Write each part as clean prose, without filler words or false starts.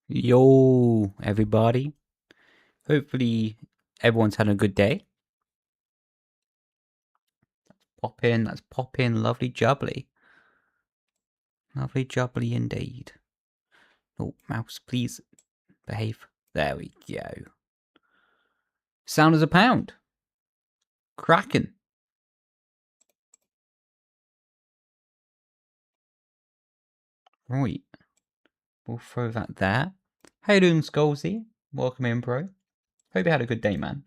Yo, everybody. Hopefully, everyone's had a good day. Pop in, let's pop in. Lovely jubbly. Lovely jubbly indeed. Oh, mouse, please behave. There we go. Sound as a pound. Cracking. Right. We'll throw that there. How you doing, Skullsy? Welcome in, bro. Hope you had a good day, man.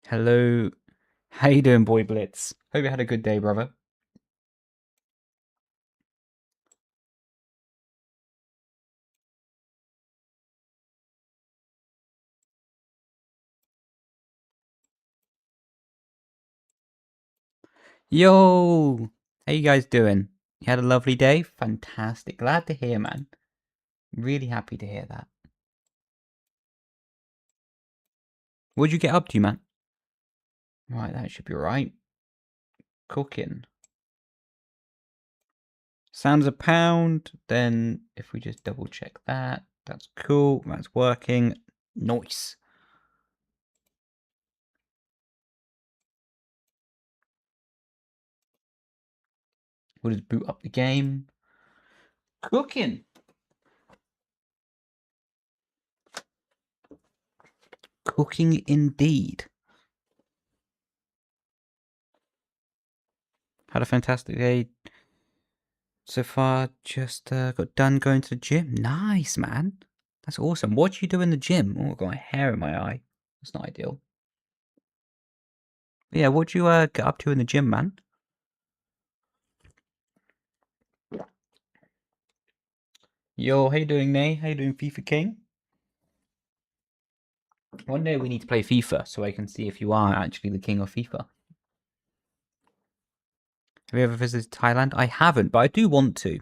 Hello. How you doing, Boy Blitz? Hope you had a good day, brother. Yo! How you guys doing? You had a lovely day? Fantastic. Glad to hear, man. Really happy to hear that. What'd you get up to, man? Right, that should be right. Cooking. Sounds a pound. Then if we just double check that, that's cool. That's working. Nice. We'll just boot up the game. Cooking. Cooking indeed. Had a fantastic day so far. Just got done going to the gym. Nice, man. That's awesome. What do you do in the gym? Oh, I've got my hair in my eye. That's not ideal. Yeah, what do you get up to in the gym, man? Yo, how you doing, Leigh? How you doing, FIFA King? One day we need to play FIFA so I can see if you are actually the king of FIFA. Have you ever visited Thailand? I haven't, but I do want to.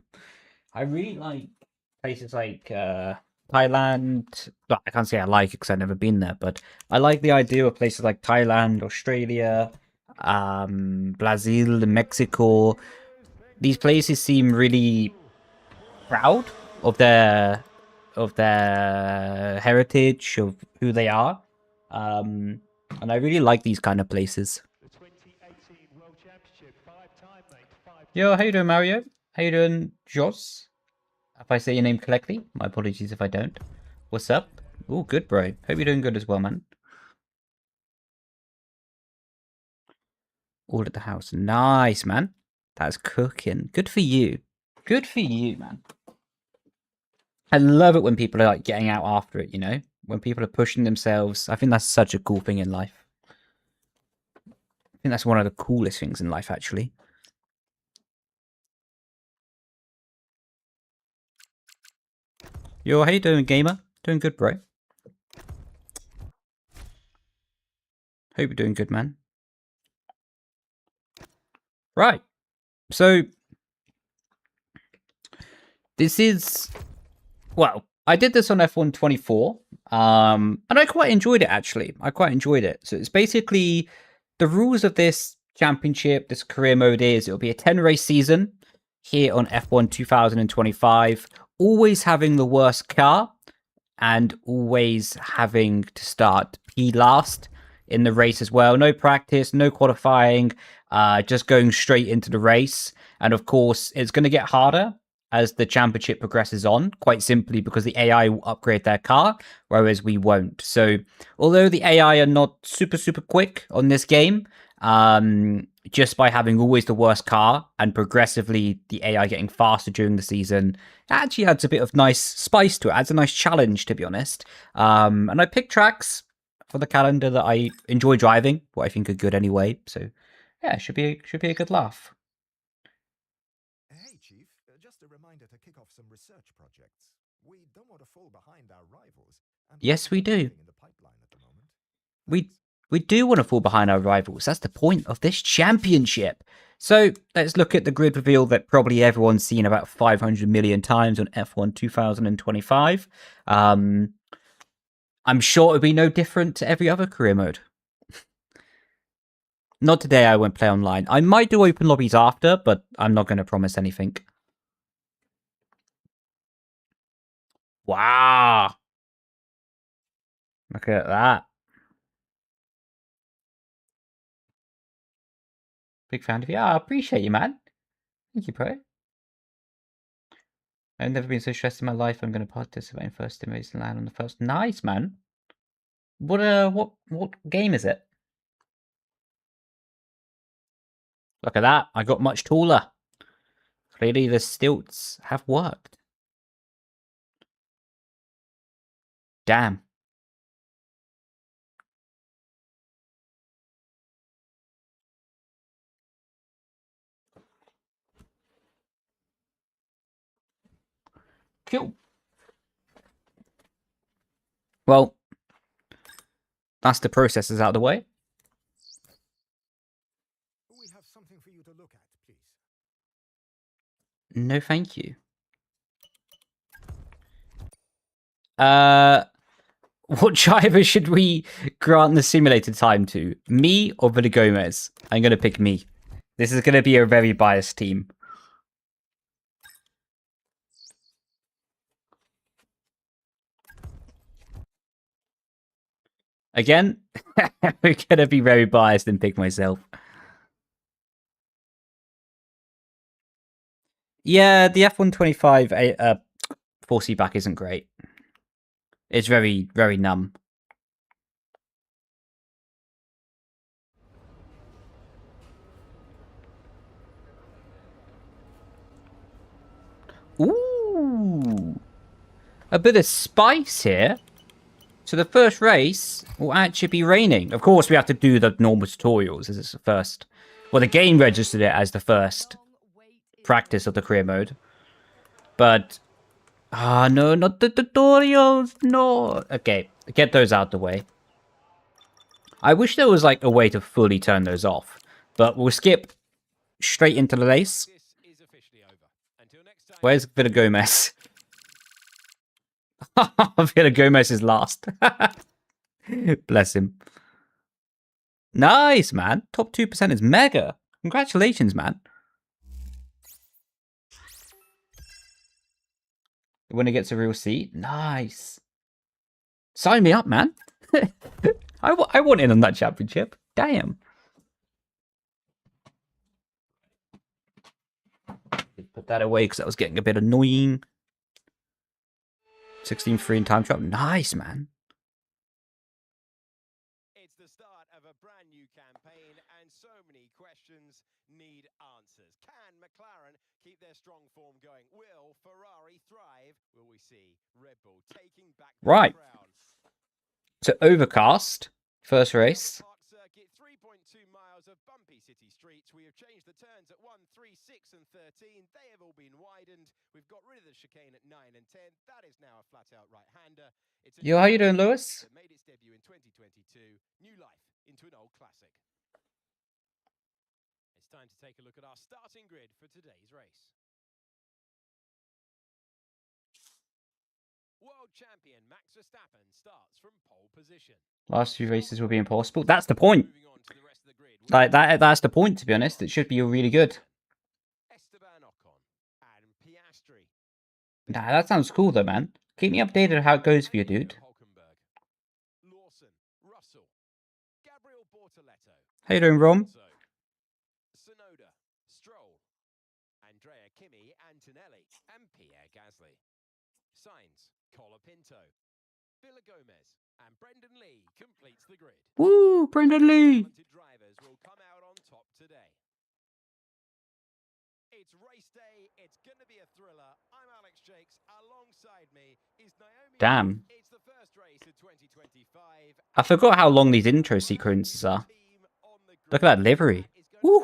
I really like places like Thailand. Well, I can't say I like it because I've never been there, but I like the idea of places like Thailand, Australia, Brazil, Mexico. These places seem really proud of their heritage, of who they are, and I really like these kind of places. Yo, how you doing, Mario? How you doing, Jos? If I say your name correctly, my apologies if I don't. What's up? Oh, good, bro. Hope you're doing good as well, man. All at the house. Nice, man. That's cooking. Good for you. Good for you, man. I love it when people are like getting out after it, you know? When people are pushing themselves. I think that's such a cool thing in life. I think that's one of the coolest things in life, actually. Yo, how you doing, gamer? Doing good, bro. Hope you're doing good, man. Right. So, this is... Well, I did this on F1 24, and I quite enjoyed it, actually. I quite enjoyed it. So it's basically... The rules of this championship, this career mode is, it'll be a 10-race season here on F1 2025, always having the worst car, and always having to start P last in the race as well. No practice, no qualifying, just going straight into the race. And of course, it's going to get harder as the championship progresses on, quite simply because the AI will upgrade their car, whereas we won't. So although the AI are not super quick on this game, just by having always the worst car and progressively the AI getting faster during the season, it actually adds a bit of nice spice to it, adds a nice challenge, to be honest. And I picked tracks for the calendar that I enjoy driving, what I think are good anyway. So yeah, should be a good laugh. Hey, Chief, just a reminder to kick off some research projects. We don't want to fall behind our rivals. Yes, we do. We do want to fall behind our rivals. That's the point of this championship. So let's look at the grid reveal that probably everyone's seen about 500 million times on F1 2025. I'm sure it'll be no different to every other career mode. Not today, I won't play online. I might do open lobbies after, but I'm not going to promise anything. Wow. Look at that. Big fan of you. I appreciate you, man. Thank you, bro. I've never been so stressed in my life. I'm going to participate in first Steelseries and land on the first. Nice, man. What game is it? Look at that. I got much taller. Clearly the stilts have worked. Damn. Cool. Well, that's the processes out of the way. We have something for you to look at, please. No, thank you. What driver should we grant the simulated time to? Me or Villa Gomez? I'm going to pick me. This is going to be a very biased team. Again, we're going to be very biased and pick myself. Yeah, the F125 4C back isn't great. It's very, very numb. Ooh. A bit of spice here. So the first race will actually be raining. Of course, we have to do the normal tutorials as it's the first. Well, the game registered it as the first practice of the career mode. But, no, not the tutorials, no. Okay, get those out the way. I wish there was like a way to fully turn those off. But we'll skip straight into the race. Where's Villa Gomez? Villa Gomez is last. Bless him. Nice, man. Top 2% is mega. Congratulations, man. The winner gets a real seat. Nice. Sign me up, man. I want in on that championship. Damn. Put that away because that was getting a bit annoying. 16-3 in time trap. Nice, man. It's the start of a brand new campaign, and so many questions need answers. Can McLaren keep their strong form going? Will Ferrari thrive? Will we see Red Bull taking back the crown? So overcast, first race. Circuit, 3.2 miles of bumpy city streets. We have changed the turns at 1, 3, 6 and 13. They have all been widened. We've got rid of the chicane at 9 and 10. That is now a flat-out right-hander. Yo, how you doing, Lewis? It made its debut in 2022. New life into an old classic. It's time to take a look at our starting grid for today's race. World champion Max Verstappen starts from pole position. Last few races will be impossible. That's the point. Like that's the point, to be honest. It should be really good. Nah, that sounds cool though, man. Keep me updated on how it goes for you, dude. How you doing, Rom? Sonoda, Stroll, Andrea Kimi, Antonelli, and Pierre Gasly. Sainz, Colapinto, Villa Gomez, and Brendon Leigh completes the grid. Woo, Brendon Leigh! Drivers will come out on top today. It's race day. It's going to be a thriller. I'm Alex Jakes. Alongside me is Naomi. Damn. It's the first race of 2025. I forgot how long these intro sequences are. Look at that livery. Woo!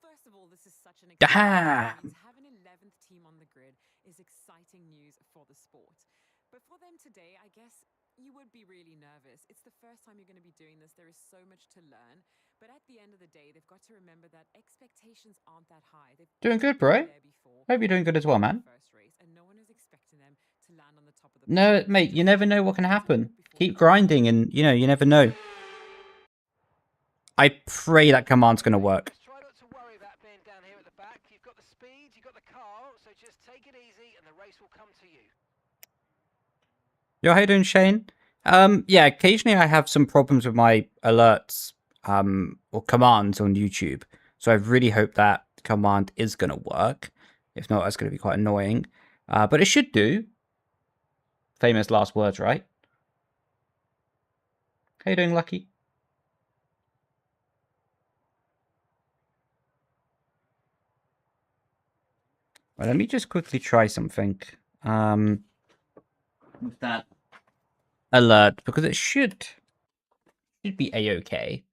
First of all, this is such an Damn! to have an 11th team on the grid is exciting news for the sport. But for them today, I guess You would be really nervous. It's the first time you're going to be doing this. There is so much to learn. But at the end of the day, they've got to remember that expectations aren't that high. They've Doing good, bro. Hope you're doing good as well, man. first race, and no one is expecting them to land on the top of the No, mate, you never know what can happen. Keep grinding and, you know, you never know. I pray that command's going to work. Try not to worry about being down here at the back. You've got the speed, you've got the car, so just take it easy and the race will come to you. Yo, how you doing, Shane? Yeah, occasionally I have some problems with my alerts, or commands on YouTube. So I really hope that command is going to work. If not, it's going to be quite annoying. But it should do. Famous last words, right? How you doing, Lucky? Well, let me just quickly try something. With that alert, because it should be a-okay.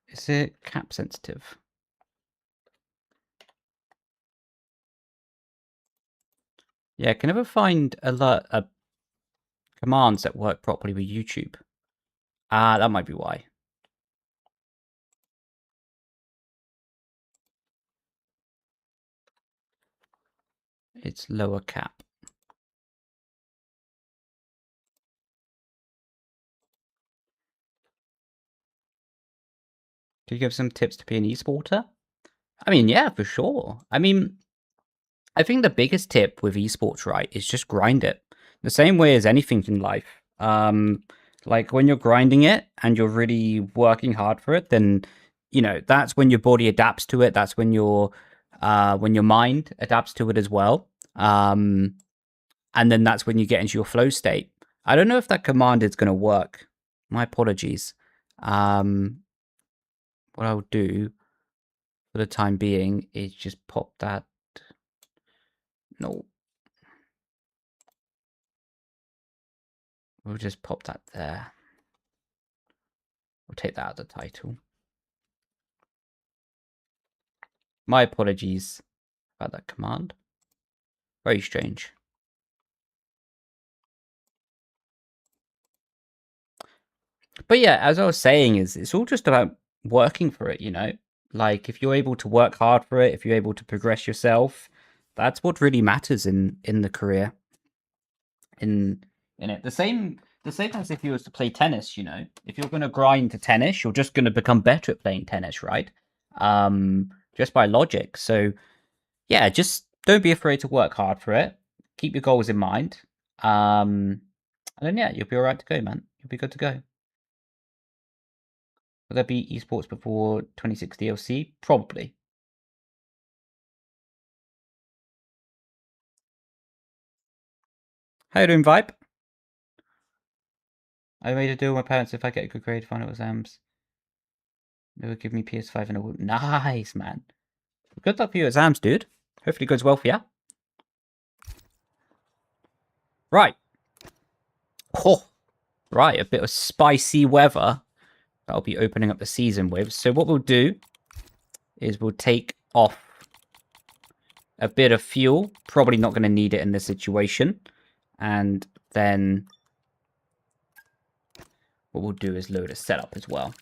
Is it cap sensitive? Yeah, I can never find alert commands that work properly with YouTube. That might be why. It's lower cap. Can you give some tips to be an esporter? I mean, yeah, for sure. I mean, I think the biggest tip with esports, right, is just grind it. The same way as anything in life. Like when you're grinding it and you're really working hard for it, then, you know, that's when your body adapts to it. That's when your mind adapts to it as well. And then that's when you get into your flow state. I don't know if that command is going to work. My apologies. What I'll do for the time being is just pop that. No. We'll just pop that there. We'll take that out of the title. My apologies about that command. Very strange. But yeah, as I was saying, it's all just about working for it, you know? Like, if you're able to work hard for it, if you're able to progress yourself, that's what really matters in the career. In it. The same as if you was to play tennis, you know? If you're going to grind to tennis, you're just going to become better at playing tennis, right? Just by logic. So, yeah, just don't be afraid to work hard for it. Keep your goals in mind. And then, yeah, you'll be all right to go, man. You'll be good to go. Will there be esports before 26 DLC? Probably. How you doing, Vibe? I made a deal with my parents. If I get a good grade, final exams, they would give me PS5 and a whoop. Nice, man. Good luck for your exams, dude. Hopefully it goes well for you. Right. Oh, right. A bit of spicy weather. That'll be opening up the season with. So what we'll do is we'll take off a bit of fuel. Probably not going to need it in this situation. And then what we'll do is load a setup as well.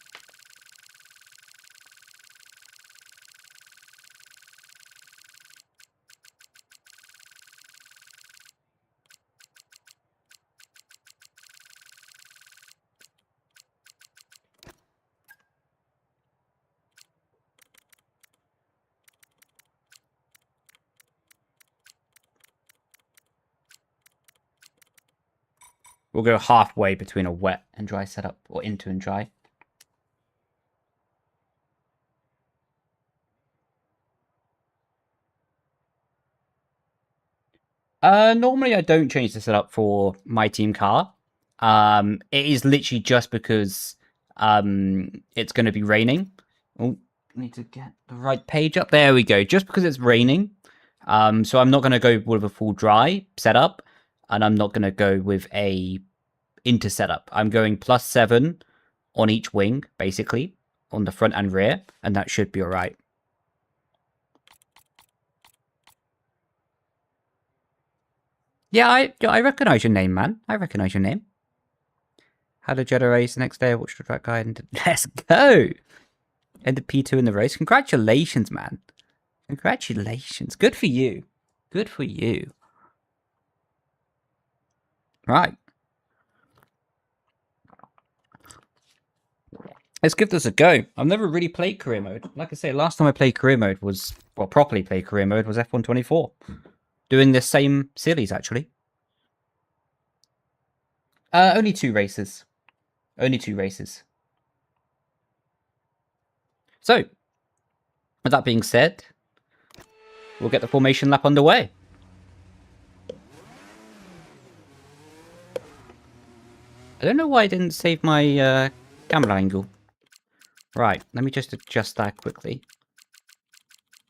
We'll go halfway between a wet and dry setup, or into and dry. Normally I don't change the setup for my team car. It is literally just because it's going to be raining. Oh, need to get the right page up. There we go. Just because it's raining. So I'm not going to go with a full dry setup. and I'm not going to go with a inter setup. I'm going +7 on each wing, basically, on the front and rear, and that should be all right. Yeah, I recognize your name, man. I recognize your name. Had a Jedi race the next day. I watched the track guide and let's go. Ended P2 in the race. Congratulations, man. Congratulations. Good for you. Good for you. Right. Let's give this a go. I've never really played career mode. Like I say, last time I played career mode was, well, properly played career mode was F1 24. Doing this same series, actually. Only 2 races. Only 2 races. So, with that being said, we'll get the formation lap underway. I don't know why I didn't save my camera angle. Right, let me just adjust that quickly.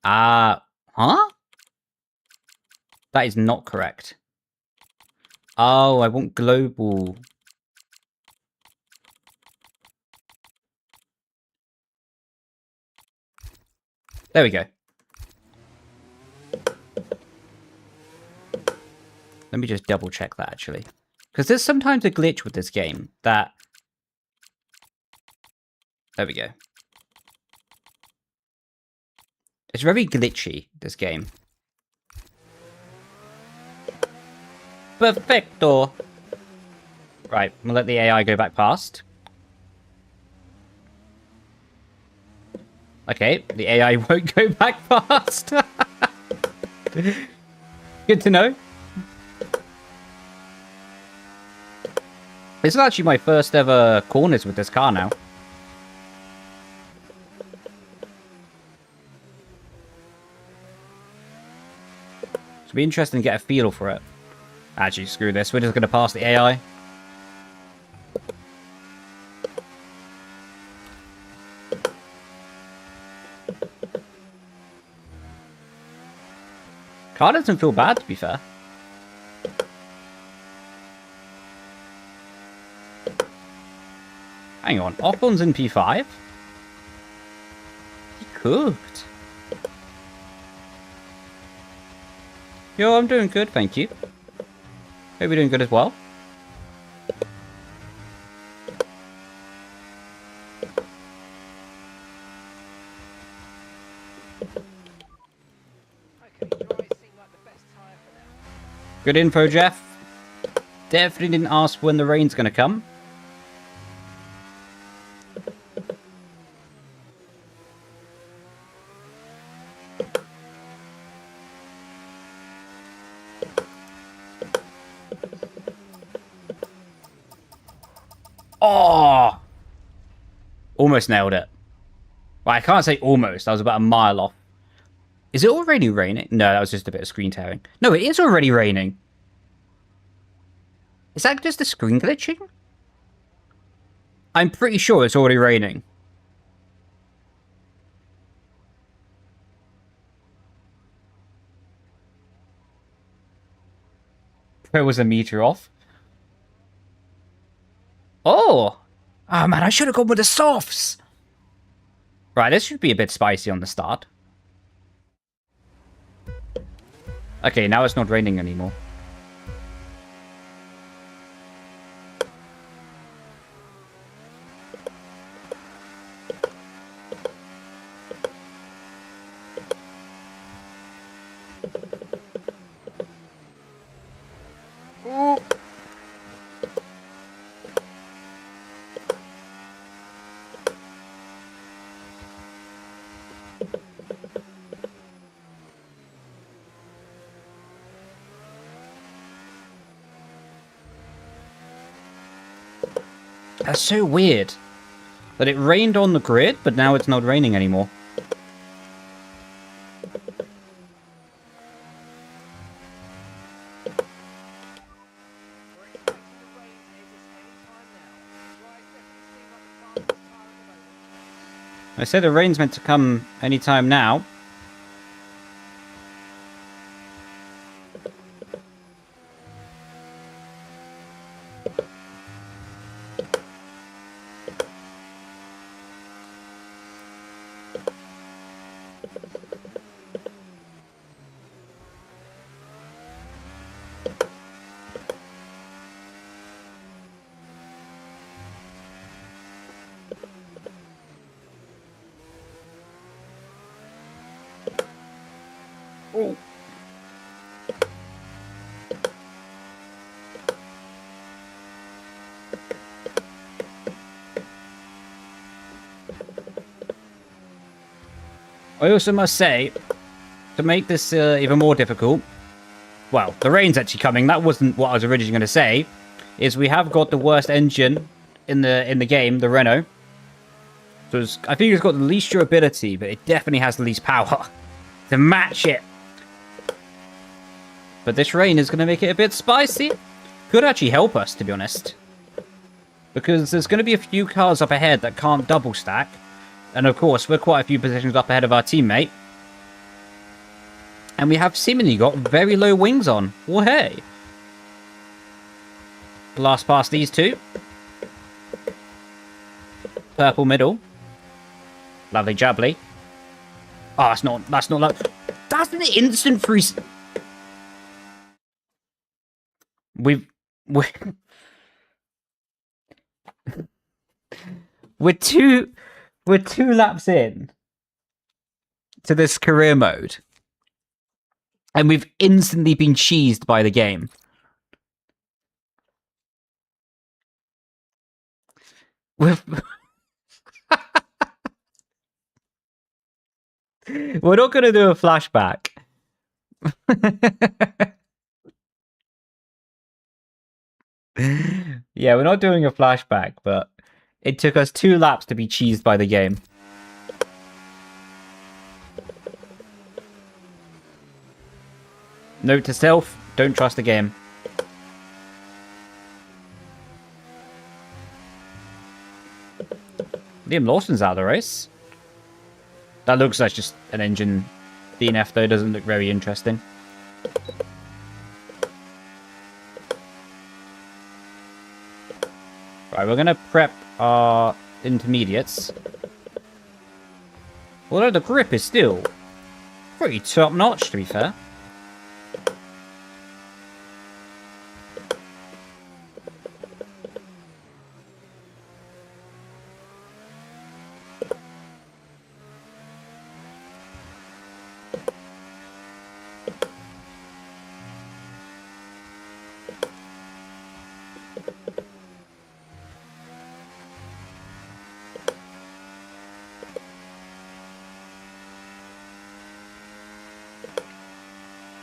Huh? That is not correct. Oh, I want global. There we go. Let me just double check that, actually. Because there's sometimes a glitch with this game that... There we go. It's very glitchy, this game. Perfecto! Right, I'm gonna let the AI go back past. Okay, the AI won't go back past. Good to know. This is actually my first ever corners with this car now. It'll be interesting to get a feel for it. Actually, screw this. We're just going to pass the AI. Car doesn't feel bad, to be fair. Hang on, Ocon's in P5? He cooked. Yo, I'm doing good, thank you. Hope you're doing good as well. Good info, Jeff. Definitely didn't ask when the rain's gonna come. Oh! Almost nailed it. Well, I can't say almost. I was about a mile off. Is it already raining? No, that was just a bit of screen tearing. No, it is already raining. Is that just the screen glitching? I'm pretty sure it's already raining. There was a meter off. Oh! Oh man, I should have gone with the softs! Right, this should be a bit spicy on the start. Okay, now it's not raining anymore. Ooh. That's so weird. That it rained on the grid, but now it's not raining anymore. I said the rain's meant to come anytime now. Oh. I also must say, to make this even more difficult, well, the rain's actually coming. That wasn't what I was originally going to say. Is we have got the worst engine in the game, the Renault. So I think it's got the least durability, but it definitely has the least power to match it. But this rain is going to make it a bit spicy. Could actually help us, to be honest. Because there's going to be a few cars up ahead that can't double stack. And of course, we're quite a few positions up ahead of our teammate. And we have seemingly got very low wings on. Well, hey. Blast past these two. Purple middle. Lovely jubbly. Oh, that's not like... That's an instant freeze. We're two laps in to this career mode, and we've instantly been cheesed by the game. We're not going to do a flashback. Yeah, we're not doing a flashback, but it took us 2 laps to be cheesed by the game. Note to self, don't trust the game. Liam Lawson's out of the race. That looks like just an engine DNF though, doesn't look very interesting. Right, we're going to prep our intermediates. Although the grip is still pretty top-notch, to be fair.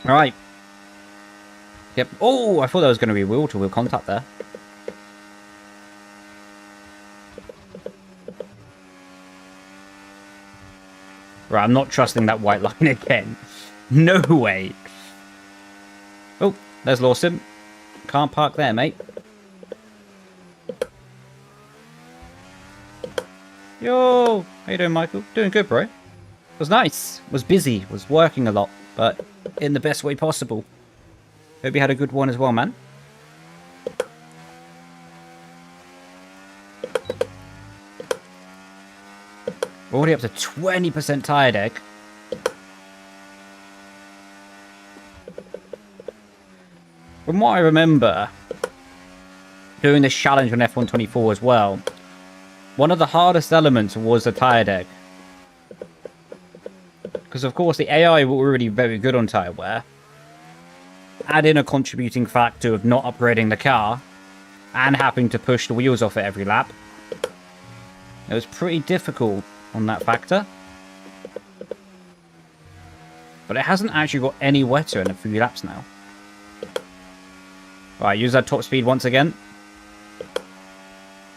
Alright. Yep. Oh, I thought that was going to be wheel-to-wheel contact there. Right, I'm not trusting that white line again. No way. Oh, there's Lawson. Can't park there, mate. Yo! How you doing, Michael? Doing good, bro. It was nice. Was busy. Was working a lot. But in the best way possible. Hope you had a good one as well, man. We're already up to 20% tire deck. From what I remember, doing this challenge on F124 as well, one of the hardest elements was the tire deck. Because, of course, the AI were already very good on tyre wear. Add in a contributing factor of not upgrading the car and having to push the wheels off at every lap. It was pretty difficult on that factor. But it hasn't actually got any wetter in a few laps now. Right, use that top speed once again.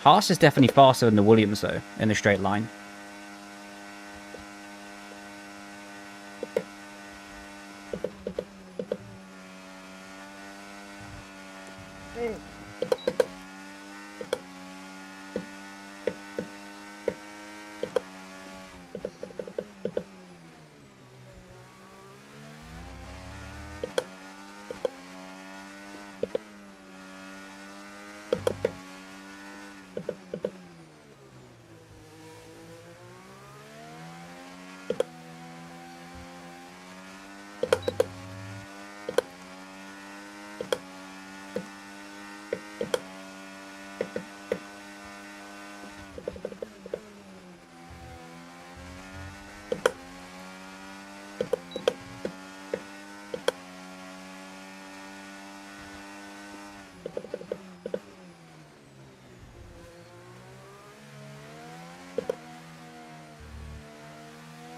Haas is definitely faster than the Williams, though, in the straight line.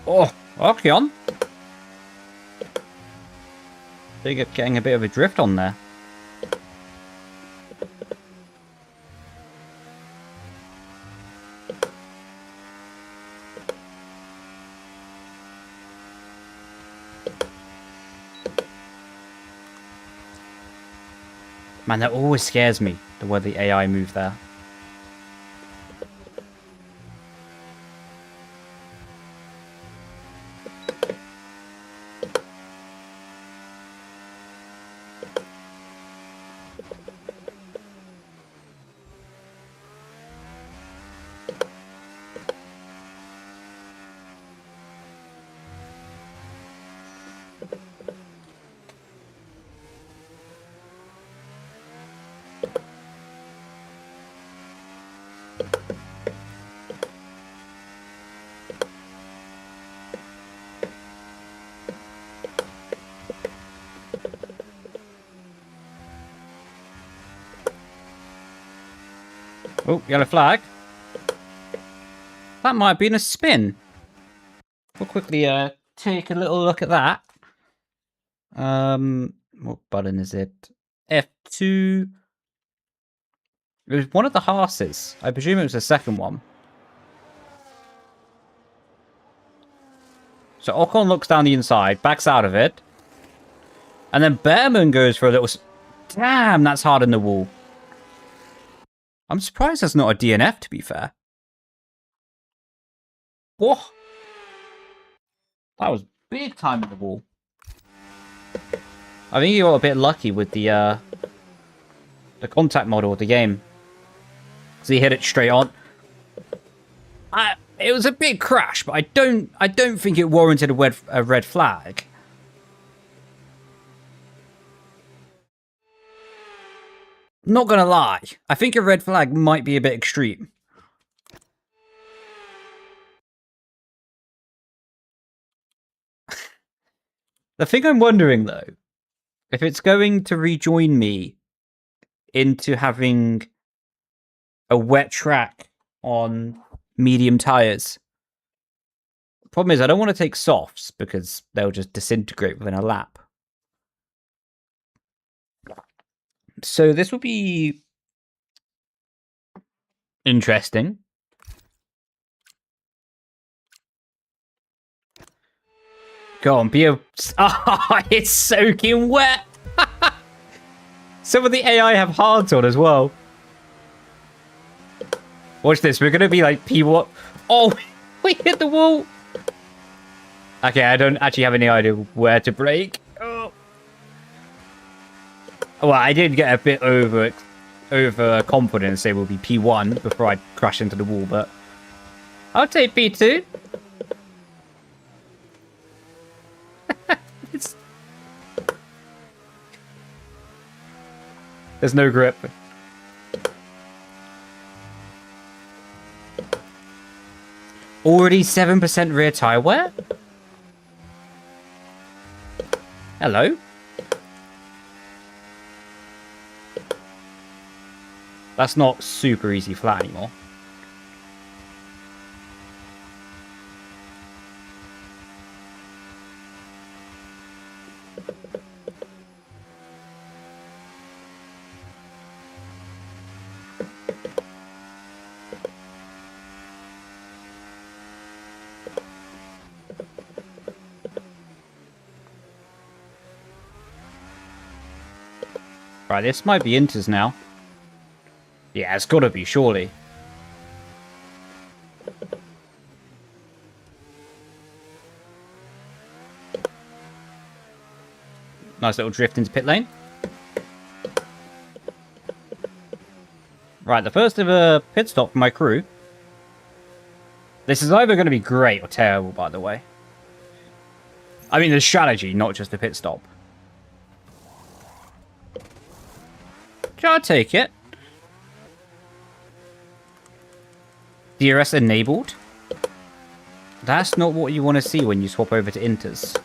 Oh, okay on. They're getting a bit of a drift on there. Man, that always scares me, the way the AI move there. Oh, yellow flag. That might have been a spin. We'll quickly take a little look at that. What button is it? F2. It was one of the horses. I presume it was the second one. So Ocon looks down the inside, backs out of it. And then Behrman goes for a little... Damn, that's hard in the wall. I'm surprised that's not a DNF, to be fair. Whoa. That was big time in the wall. I think you got a bit lucky with the contact model of the game. Because he hit it straight on. It was a big crash, but I don't think it warranted a red flag. Not gonna lie, I think a red flag might be a bit extreme. The thing I'm wondering though, if it's going to rejoin me into having a wet track on medium tires. The problem is I don't want to take softs because they'll just disintegrate within a lap. So this will be interesting. Go on, be a... Oh, it's soaking wet! Some of the AI have hards on as well. Watch this, we're gonna be like P1... Oh, we hit the wall! Okay, I don't actually have any idea where to brake. Oh. Well, I did get a bit over confident and say we'll be P1 before I crash into the wall, but I'll take P2. There's no grip. Already 7% rear tire wear? Hello? That's not super easy flat anymore. Right, this might be inters now. Yeah, it's gotta be, surely. Nice little drift into pit lane. Right, the first ever pit stop for my crew. This is either going to be great or terrible, by the way. I mean, the strategy, not just the pit stop. Yeah, I'll take it. DRS enabled? That's not what you want to see when you swap over to Inters.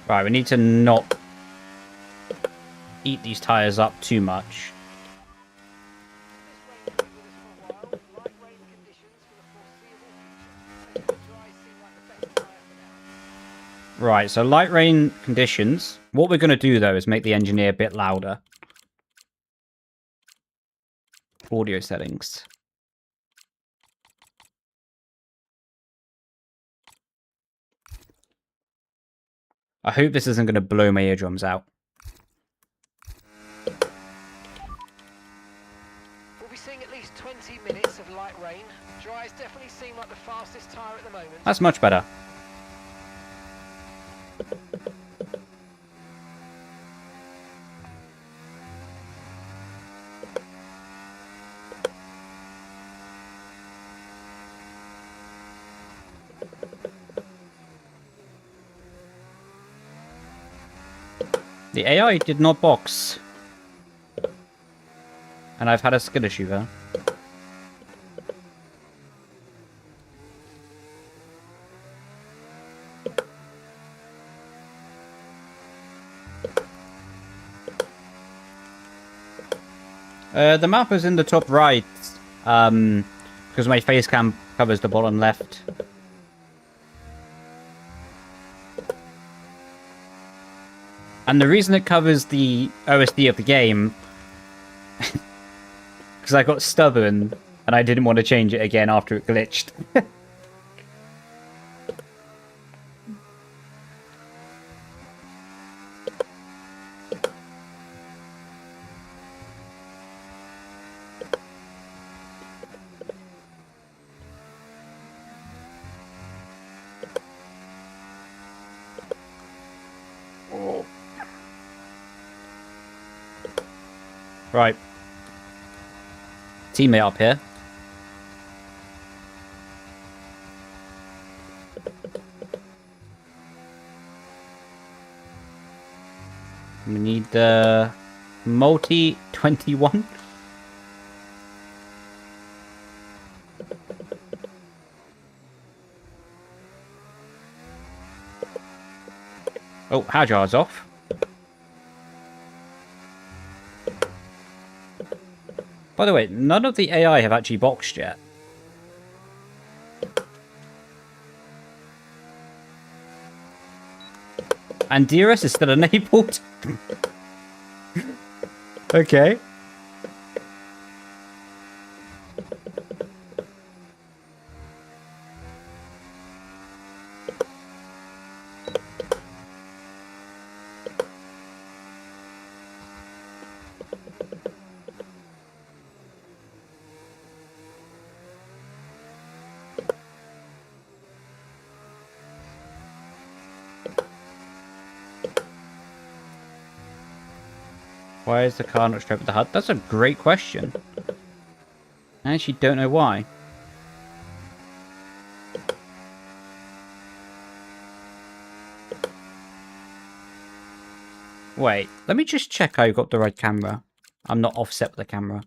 Right, we need to not eat these tires up too much. Right, so light rain conditions. What we're going to do, though, is make the engineer a bit louder. Audio settings. I hope this isn't going to blow my eardrums out. We'll be seeing at least 20 minutes of light rain. Dries definitely seem like the fastest tyre at the moment. That's much better. The AI did not box. And I've had a skill issue there. The map is in the top right, because my face cam covers the bottom left. And the reason it covers the OSD of the game, because I got stubborn and I didn't want to change it again after it glitched. Right. Teammate up here. We need the multi 21. Oh, Hajar's off. By the way, none of the AI have actually boxed yet. And DRS is still enabled. Okay. Why is the car not strapped with the HUD? That's a great question. I actually don't know why. Wait, let me just check I got the right camera. I'm not offset with the camera.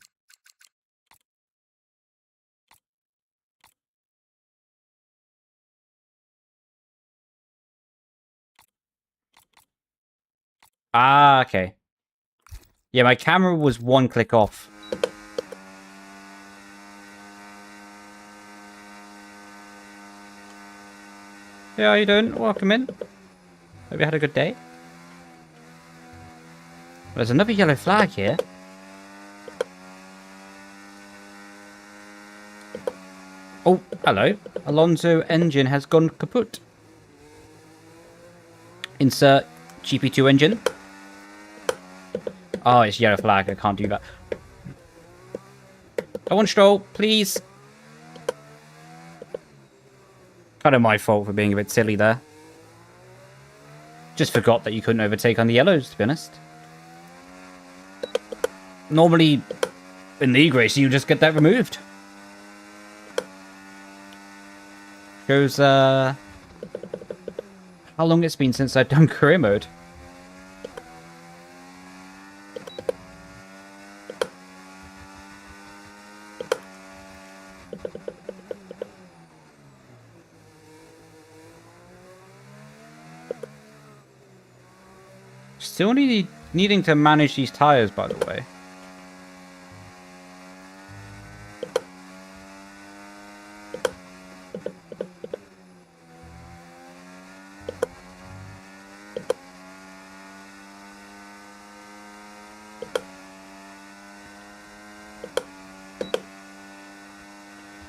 Ah, okay. Yeah, my camera was one click off. Hey, how you doing? Welcome in. Hope you had a good day. There's another yellow flag here. Oh, hello. Alonso engine has gone kaput. Insert GP2 engine. Oh, it's yellow flag. I can't do that. I want Stroll, please. Kind of my fault for being a bit silly there. Just forgot that you couldn't overtake on the yellows, to be honest. Normally, in League race, you just get that removed. Shows, how long it's been since I've done career mode. Still needing to manage these tires, by the way.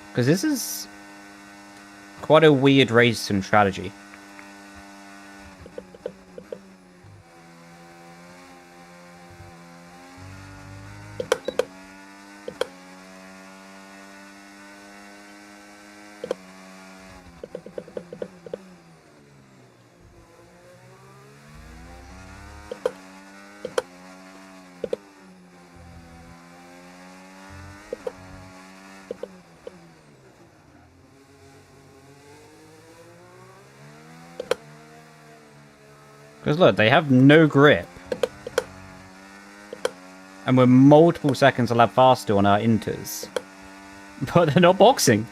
Because this is quite a weird race and strategy. Because look, they have no grip. And we're multiple seconds a lap faster on our inters. But they're not boxing.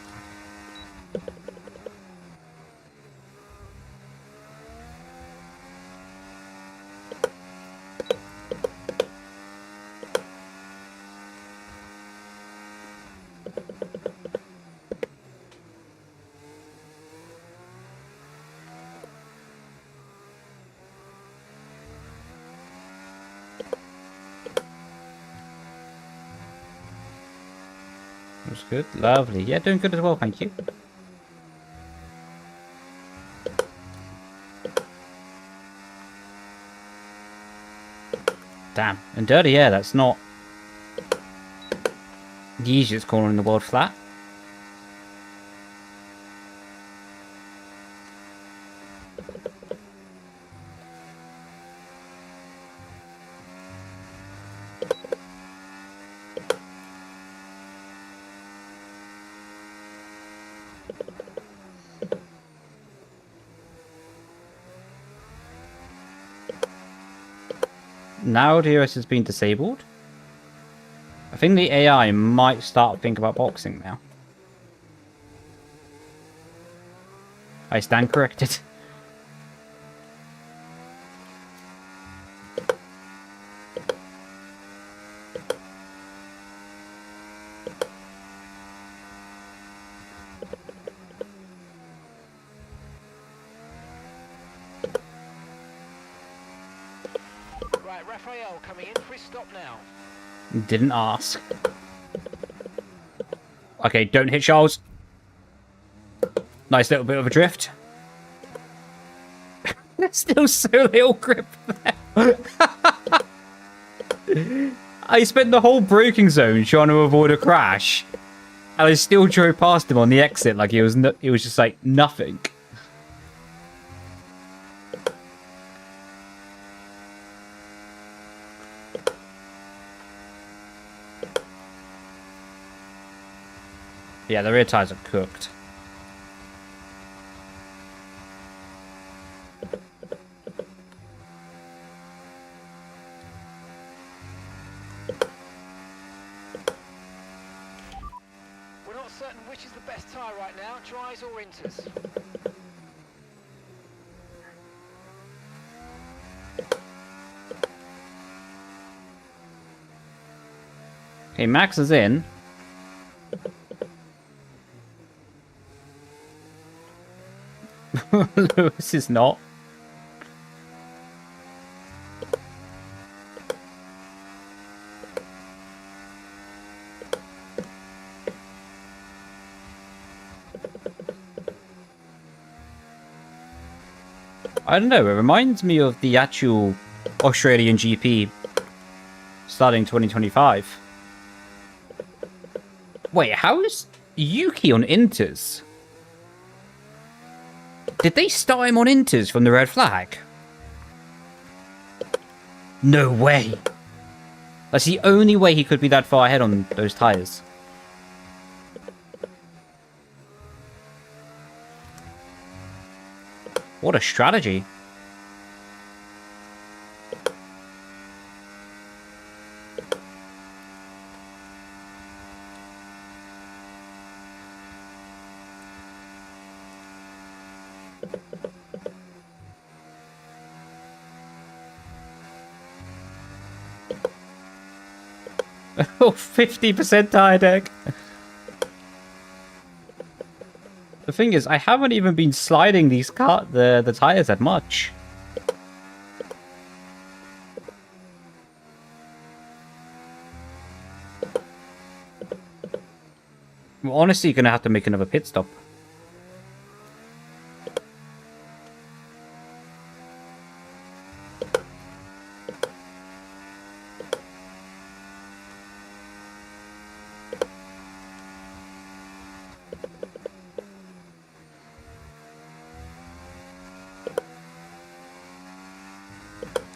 That's good. Lovely. Yeah, doing good as well, thank you. Damn. And dirty air, that's not the easiest corner in the world flat. Now DRS has been disabled. I think the AI might start to think about boxing now. I stand corrected. Raphael coming in for his stop now. Didn't ask. Okay, don't hit Charles. Nice little bit of a drift. There's still so little grip there. I spent the whole braking zone trying to avoid a crash, and I still drove past him on the exit like it was just like nothing. Yeah, the rear tires are cooked. We're not certain which is the best tyre right now, dries or inters. Okay, Max is in. Lewis is not. I don't know, it reminds me of the actual Australian GP starting 2025. Wait, how is Yuki on inters? Did they start him on inters from the red flag? No way. That's the only way he could be that far ahead on those tires. What a strategy. Oh, 50% tire deck. The thing is, I haven't even been sliding these the tires that much. I'm honestly gonna have to make another pit stop.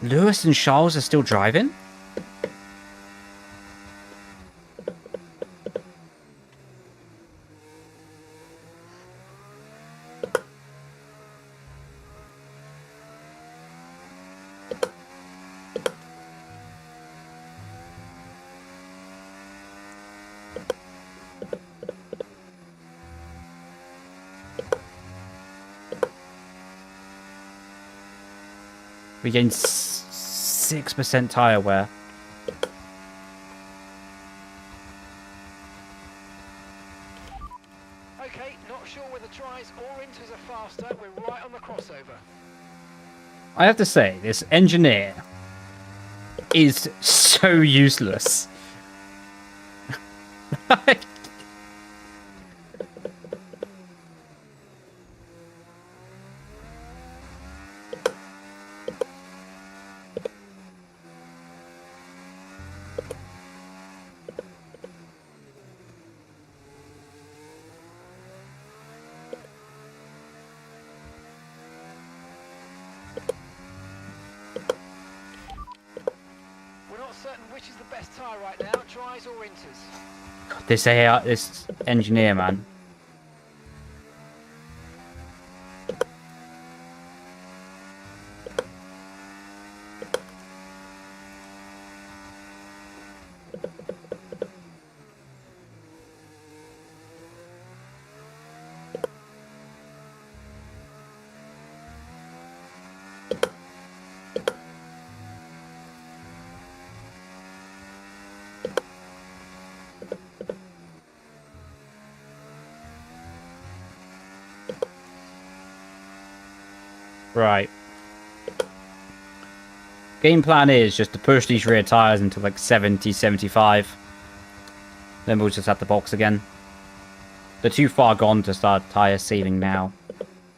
Lewis and Charles are still driving? We gained 6% tire wear. Okay, not sure whether tries or inters are faster. We're right on the crossover. I have to say, this engineer is so useless. This engineer, man. Right. Game plan is just to push these rear tires into like 70, 75. Then we'll just have to box again. They're too far gone to start tire saving now.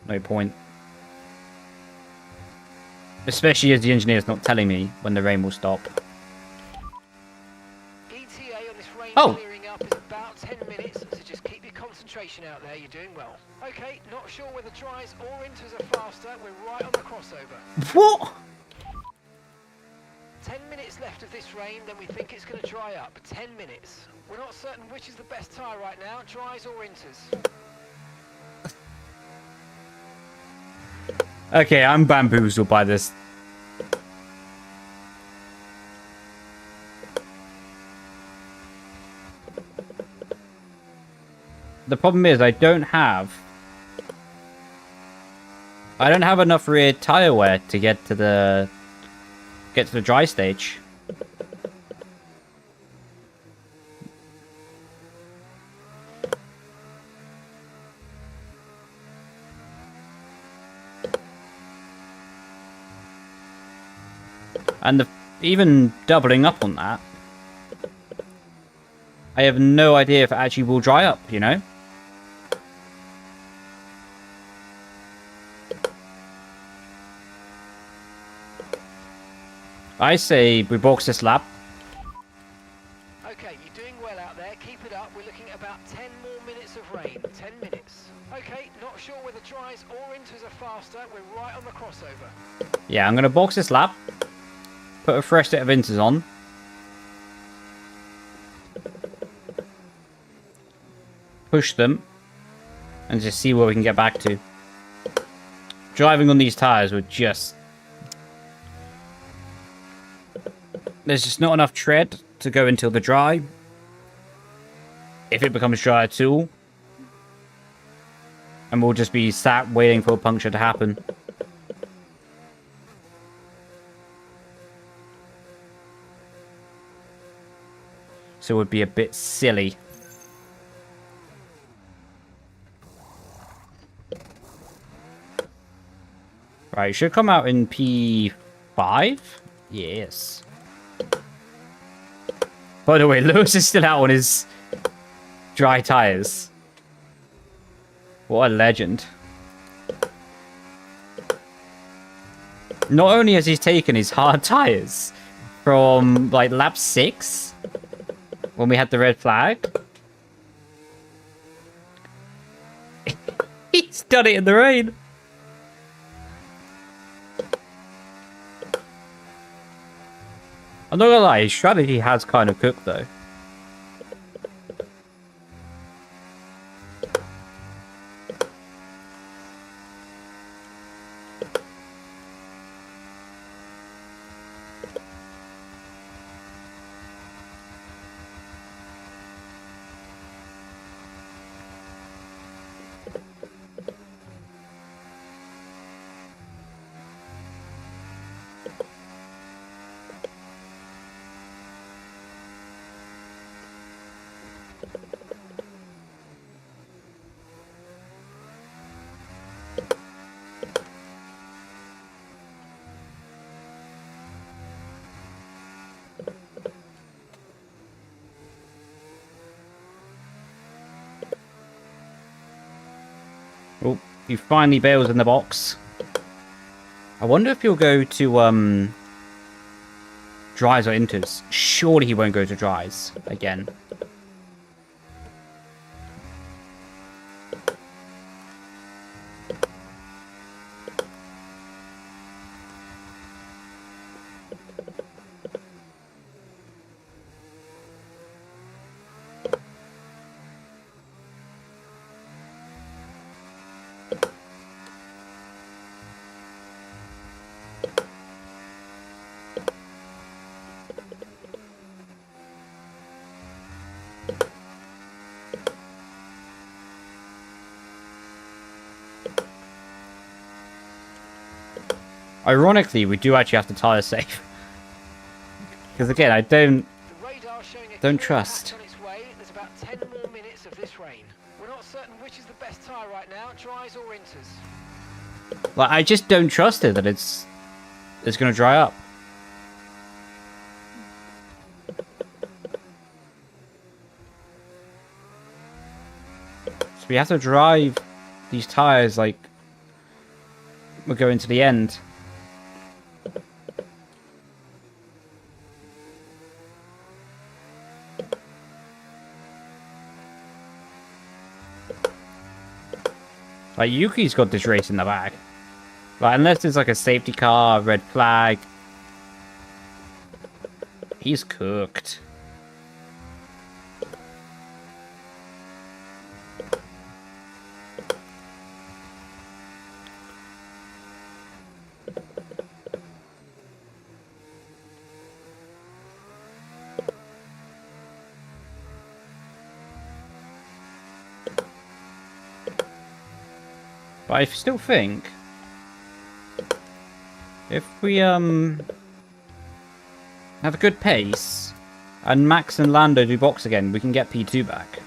No point. Especially as the engineer's not telling me when the rain will stop. ETA on this rain clearing up is about 10 minutes, so just keep your concentration out there. You're doing well. Okay, not sure whether tries or inters are faster. We're right on the crossover. What? 10 minutes left of this rain, then we think it's going to dry up. 10 minutes. We're not certain which is the best tyre right now, tries or inters. Okay, I'm bamboozled by this. The problem is I don't have enough rear tire wear to get to the dry stage. And even doubling up on that, I have no idea if it actually will dry up, you know? I say we box this lap. Okay, you're doing well out there. Keep it up. We're looking at about 10 more minutes of rain. 10 minutes. Okay, not sure whether tries or inters are faster. We're right on the crossover. Yeah, I'm going to box this lap. Put a fresh set of inters on. Push them. And just see where we can get back to. Driving on these tires would just... There's just not enough tread to go until the dry. If it becomes dry at all. And we'll just be sat waiting for a puncture to happen. So it would be a bit silly. Right, it should come out in P5? Yes. By the way, Lewis is still out on his dry tires. What a legend. Not only has he taken his hard tires from, like, lap 6, when we had the red flag, he's done it in the rain. I'm not gonna lie, his strategy has kind of cooked, though. Oh, he finally bails in the box. I wonder if he'll go to, dries or inters. Surely he won't go to dries again. Ironically, we do actually have to tire safe. Because again, I don't trust. On its way. There's about 10 more minutes of this rain. We're not certain which is the best tire right now, dries or inters. Like, I just don't trust it that it's going to dry up. So we have to drive these tires like we're going to the end. Like, Yuki's got this race in the bag. Like, unless there's like a safety car, red flag. He's cooked. But I still think if we have a good pace and Max and Lando do box again, we can get P2 back.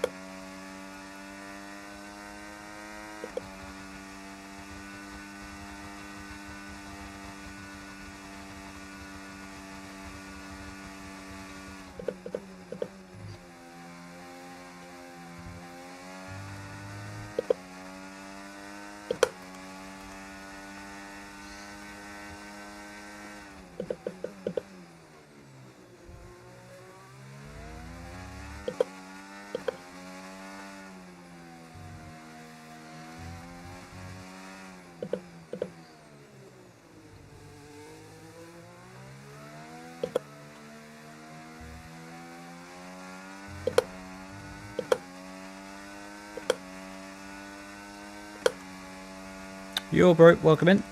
Yo, bro, welcome in.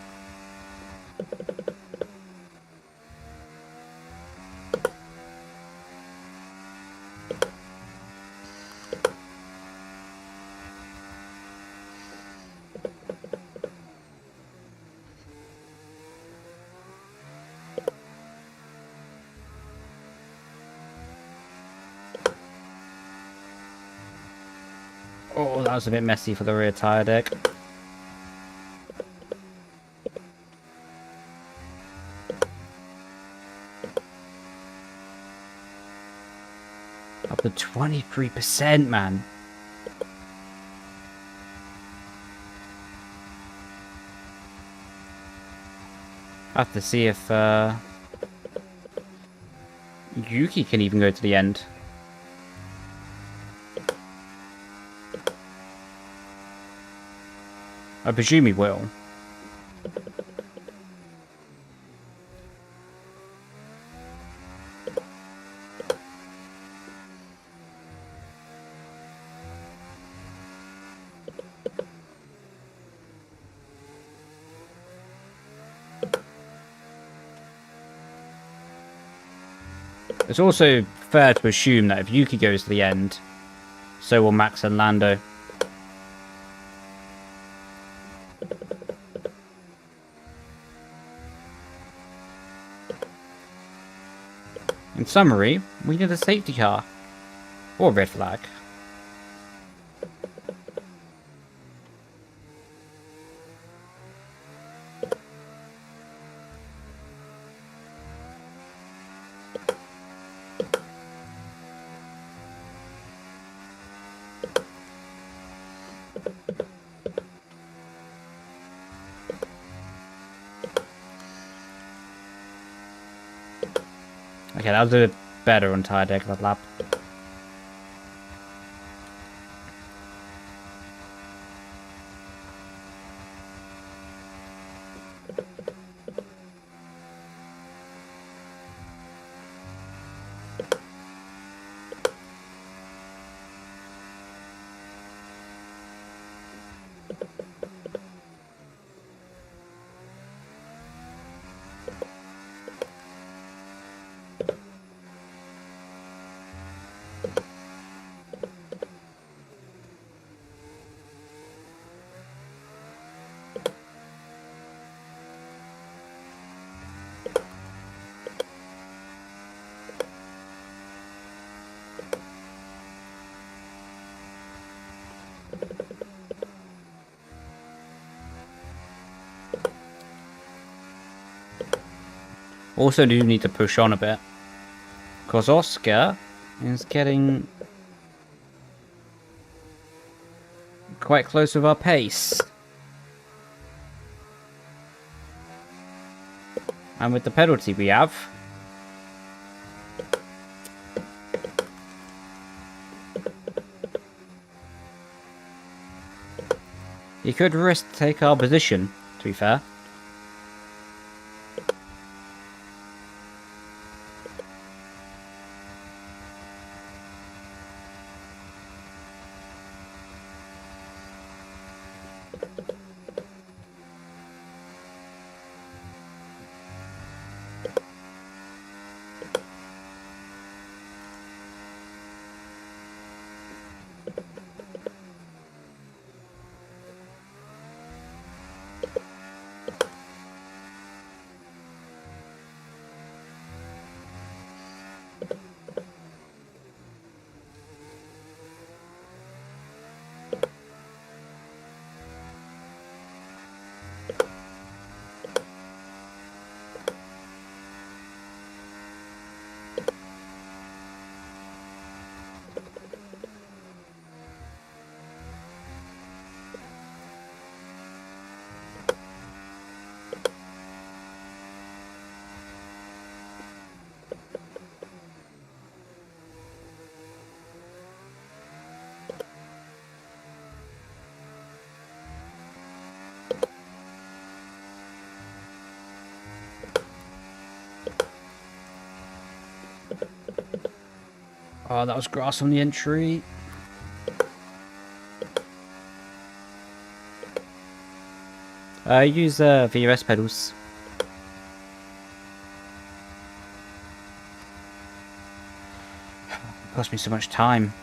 Oh, that was a bit messy for the rear tyre deck. Up to 23%, man. I have to see if Yuki can even go to the end. I presume he will. It's also fair to assume that if Yuki goes to the end, so will Max and Lando. In summary, we need a safety car. Or a red flag. Okay, that was a bit better on tyre deck that lap. Also do need to push on a bit, because Oscar is getting quite close with our pace. And with the penalty we have, he could risk take our position, to be fair. Oh, that was grass on the entry. I use VRS Pedals. It cost me so much time.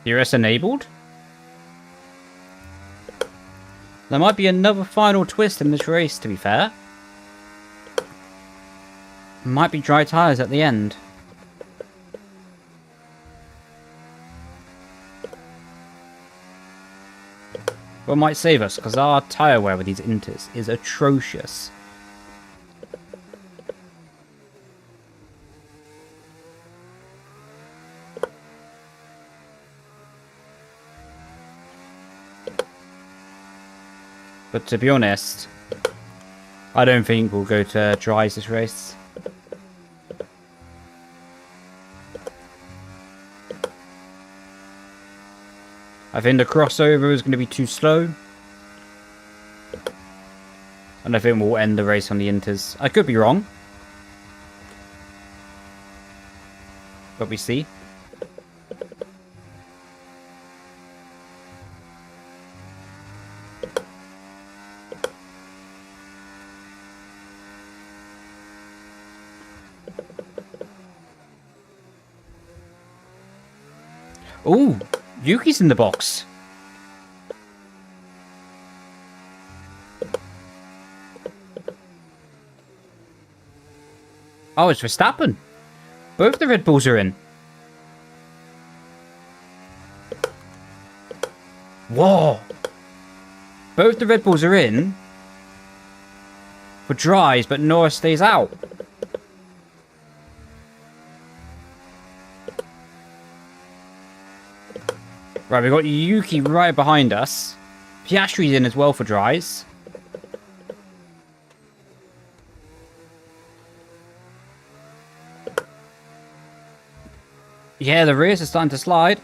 VRS enabled? There might be another final twist in this race, to be fair. Might be dry tyres at the end. What might save us, because our tyre wear with these inters is atrocious. But to be honest, I don't think we'll go to dries this race. I think the crossover is going to be too slow. And I think we'll end the race on the inters. I could be wrong. But we see. Ooh, Yuki's in the box. Oh, it's Verstappen. Both the Red Bulls are in. Whoa. Both the Red Bulls are in for dries, but Norris stays out. Right, we've got Yuki right behind us. Piastri's in as well for dries. Yeah, the rears are starting to slide.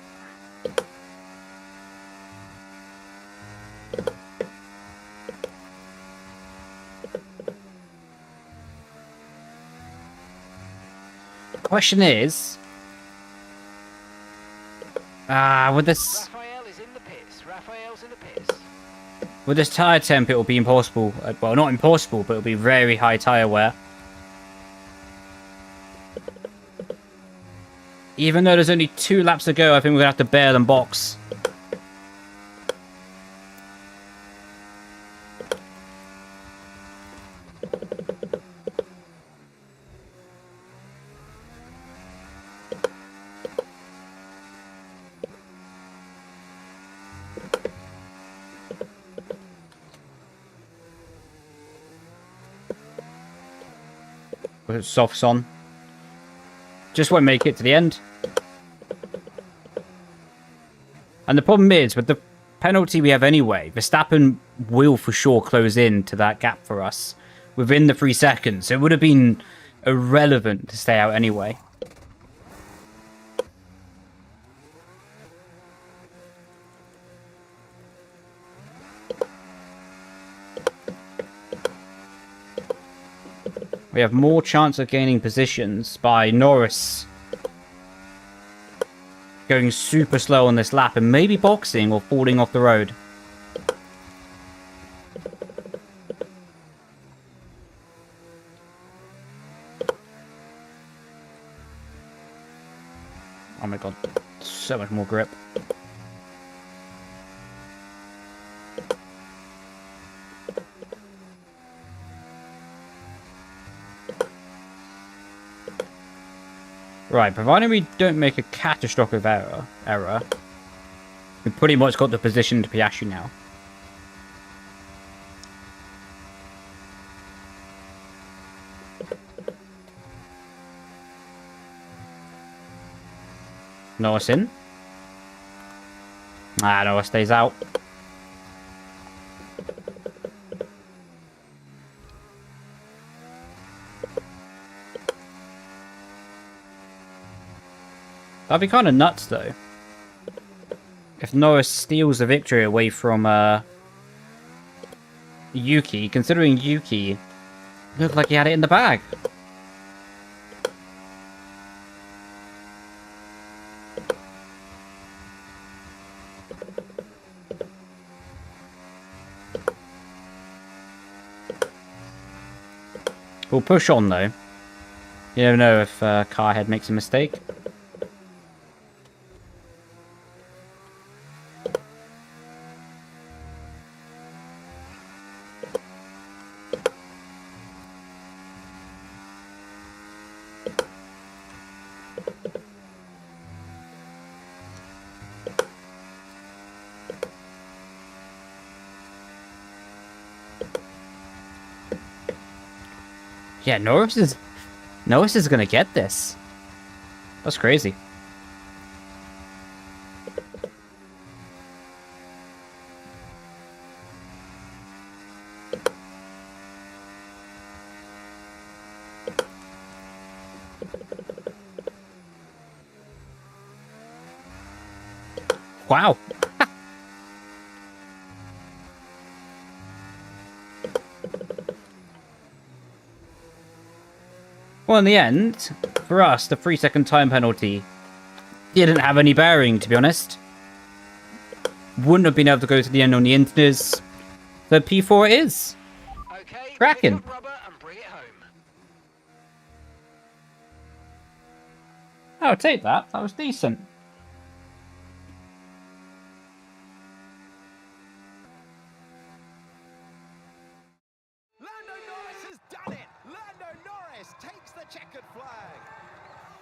Question is... with this... Raphael is in the pits. Raphael's in the pits. With this tyre temp, it will be impossible. Well, not impossible, but it'll be very high tyre wear. Even though there's only 2 laps to go, I think we're going to have to bail and box. With softs on. Just won't make it to the end. And the problem is, with the penalty we have anyway, Verstappen will for sure close in to that gap for us within the 3 seconds. It would have been irrelevant to stay out anyway. We have more chance of gaining positions by Norris going super slow on this lap and maybe boxing or falling off the road. Oh my god, so much more grip. Right, providing we don't make a catastrophic error, we pretty much got the position to Piastri now. Norris in. Norris stays out. That'd be kind of nuts, though. If Norris steals the victory away from Yuki, considering Yuki looked like he had it in the bag. We'll push on, though. You never know if Carhead makes a mistake. Yeah, Norris is gonna get this. That's crazy. Wow. Well, in the end, for us, the 3-second time penalty didn't have any bearing, to be honest. Wouldn't have been able to go to the end on the inters. So P4 it is. Okay, Cracking. pick up rubber and bring it home. I'll take that. That was decent. Lando Norris has done it. Lando Norris takes the checkered flag.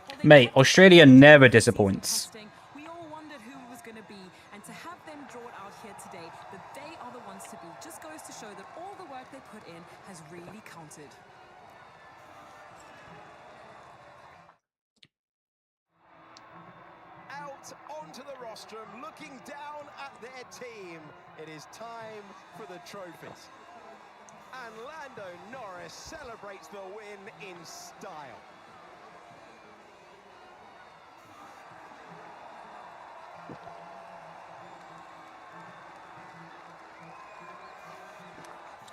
Well, they Mate, kept Australia it never in disappoints. testing. We all wondered who it was going to be, and to have them drawn out here today, that they are the ones to be, just goes to show that all the work they put in has really counted. Out onto the rostrum, looking down at their team. It is time for the trophies. And Lando Norris celebrates the win in style.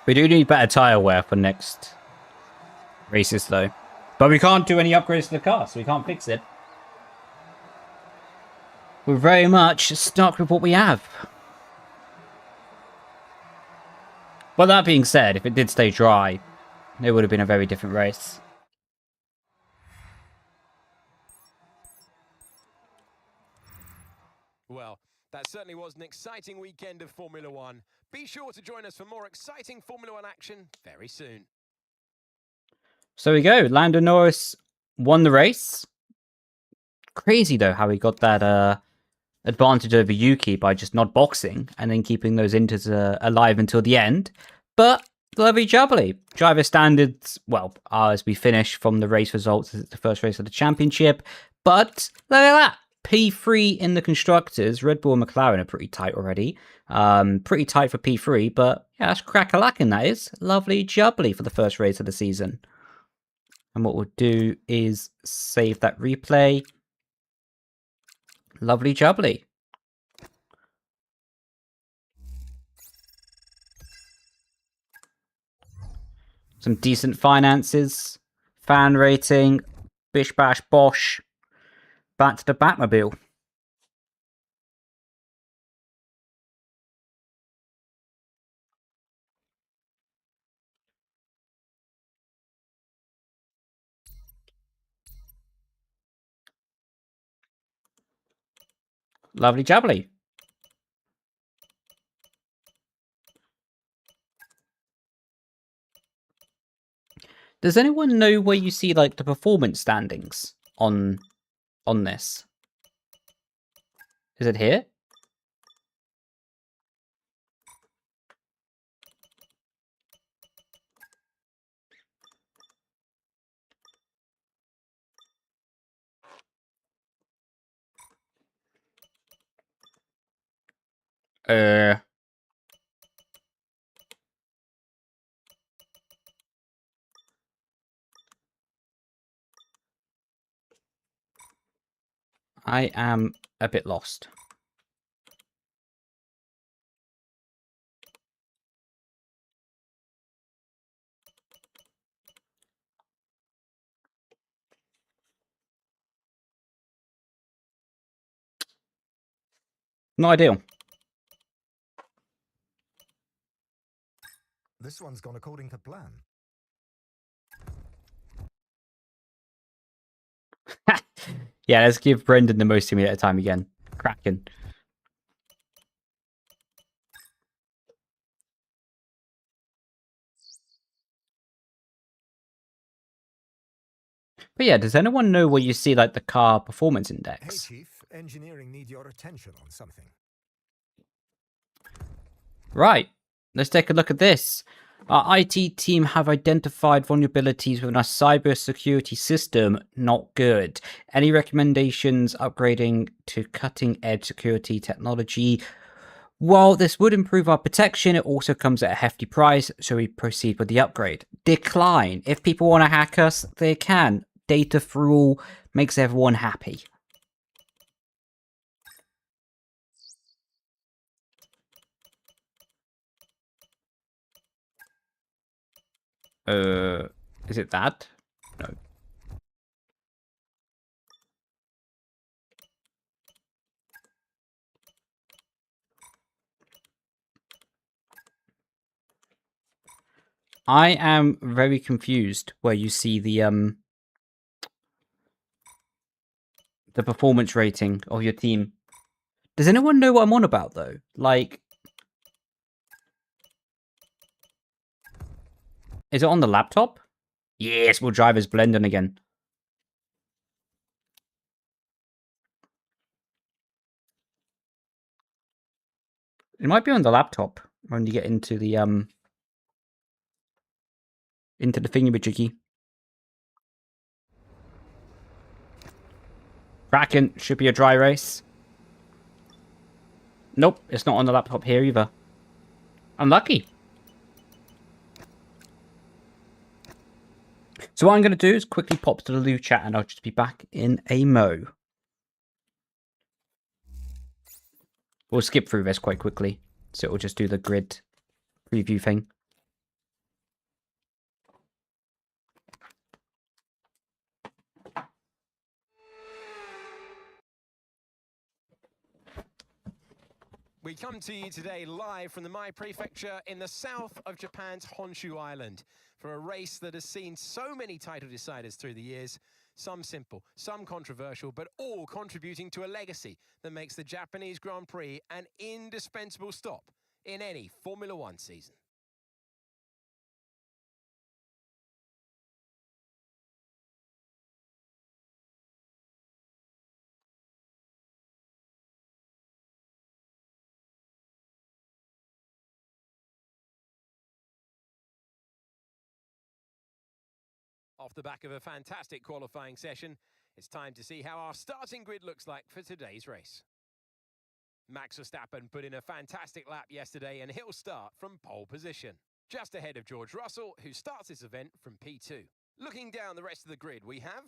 We do need better tyre wear for next races, though. But we can't do any upgrades to the car, so we can't fix it. We're very much stuck with what we have. But that being said, if it did stay dry, it would have been a very different race. Well, that certainly was an exciting weekend of Formula One. Be sure to join us for more exciting Formula One action very soon. So we go. Lando Norris won the race. Crazy, though, how he got that advantage over Yuki by just not boxing and then keeping those inters alive until the end. But lovely jubbly. Driver standards, well, are as we finish from the race results as it's the first race of the championship. But look at that. P3 in the constructors. Red Bull and McLaren are pretty tight already. Pretty tight for P3, but yeah, that's crack-a-lacking, that is. Lovely jubbly for the first race of the season. And what we'll do is save that replay. Lovely jubbly. Some decent finances. Fan rating. Bish bash bosh. Back to the Batmobile. Lovely jubbly. Does anyone know where you see like the performance standings on this? Is it here? I am a bit lost. Not ideal. This one's gone according to plan. Yeah, let's give Brendon the most simulator time again. Cracking. But yeah, does anyone know where you see like the car performance Hey, index? Chief. Engineering need your attention on something. Right. Let's take a look at this. Our IT team have identified vulnerabilities within our cybersecurity system. Not good. Any recommendations upgrading to cutting-edge security technology? While this would improve our protection, it also comes at a hefty price, so we proceed with the upgrade. Decline. If people want to hack us, they can. Data for all makes everyone happy. Is it that? No. I am very confused where you see the performance rating of your team. Does anyone know what I'm on about though? Like, is it on the laptop? Yes, we'll drive as Brendon again. It might be on the laptop when you get into the thingamajiggy. Kraken should be a dry race. Nope, it's not on the laptop here either. Unlucky. So what I'm going to do is quickly pop to the Leigh chat and I'll just be back in a mo. We'll skip through this quite quickly. So it'll just do the grid preview thing. We come to you today live from the Mai Prefecture in the south of Japan's Honshu Island for a race that has seen so many title deciders through the years, some simple, some controversial, but all contributing to a legacy that makes the Japanese Grand Prix an indispensable stop in any Formula One season. Off the back of a fantastic qualifying session, it's time to see how our starting grid looks like for today's race. Max Verstappen put in a fantastic lap yesterday and he'll start from pole position, just ahead of George Russell, who starts this event from P2. Looking down the rest of the grid, we have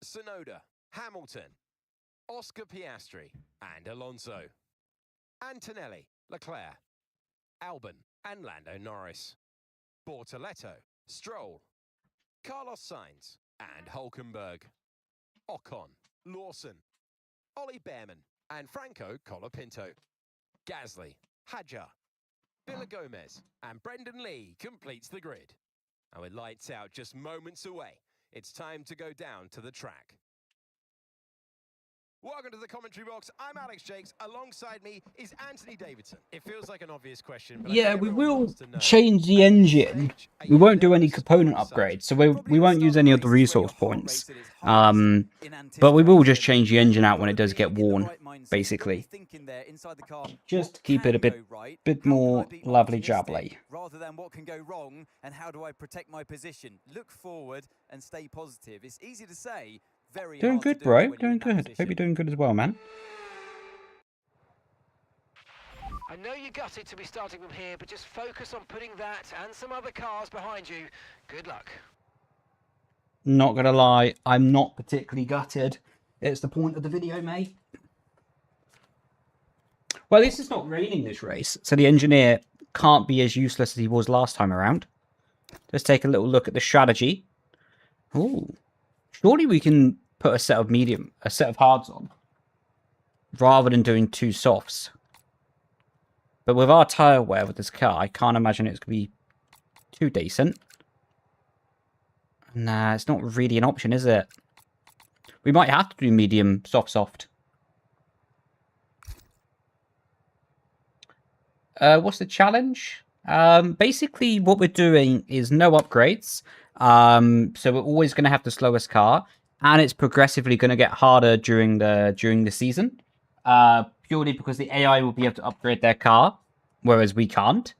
Tsunoda, Hamilton, Oscar Piastri and Alonso, Antonelli, Leclerc, Albon and Lando Norris, Bortoletto, Stroll, Carlos Sainz and Hulkenberg, Ocon, Lawson, Ollie Behrman and Franco Colapinto, Gasly, Hadjar, Villa-Gomez and Brendon Leigh completes the grid. And with lights out just moments away, it's time to go down to the track. Welcome to the commentary box. I'm Alex Jakes. Alongside me is Anthony Davidson. It feels like an obvious question, but Yeah, we will change the engine. We won't do any component upgrades, so we won't use any of the resource points. But we will just change the engine out when it does get worn, basically. Just to keep it a bit more lovely jubbly. Rather than what can go wrong and how do I protect my position. Look forward and stay positive. It's easy to say. Doing good, bro. Doing good. Hope you're doing good as well, man. I know you're gutted to be starting from here, but just focus on putting that and some other cars behind you. Good luck. Not gonna lie, I'm not particularly gutted. It's the point of the video, mate. Well, at least it's not raining this race, so the engineer can't be as useless as he was last time around. Let's take a little look at the strategy. Ooh. Surely we can put a set of hards on, rather than doing 2 softs. But with our tyre wear with this car, I can't imagine it's going to be too decent. Nah, it's not really an option, is it? We might have to do medium, soft. What's the challenge? Basically, what we're doing is no upgrades. So we're always going to have the slowest car, and it's progressively going to get harder during the season. Purely because the AI will be able to upgrade their car, whereas we can't.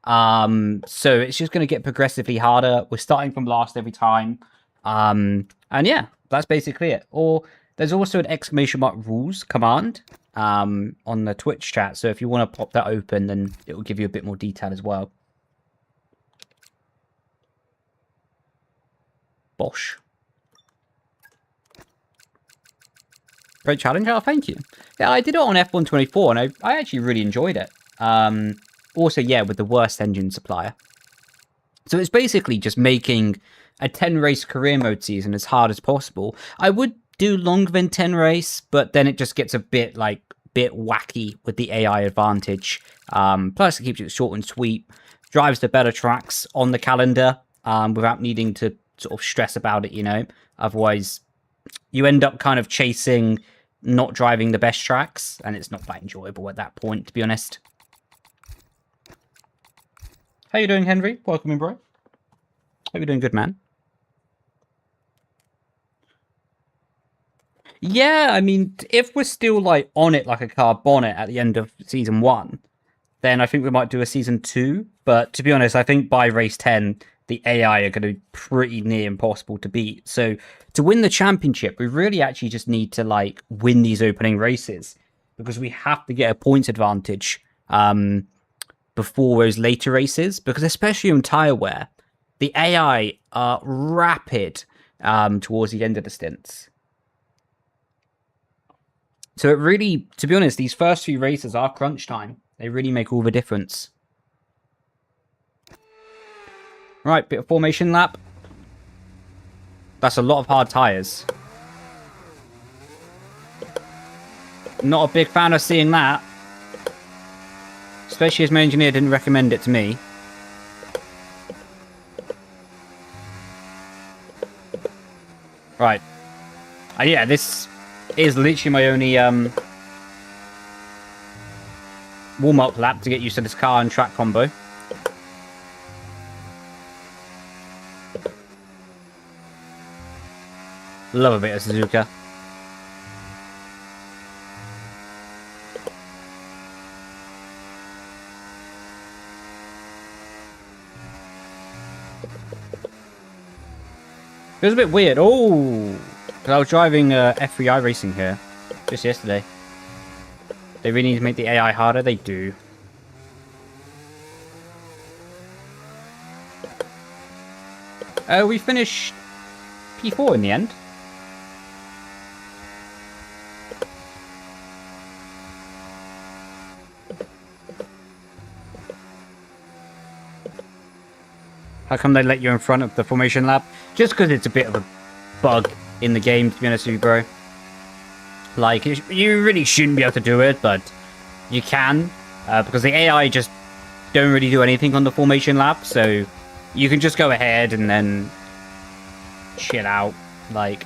So it's just going to get progressively harder. We're starting from last every time. And yeah, that's basically it. Or there's also an !rules command on the Twitch chat. So if you want to pop that open, then it will give you a bit more detail as well. Bosh. Great challenge. Oh, thank you. Yeah, I did it on F124 and I actually really enjoyed it. Also, yeah, with the worst engine supplier. So it's basically just making a 10-race career mode season as hard as possible. I would do longer than 10 race, but then it just gets a bit wacky with the AI advantage. Plus, it keeps it short and sweet. Drives the better tracks on the calendar without needing to sort of stress about it, you know. Otherwise, you end up kind of chasing not driving the best tracks, and it's not that enjoyable at that point, to be honest. How you doing, Henry? Welcome in, bro. Hope you're doing good, man. Yeah, I mean, if we're still like on it like a car bonnet at the end of season 1, then I think we might do a season 2. But to be honest, I think by race 10, the AI are going to be pretty near impossible to beat. So to win the championship, we really actually just need to like win these opening races, because we have to get a points advantage before those later races, because especially on tyre wear, the AI are rapid towards the end of the stints. So it really, to be honest, these first few races are crunch time. They really make all the difference. Right, bit of formation lap. That's a lot of hard tyres. Not a big fan of seeing that. Especially as my engineer didn't recommend it to me. Right. Yeah, this is literally my only warm-up lap to get used to this car and track combo. Love a bit of Suzuka. It was a bit weird. Oh, because I was driving F3i Racing here just yesterday. They really need to make the AI harder. They do. We finished P4 in the end. How come they let you in front of the formation lap? Just because it's a bit of a bug in the game, to be honest with you, bro. Like, you really shouldn't be able to do it, but you can. Because the AI just don't really do anything on the formation lap, so you can just go ahead and then chill out. Like,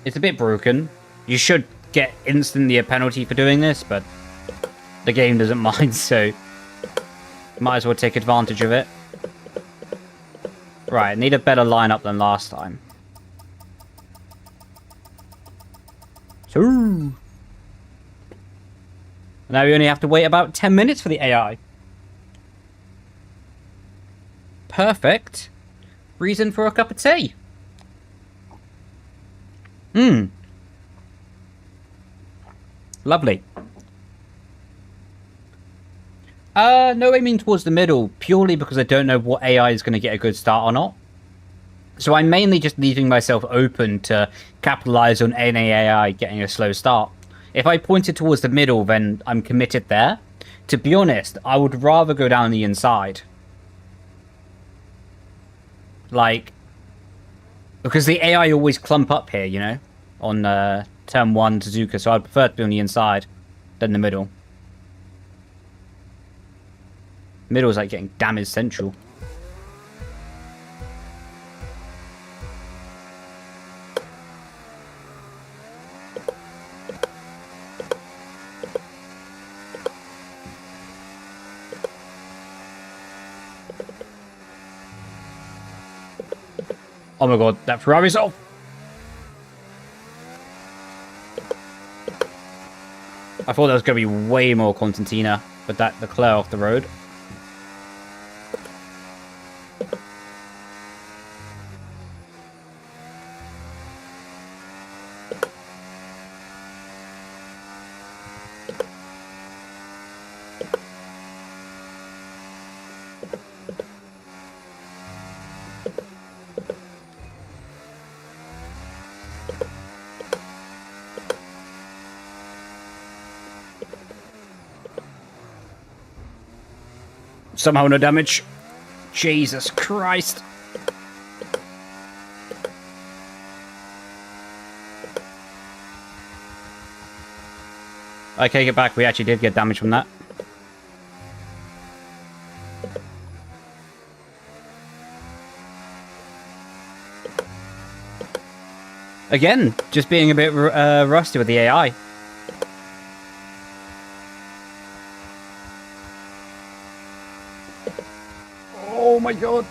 it's a bit broken. You should get instantly a penalty for doing this, but the game doesn't mind, so might as well take advantage of it. Right, need a better lineup than last time. So now we only have to wait about 10 minutes for the AI. Perfect. Reason for a cup of tea. Lovely. No aiming towards the middle, purely because I don't know what AI is going to get a good start or not. So I'm mainly just leaving myself open to capitalize on any AI getting a slow start. If I pointed towards the middle, then I'm committed there. To be honest, I would rather go down the inside. Like, because the AI always clump up here, you know, on turn 1 Suzuka, so I'd prefer to be on the inside than the middle. Middle's like getting damage central. Oh my god, that Ferrari's off! I thought that was going to be way more Constantina, but the clear off the road. Somehow no damage. Jesus Christ. I take it back, we actually did get damage from that. Again, just being a bit rusty with the AI. Oh my god.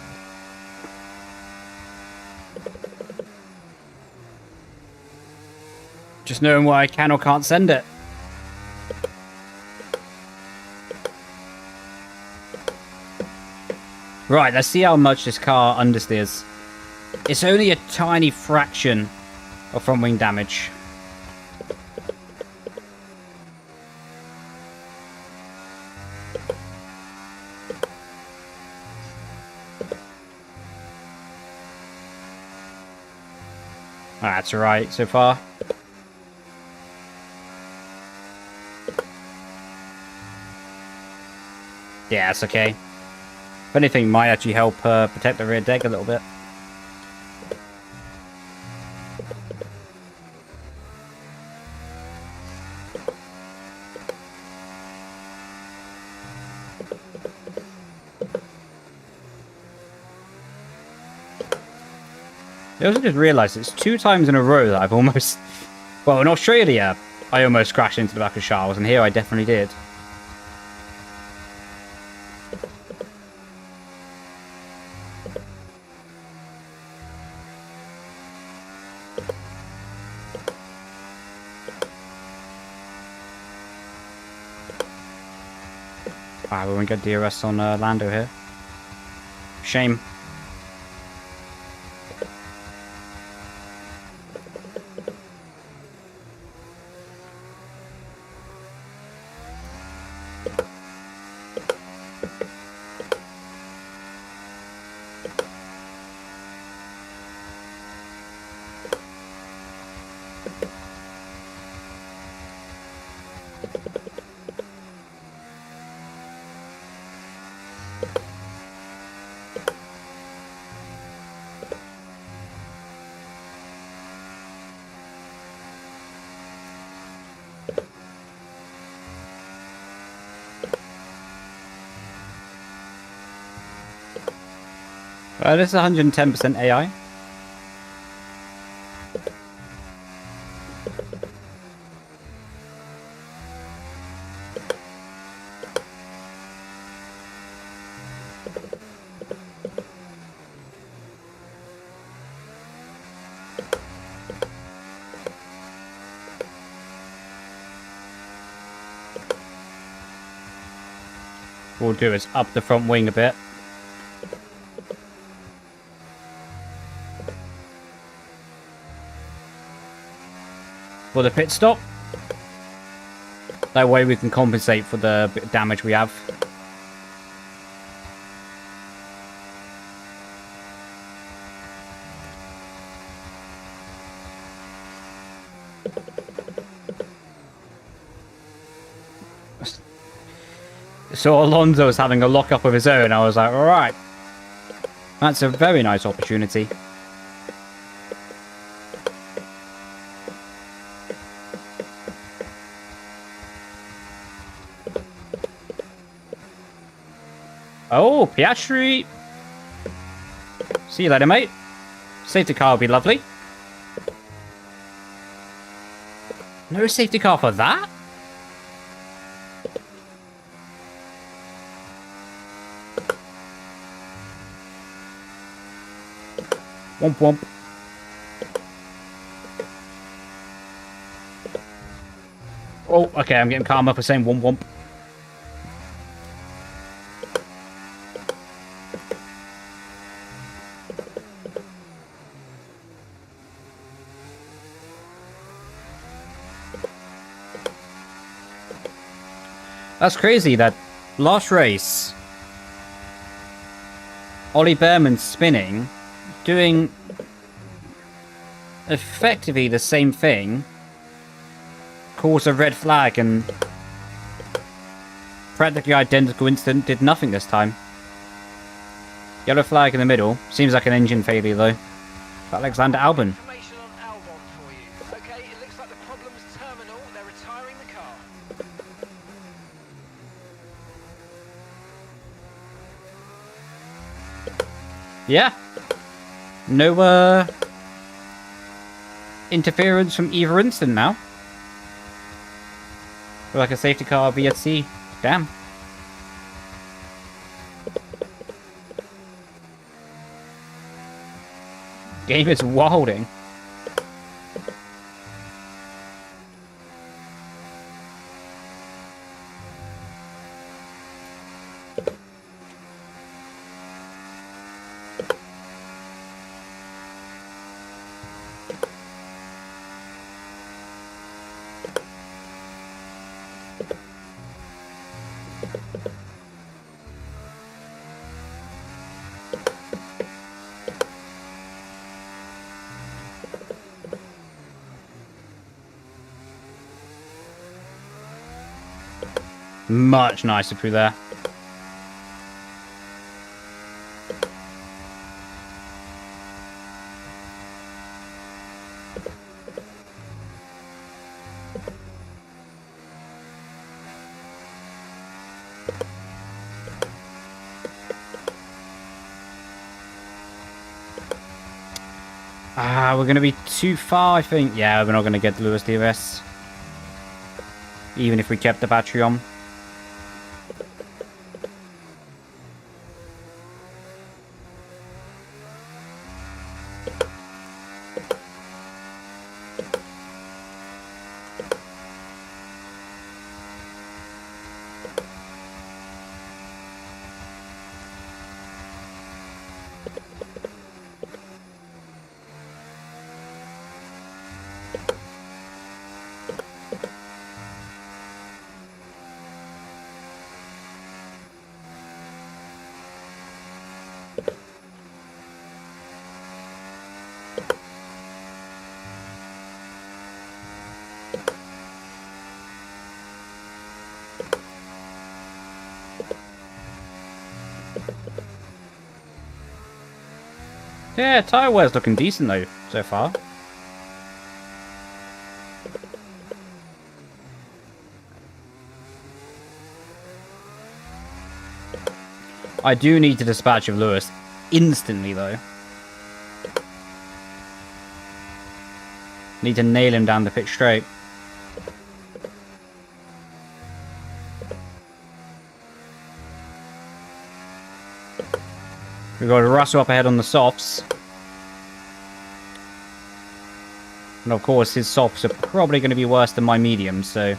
Just knowing why I can or can't send it. Right, let's see how much this car understeers. It's only a tiny fraction of front wing damage. That's alright so far. Yeah, that's okay. If anything, might actually help protect the rear deck a little bit. I also just realised it's 2 times in a row that I've almost... Well, in Australia, I almost crashed into the back of Charles, and here I definitely did. Wow, we won't get DRS on Lando here. Shame. This is 110% AI. What we'll do is up the front wing a bit. For the pit stop. That way we can compensate for the bit of damage we have. So Alonso's having a lock-up of his own. I was like, alright. That's a very nice opportunity. Oh, Piastri. See you later, mate. Safety car would be lovely. No safety car for that? Womp womp. Oh, okay, I'm getting calm up for saying womp womp. That's crazy, that last race, Ollie Behrman spinning, doing effectively the same thing, caused a red flag, and practically identical incident, did nothing this time. Yellow flag in the middle. Seems like an engine failure though. Alexander Albon. Information on Albon for you. Okay, it looks like the problem's terminal. They're retiring the car. Yeah. No, interference from either instant now. Like a safety car VSC. Damn. Game is wilding. Much nicer through there. We're going to be too far, I think. Yeah, we're not going to get the Lewis DRS. Even if we kept the battery on. Yeah, tyre wear's looking decent though, so far. I do need to dispatch of Lewis instantly though. Need to nail him down the pitch straight. We've got Russell up ahead on the softs. And of course, his softs are probably going to be worse than my mediums, so...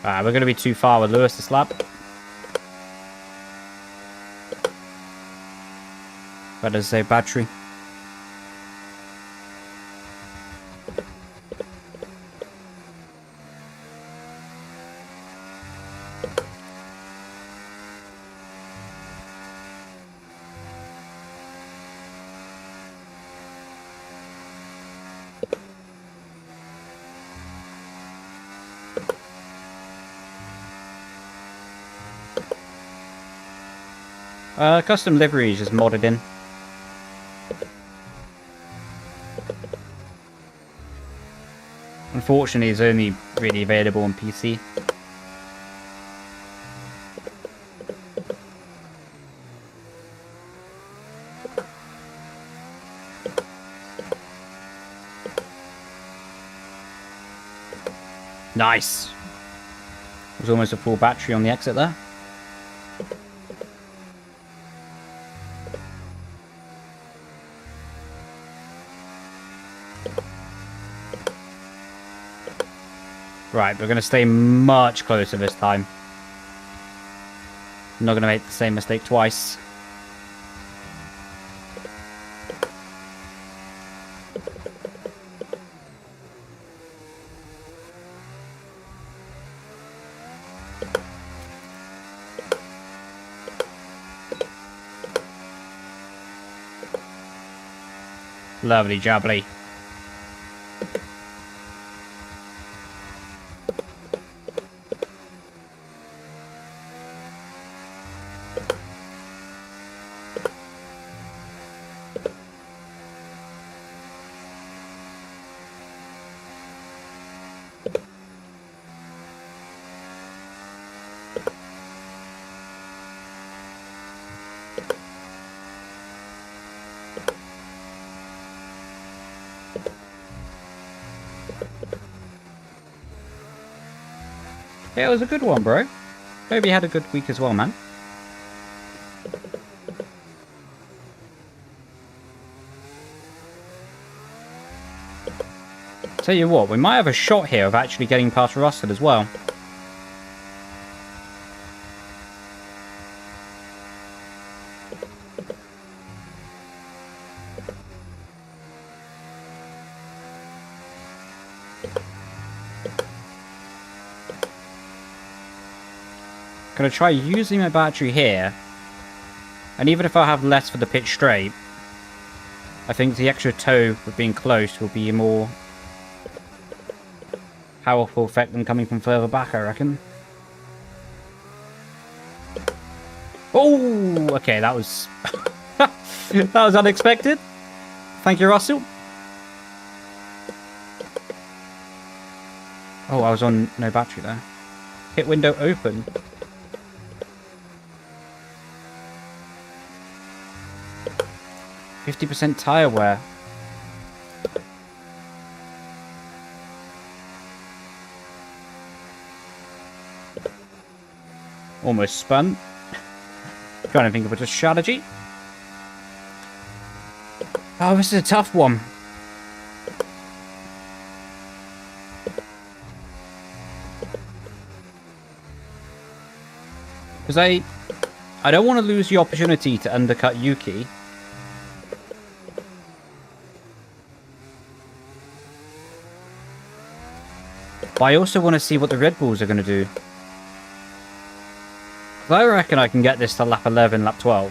we're going to be too far with Lewis this lap. Better say battery. Custom livery is just modded in. Unfortunately, it's only really available on PC. Nice. There's almost a full battery on the exit there. Right, we're going to stay much closer this time. I'm not going to make the same mistake twice. Lovely jubbly. Yeah, it was a good one, bro. Hope you had a good week as well, man. Tell you what, we might have a shot here of actually getting past Rusted as well. Gonna try using my battery here, and even if I have less for the pitch straight, I think the extra toe with being close will be a more powerful effect than coming from further back, I reckon. Oh, okay, that was that was unexpected. Thank you, Russell. Oh, I was on no battery there. Pit window open. %50 tire wear. Almost spun. Trying to think of a strategy. Oh, this is a tough one. Because I don't want to lose the opportunity to undercut Yuki. But I also want to see what the Red Bulls are going to do. I reckon I can get this to lap 11, lap 12.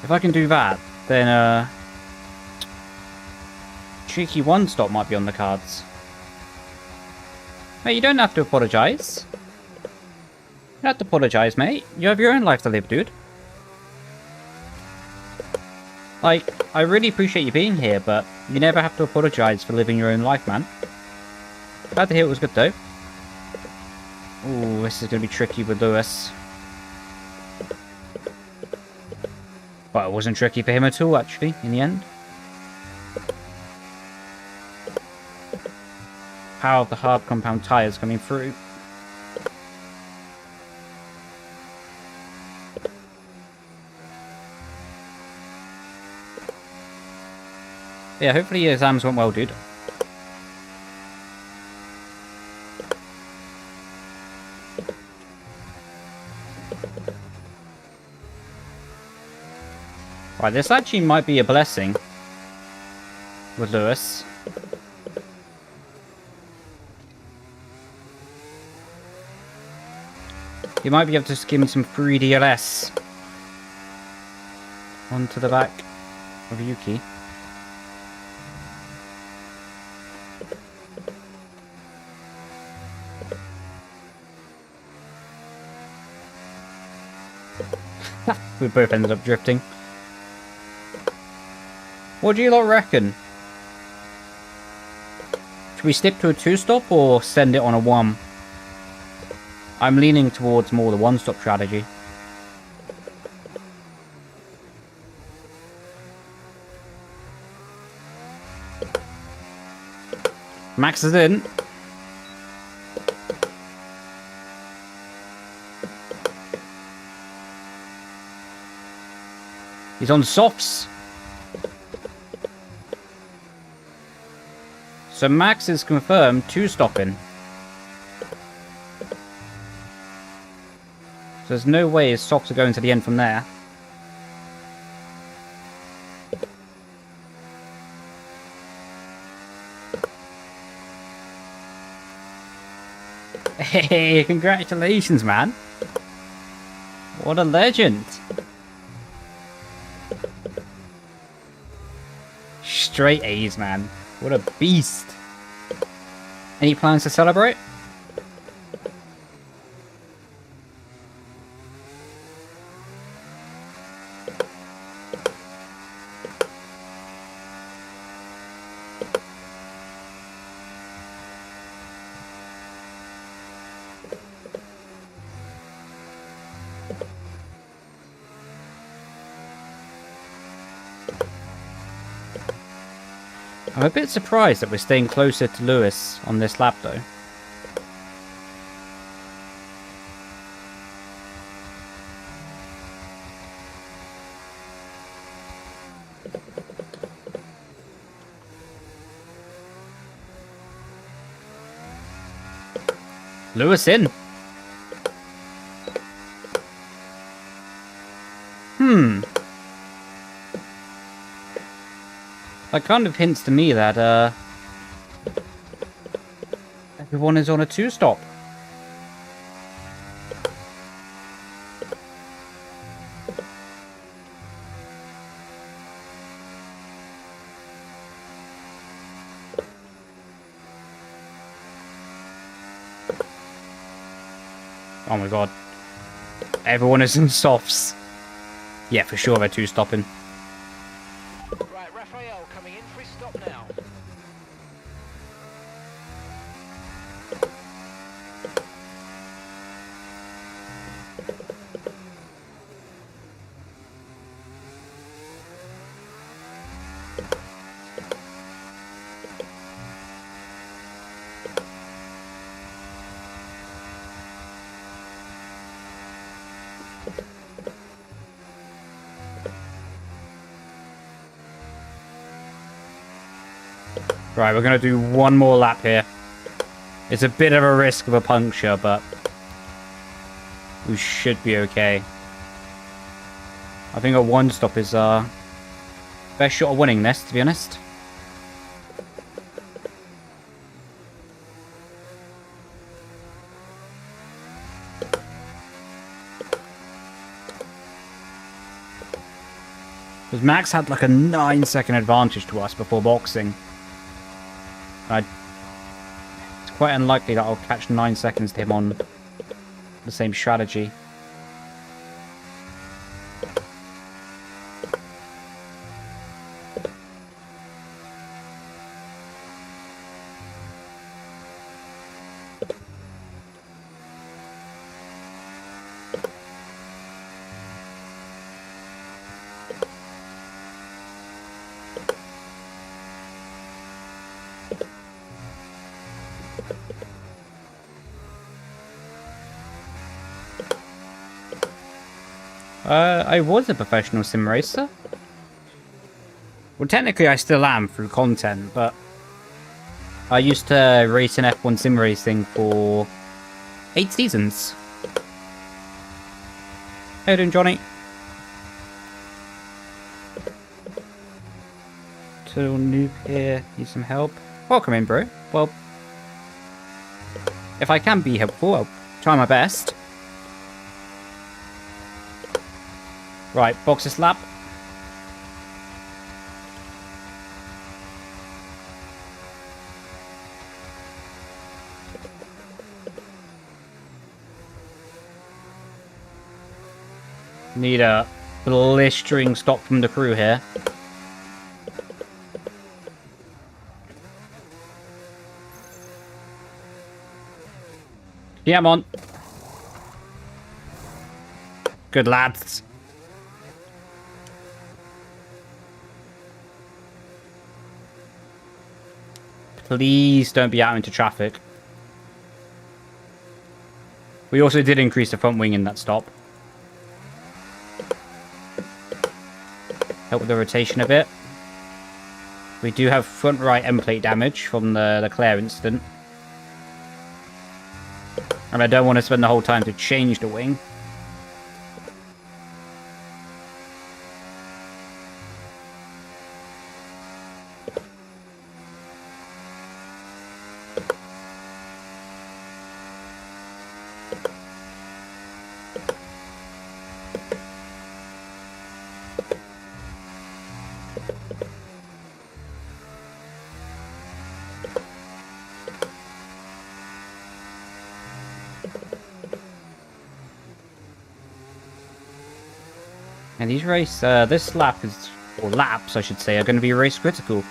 If I can do that, then cheeky one stop might be on the cards. Hey, you don't have to apologise. You don't have to apologise, mate. You have your own life to live, dude. Like, I really appreciate you being here, but you never have to apologise for living your own life, man. Glad to hear it was good, though. Ooh, this is going to be tricky with Lewis. Well, it wasn't tricky for him at all, actually, in the end. Power of the hard compound tyres coming through. Yeah, hopefully your exams went well, dude. Right, this actually might be a blessing with Lewis. You might be able to just give me some free DLS. onto the back of Yuki. We both ended up drifting. What do you lot reckon? Should we stick to a 2-stop or send it on a 1? I'm leaning towards more the 1-stop strategy. Max is in. He's on softs. So Max is confirmed 2-stopping. So there's no way his softs are going to the end from there. Hey, congratulations, man. What a legend. Straight A's, man. What a beast. Any plans to celebrate? I'm a bit surprised that we're staying closer to Lewis on this lap, though. Lewis in. That kind of hints to me that, everyone is on a 2-stop. Oh my god. Everyone is in softs. Yeah, for sure they're 2-stopping. Right, Raphael coming in for his stop now. Right, we're going to do one more lap here. It's a bit of a risk of a puncture, but we should be okay. I think a 1-stop is our best shot of winning this, to be honest. Because Max had like a 9-second advantage to us before boxing. It's quite unlikely that I'll catch 9 seconds to him on the same strategy. I was a professional sim racer. Well, technically I still am through content, but I used to race in F1 sim racing for 8 seasons. How you doing, Johnny? Total noob here, need some help. Welcome in, bro. Well, if I can be helpful, I'll try my best. Right, box this lap. Need a blistering stop from the crew here. Yeah, I'm on. Good lads. Please don't be out into traffic. We also did increase the front wing in that stop. Help with the rotation a bit. We do have front right end plate damage from the Leclerc incident. And I don't want to spend the whole time to change the wing. And these this lap is, or laps I should say, are going to be race critical.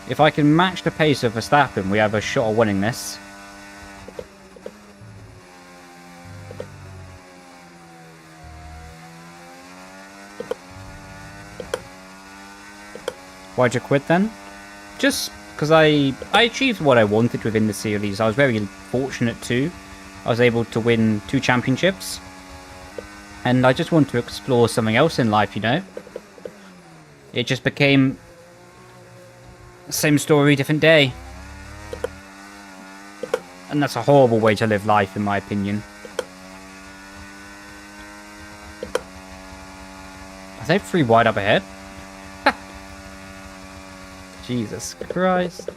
If I can match the pace of Verstappen, we have a shot of winning this. Why'd you quit then? Just because I achieved what I wanted within the series. I was very fortunate too. I was able to win 2 championships. And I just want to explore something else in life, you know? It just became... same story, different day. And that's a horrible way to live life, in my opinion. Are they 3 wide up ahead? Jesus Christ.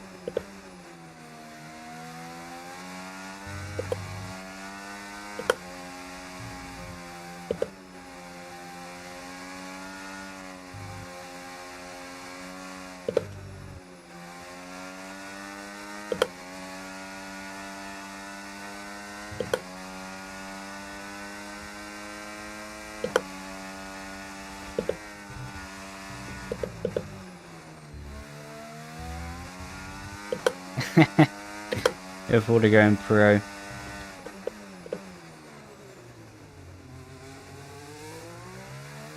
If we're going pro.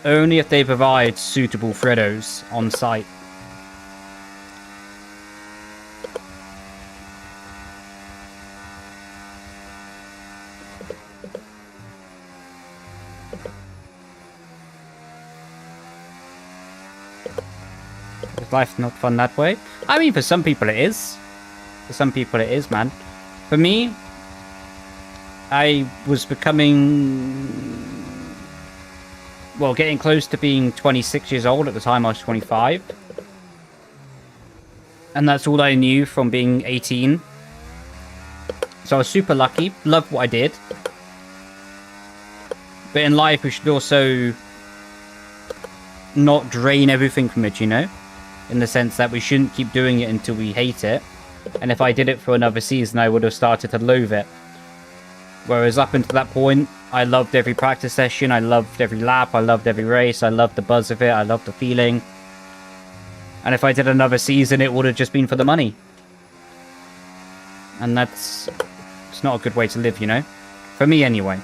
Only if they provide suitable Freddos on site. Is life not fun that way? I mean, for some people it is. For some people it is, man. For me, I was becoming... well, getting close to being 26 years old. At the time I was 25. And that's all I knew from being 18. So I was super lucky. Loved what I did. But in life we should also not drain everything from it, you know? In the sense that we shouldn't keep doing it until we hate it. And if I did it for another season, I would have started to loathe it. Whereas up until that point, I loved every practice session, I loved every lap, I loved every race, I loved the buzz of it, I loved the feeling. And if I did another season, it would have just been for the money. And it's not a good way to live, you know? For me, anyway.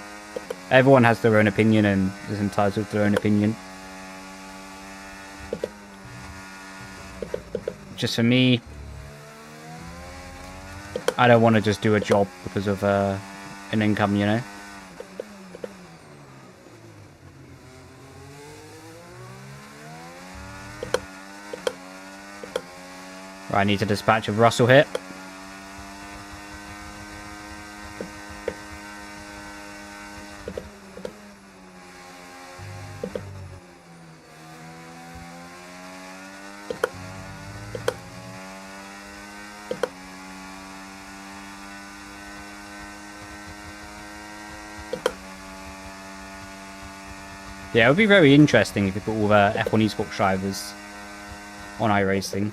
Everyone has their own opinion and is entitled to their own opinion. Just for me, I don't want to just do a job because of an income, you know? Right, I need to dispatch of Russell here. Yeah, it would be very interesting if you put all the F1 esports drivers on iRacing.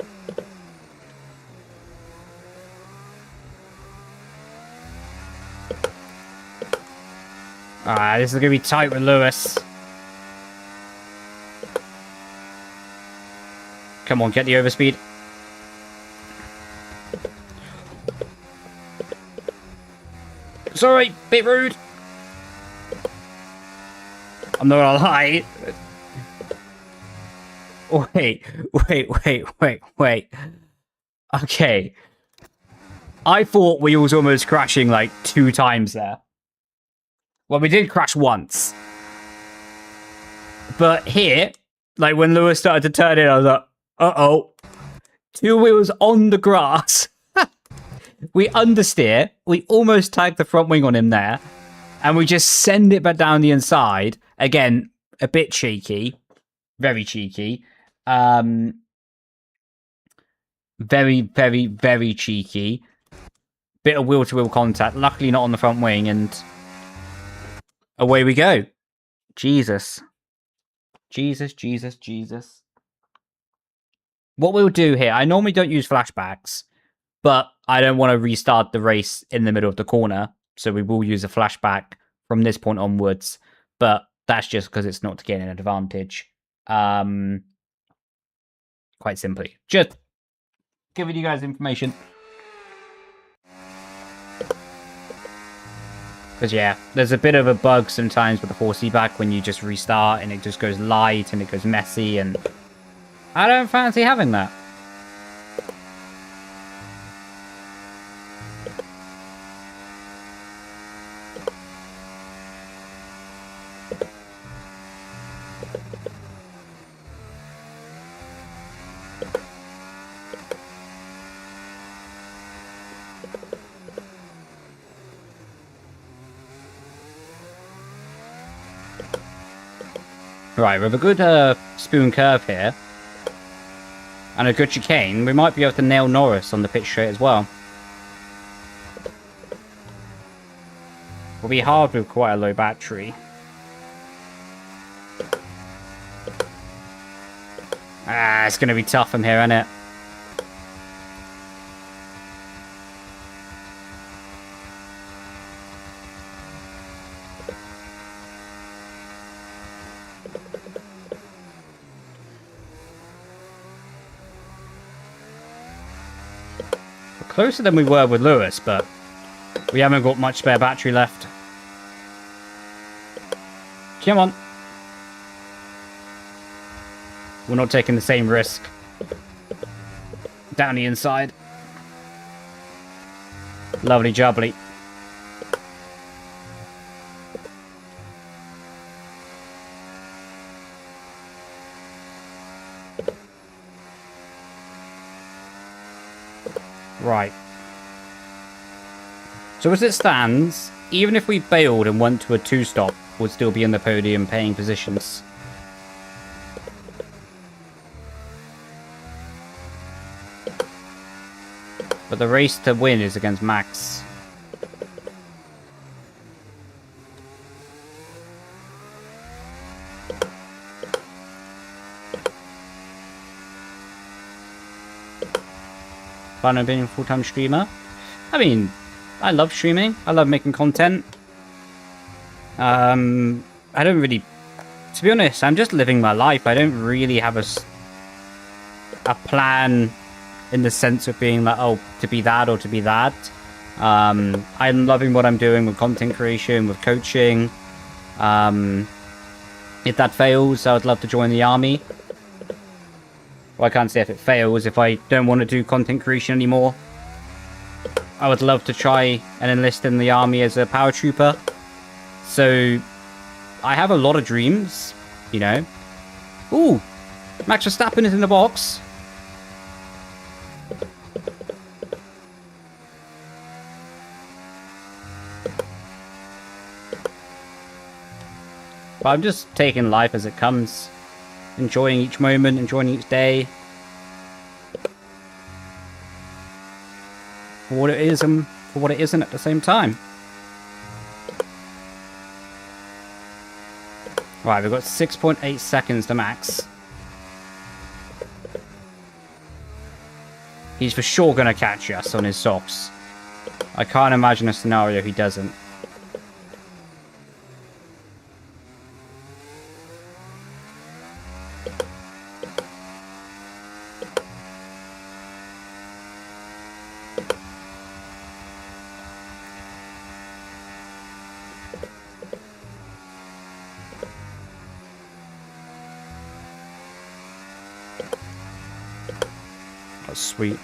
Alright, this is going to be tight with Lewis. Come on, get the overspeed. Sorry, bit rude. I'm not gonna lie. Wait. Okay. I thought we was almost crashing like 2 times there. Well, we did crash once. But here, like when Lewis started to turn in, I was like, uh-oh. 2 wheels on the grass. We understeer. We almost tagged the front wing on him there. And we just send it back down the inside. Again, a bit cheeky. Very cheeky. Very cheeky. Bit of wheel-to-wheel contact. Luckily not on the front wing. And away we go. Jesus. What we'll do here, I normally don't use flashbacks, but I don't want to restart the race in the middle of the corner, so we will use a flashback from this point onwards, but that's just because it's not to gain an advantage. Quite simply. Just giving you guys information. Because, yeah, there's a bit of a bug sometimes with the 4C back when you just restart and it just goes light and it goes messy, and I don't fancy having that. Right, with a good spoon curve here, and a good chicane, we might be able to nail Norris on the pitch straight as well. Will be hard with quite a low battery. Ah, it's going to be tough from here, isn't it? Closer than we were with Lewis, but we haven't got much spare battery left. Come on. We're not taking the same risk. Down the inside. Lovely jubbly. Right. So as it stands, even if we bailed and went to a 2-stop, we'd still be in the podium paying positions. But the race to win is against Max. Fun of being a full-time streamer. I mean, I love streaming. I love making content. I don't really... To be honest, I'm just living my life. I don't really have a plan in the sense of being like, oh, to be that or to be that. I'm loving what I'm doing with content creation, with coaching. If that fails, I would love to join the army. Well, I can't say if it fails. If I don't want to do content creation anymore, I would love to try and enlist in the army as a paratrooper. So, I have a lot of dreams, you know. Ooh, Max Verstappen is in the box. But I'm just taking life as it comes. Enjoying each moment, enjoying each day. For what it is and for what it isn't at the same time. Right, we've got 6.8 seconds to Max. He's for sure going to catch us on his softs. I can't imagine a scenario he doesn't. That's sweet.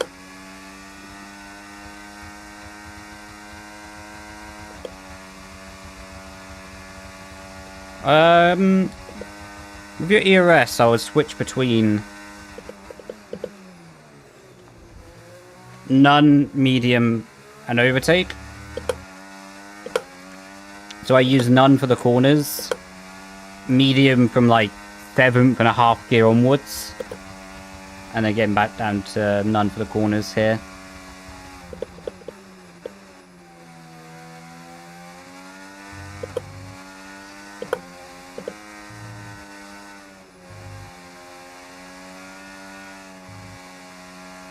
With your ERS, I would switch between none, medium, and overtake. So I use none for the corners, medium from like 7.5 gear onwards, and then getting back down to none for the corners here.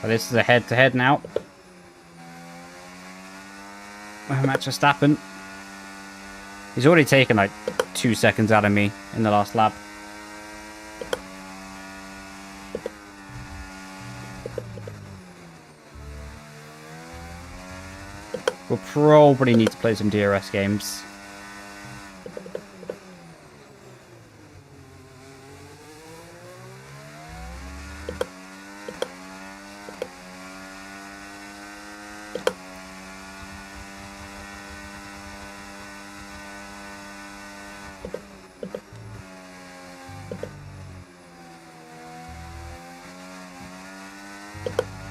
But this is a head-to-head now. Max Verstappen. He's already taken like 2 seconds out of me in the last lap. We'll probably need to play some DRS games.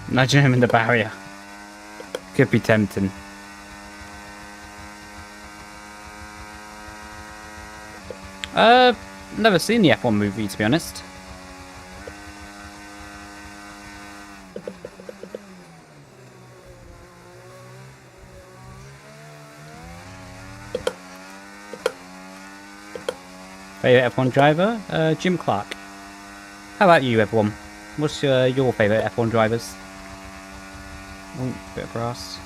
Nudging him in the barrier. Could be tempting. Never seen the F1 movie, to be honest. Favorite F1 driver? Jim Clark. How about you, F1? What's your favorite F1 drivers? Oh, bit of grass.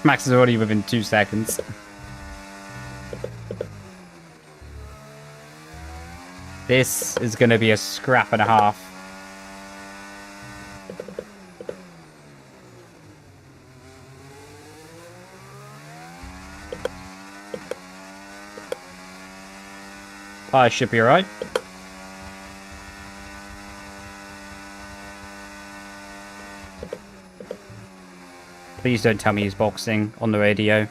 Max is already within 2 seconds. This is going to be a scrap and a half. I should be alright. Please don't tell me he's boxing on the radio.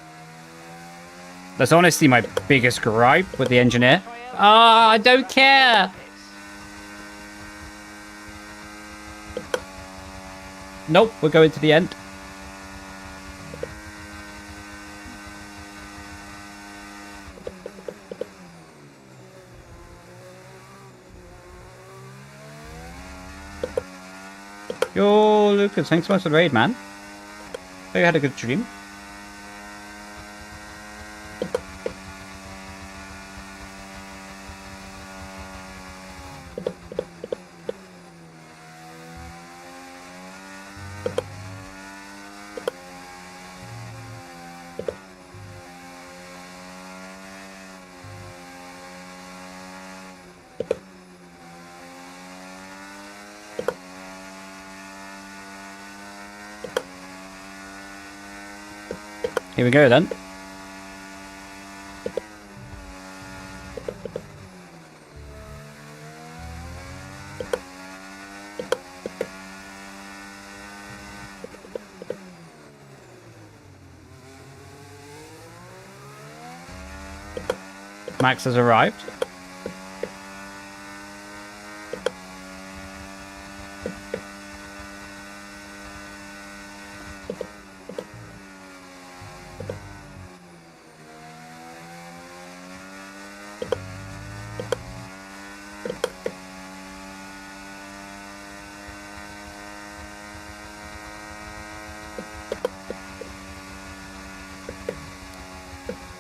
That's honestly my biggest gripe with the engineer. Ah, I don't care. Nope, we're going to the end. Yo, Lucas, thanks so much for the raid, man. Hope you had a good stream. Here we go then. Max has arrived.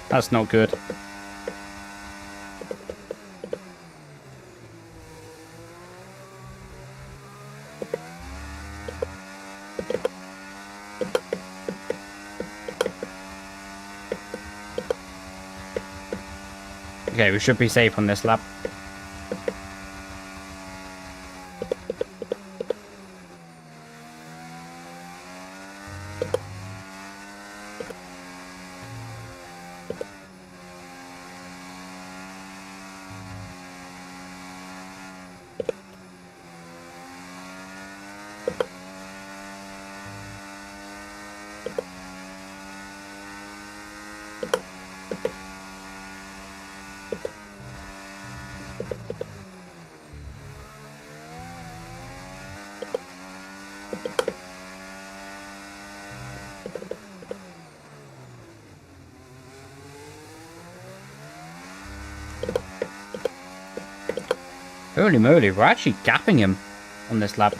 That's not good. Okay, we should be safe on this lap. Holy moly, we're actually gapping him on this lap.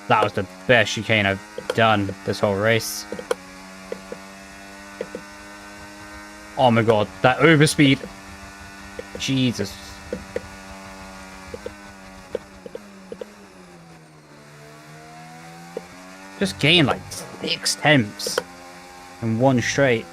That was the best chicane I've done this whole race. Oh my god, that overspeed. Jesus. Just gained like 6 tenths in one straight.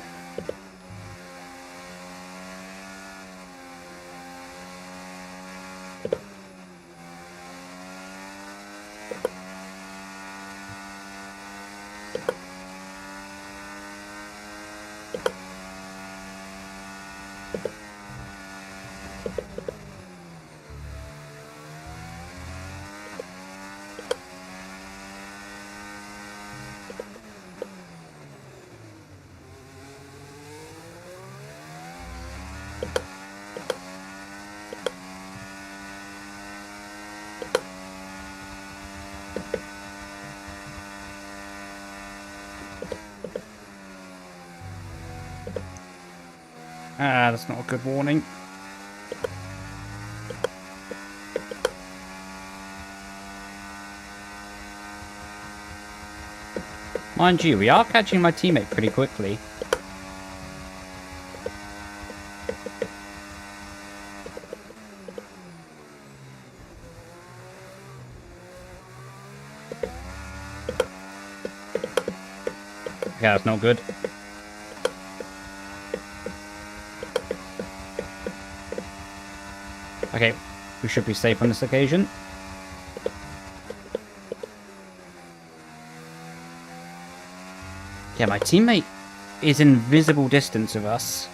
Ah, that's not a good warning. Mind you, we are catching my teammate pretty quickly. Yeah, that's not good. Okay, we should be safe on this occasion. Yeah, my teammate is in visible distance of us.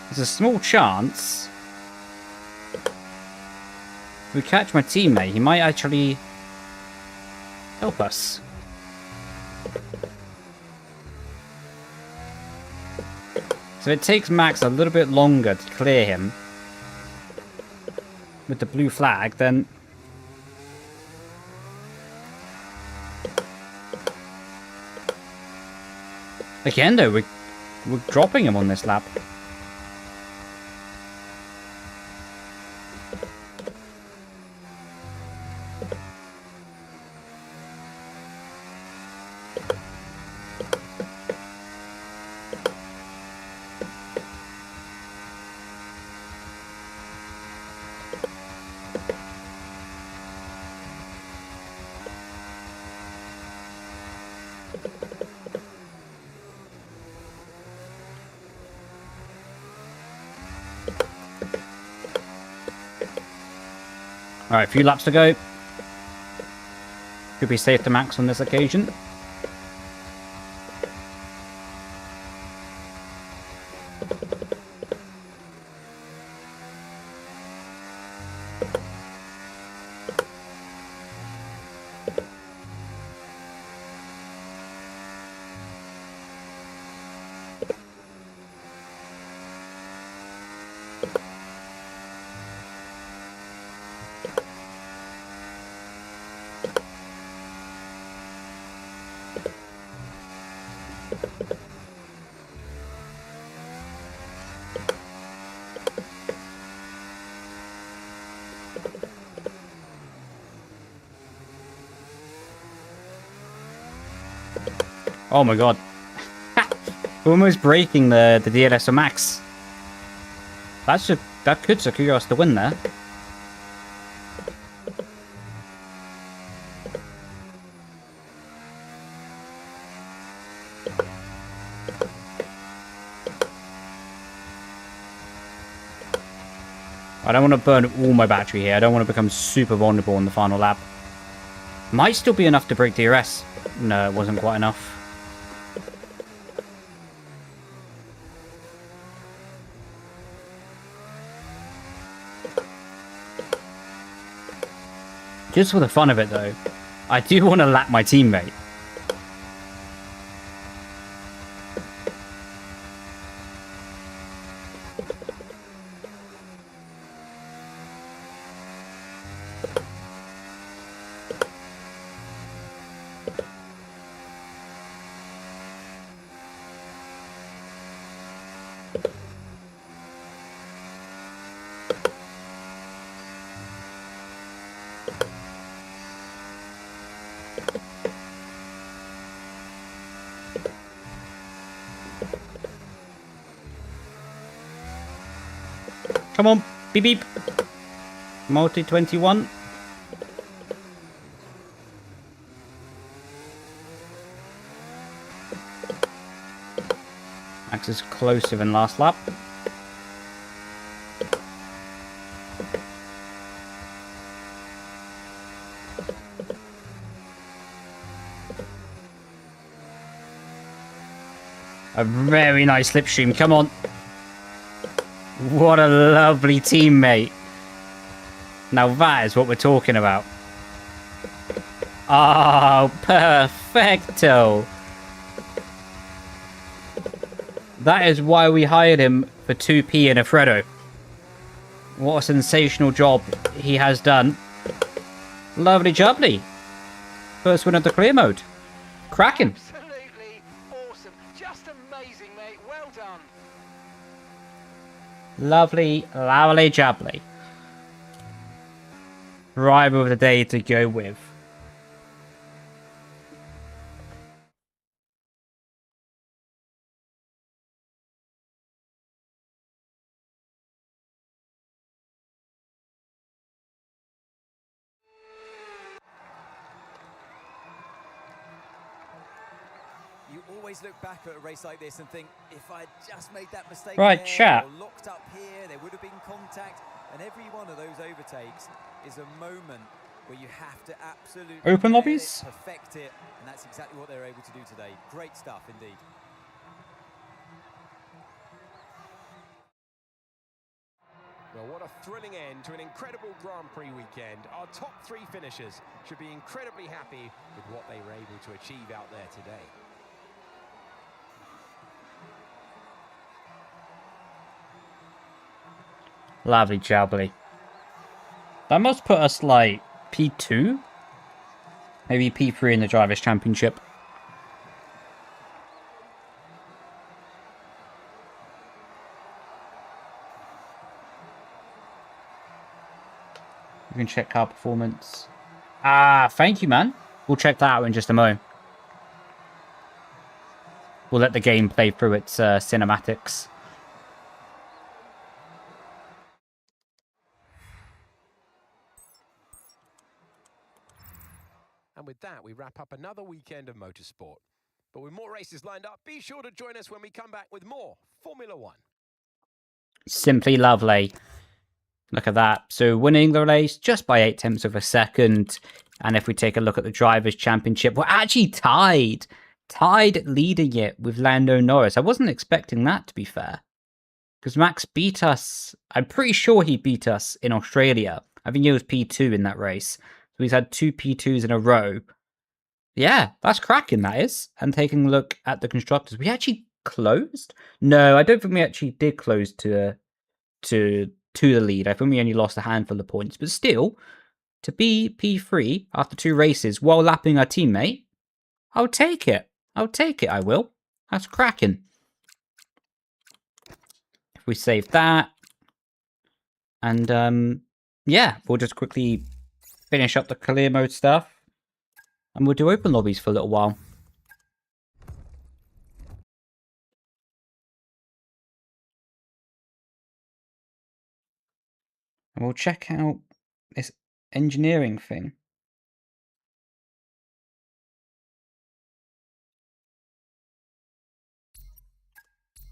There's a small chance if we catch my teammate, he might actually help us. So it takes Max a little bit longer to clear him with the blue flag, then again though, we're dropping him on this lap. Alright, a few laps to go. Could be safe to Max on this occasion. Oh my god. We're almost breaking the DLS Max. That could secure us the win there. I don't want to burn all my battery here. I don't want to become super vulnerable in the final lap. Might still be enough to break DRS. No, it wasn't quite enough. Just for the fun of it, though, I do want to lap my teammate. Come on, beep beep. Multi 21. Max is closer than last lap. A very nice slipstream, come on. What a lovely teammate. Now that is what we're talking about. Oh, perfecto. That is why we hired him for 2p in a Freddo. What a sensational job he has done. Lovely jubbly. First win of the clear mode. Cracking. Absolutely awesome. Just amazing, mate. Well done. Lovely, lovely jubbly. Driver of the day to go with. You always look back at a race like this and think, if I just made that mistake Right, there, chat. or locked up here, there would have been contact. And every one of those overtakes is a moment where you have to absolutely Open nail lobbies? it, perfect it, and that's exactly what they're able to do today. Great stuff indeed. Well, what a thrilling end to an incredible Grand Prix weekend. Our top three finishers should be incredibly happy with what they were able to achieve out there today. Lovely jubbly. That must put us like P2? Maybe P3 in the Drivers' Championship. You can check car performance. Ah, thank you, man. We'll check that out in just a moment. We'll let the game play through its cinematics. And with that, we wrap up another weekend of motorsport. But with more races lined up, be sure to join us when we come back with more Formula One. Simply lovely. Look at that. So winning the race just by 0.8 of a second. And if we take a look at the Drivers' Championship, we're actually tied. Tied leading it with Lando Norris. I wasn't expecting that, to be fair. Because Max beat us. I'm pretty sure he beat us in Australia. I think he was P2 in that race. So he's had 2 P2s in a row. Yeah, that's cracking, that is. And taking a look at the constructors. We actually closed? No, I don't think we actually did close to the lead. I think we only lost a handful of points. But still, to be P3 after 2 races while lapping our teammate, I'll take it. I'll take it, I will. That's cracking. If we save that. And, yeah, we'll just quickly finish up the clear mode stuff. And we'll do open lobbies for a little while. And we'll check out this engineering thing.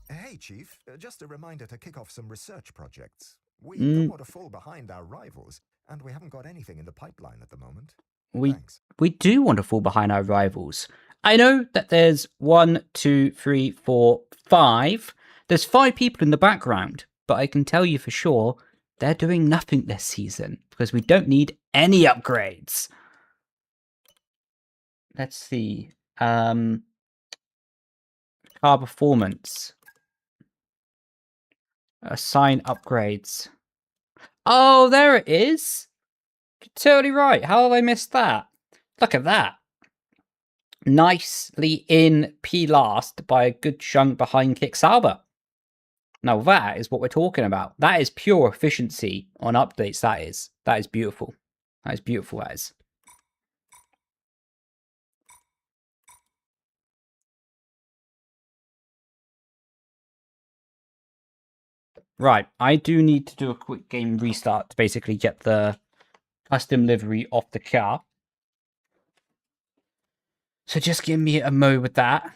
Hey, Chief, just a reminder to kick off some research projects. We Mm. don't want to fall behind our rivals, and we haven't got anything in the pipeline at the moment. Thanks. We do want to fall behind our rivals. I know that there's 1, 2, 3, 4, 5. There's 5 people in the background, but I can tell you for sure they're doing nothing this season because we don't need any upgrades. Let's see. Car performance. Assign upgrades. Oh, there it is. You're totally right. How have I missed that? Look at that. Nicely in P last by a good chunk behind Kick Sauber. Now that is what we're talking about. That is pure efficiency on updates. That is beautiful. That is beautiful, that is. Right, I do need to do a quick game restart to basically get the custom livery off the car. So just give me a mo with that.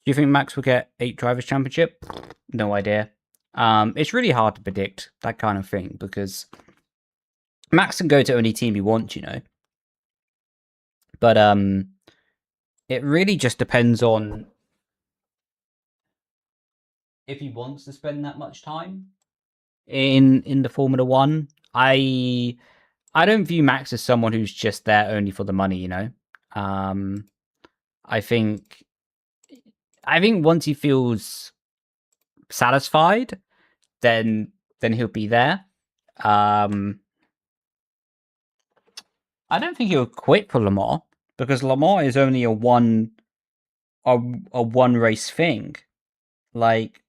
Do you think Max will get 8 Drivers' Championship? No idea. It's really hard to predict that kind of thing because Max can go to any team he wants, you know. But it really just depends on if he wants to spend that much time in the Formula One. I don't view Max as someone who's just there only for the money, you know. I think once he feels satisfied, then he'll be there. I don't think he'll quit for Le Mans because Le Mans is only a one race thing. Like,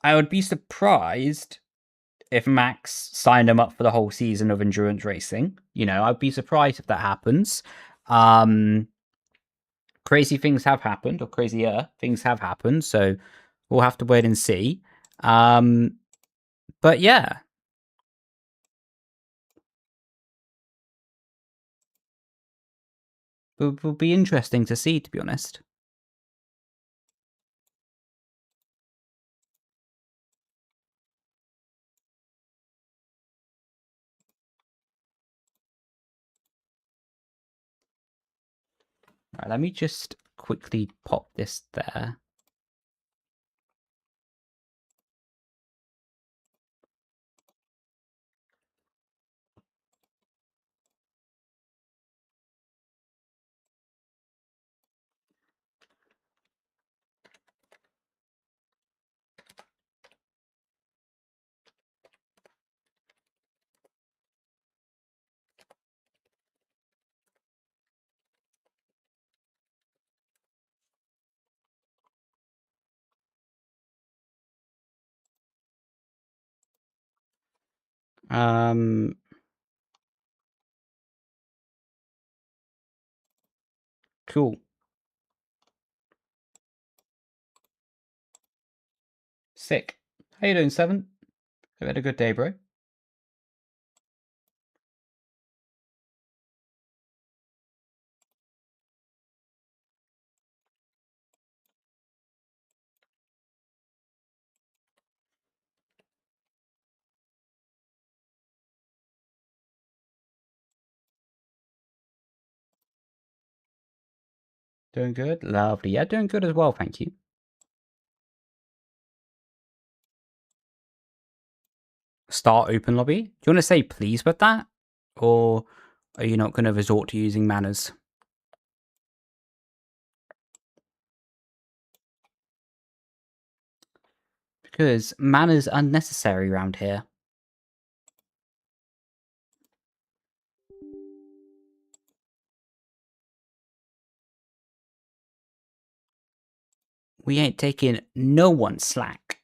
I would be surprised if Max signed him up for the whole season of endurance racing. You know, I'd be surprised if that happens. Crazy things have happened, or crazier things have happened, so we'll have to wait and see. But yeah. It will be interesting to see, to be honest. Right, let me just quickly pop this there. Cool. Sick. How you doing, Seven? Hope you had a good day, bro. Doing good? Lovely. Yeah, doing good as well, thank you. Start open lobby? Do you want to say please with that? Or are you not going to resort to using manners? Because manners are necessary around here. We ain't taking no one slack.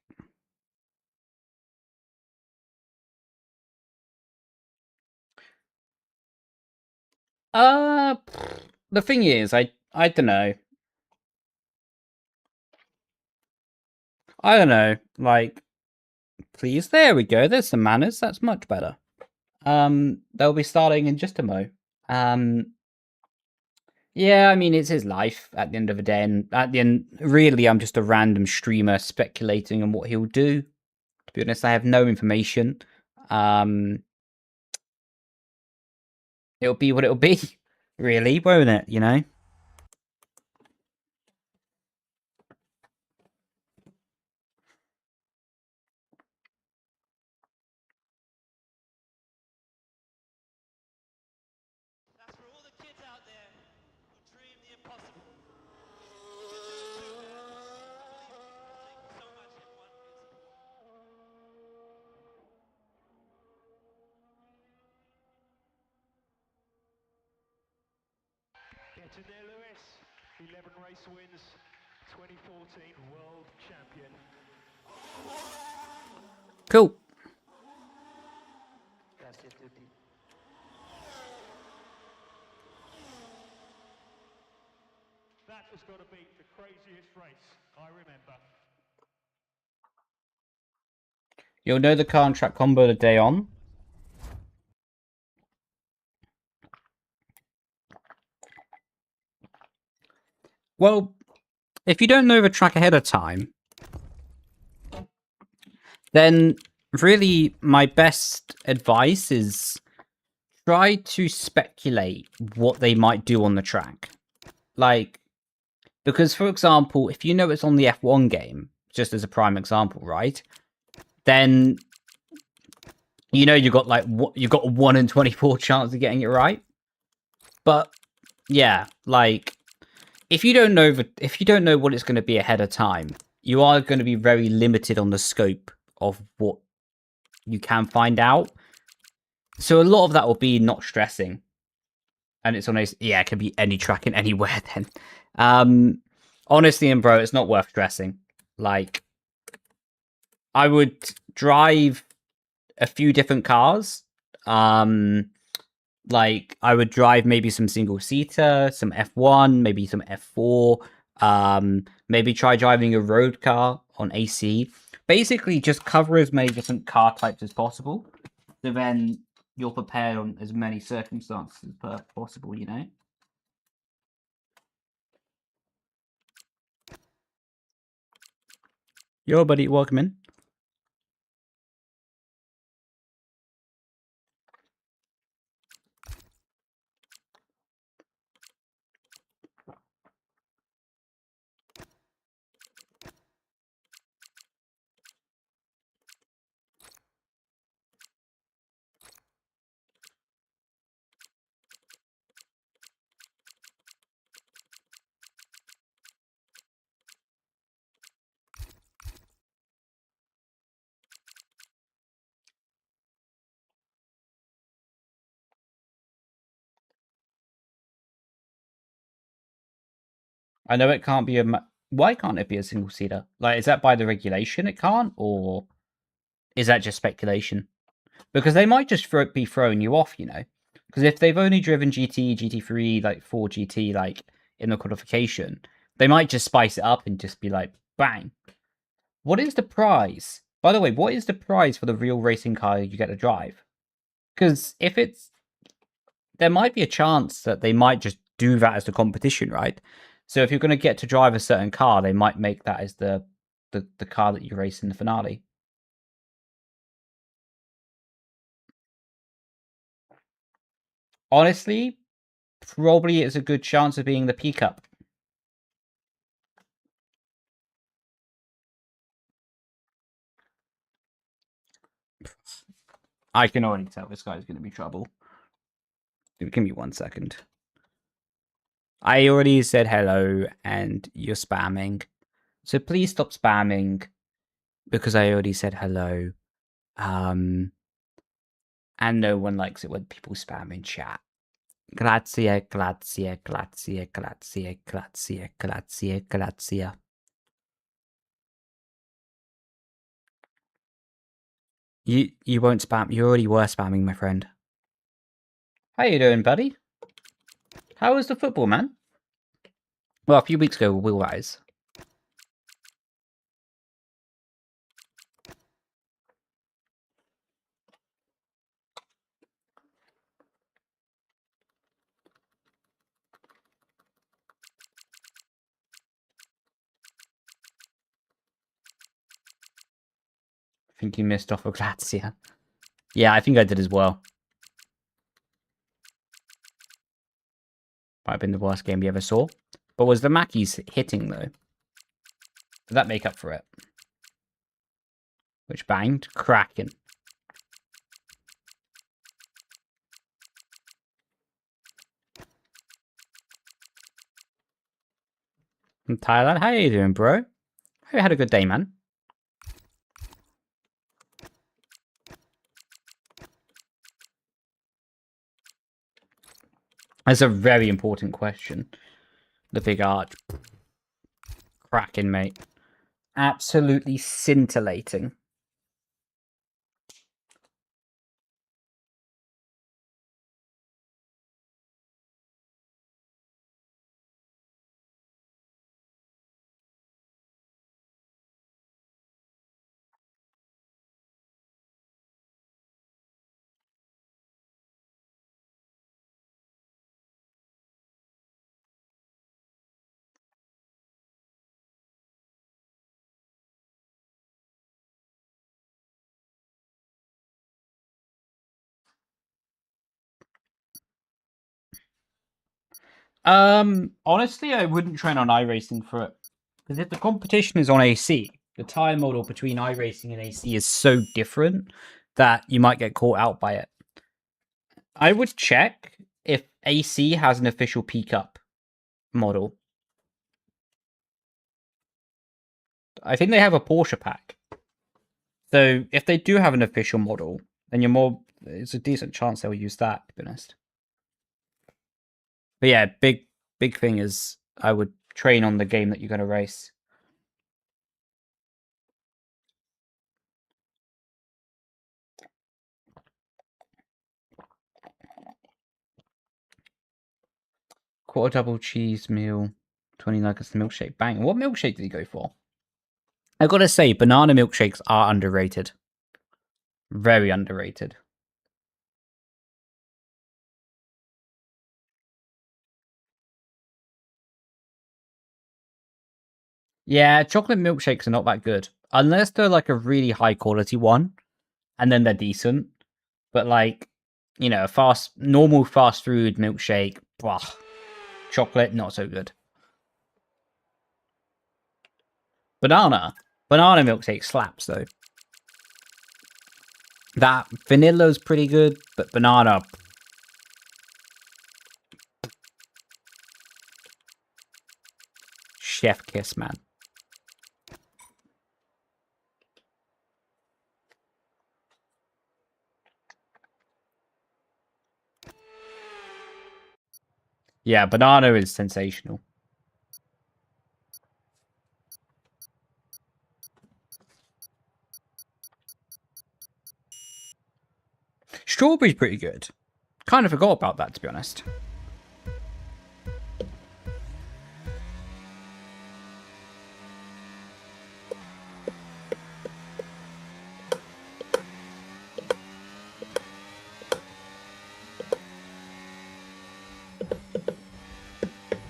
The thing is, I don't know. I don't know, like, please, there we go. There's some manners. That's much better. They'll be starting in just a mo. Yeah, I mean, it's his life at the end of the day, and at the end, really, I'm just a random streamer speculating on what he'll do. To be honest, I have no information. It'll be what it'll be, really, won't it? You know. That's for all the kids out there who dream the impossible. Thank you so much, everyone. Get in there, Lewis. 11 race wins, 2014 world champion. Cool. Grazie a tutti. That has got to be the craziest race I remember. You'll know the car and track combo the day on. Well, if you don't know the track ahead of time, then really my best advice is try to speculate what they might do on the track. Like, because for example, if you know it's on the F1 game, just as a prime example, right? Then you know you got like you got a 1 in 24 chance of getting it right. But yeah, like if you don't know what it's going to be ahead of time, you are going to be very limited on the scope of what you can find out. So a lot of that will be not stressing. And it's honest, yeah, it can be any track in anywhere then. Honestly, and bro, it's not worth stressing. Like, I would drive a few different cars. Like, I would drive maybe some single-seater, some F1, maybe some F4. Maybe try driving a road car on AC. Basically, just cover as many different car types as possible. So then you're prepared on as many circumstances as possible, you know? Yo, buddy, welcome in. I know it can't be a... Why can't it be a single-seater? Like, is that by the regulation it can't? Or is that just speculation? Because they might just be throwing you off, you know? Because if they've only driven GT, GT3, like 4 GT, like, in the qualification, they might just spice it up and just be like, bang. What is the prize? By the way, what is the prize for the real racing car you get to drive? Because if it's... There might be a chance that they might just do that as the competition, right? So if you're going to get to drive a certain car, they might make that as the car that you race in the finale. Honestly, probably it's a good chance of being the P-Cup. I can already tell this guy's going to be trouble. Give me 1 second. I already said hello and you're spamming. So please stop spamming because I already said hello. And no one likes it when people spam in chat. Grazie, grazie, grazie, grazie, grazie, grazie, grazie. You won't spam. You already were spamming, my friend. How you doing, buddy? How was the football, man? Well, a few weeks ago, Will Rise. think you missed off a Glacier. Yeah, I think I did as well. Might have been the worst game you ever saw. But was the Mackies hitting, though? Did that make up for it? Which banged? Cracking. From Thailand. How you doing, bro? Hope you had a good day, man. That's a very important question. The big arch. Cracking, mate. Absolutely scintillating. Honestly, I wouldn't train on iRacing for it. Because if the competition is on AC, the tire model between iRacing and AC is so different that you might get caught out by it. I would check if AC has an official peak up model. I think they have a Porsche pack. So if they do have an official model, then it's a decent chance they'll use that, to be honest. But yeah, big thing is I would train on the game that you're going to race. Quarter double cheese meal, 20 nuggets milkshake. Bang. What milkshake did he go for? I gotta say, banana milkshakes are underrated. Very underrated. Yeah, chocolate milkshakes are not that good. Unless they're like a really high quality one, and then they're decent. But like, you know, normal fast food milkshake, blah. Chocolate, not so good. Banana milkshake slaps though. That vanilla's pretty good, but banana. Chef kiss, man. Yeah, banana is sensational. Strawberry's pretty good. Kind of forgot about that, to be honest.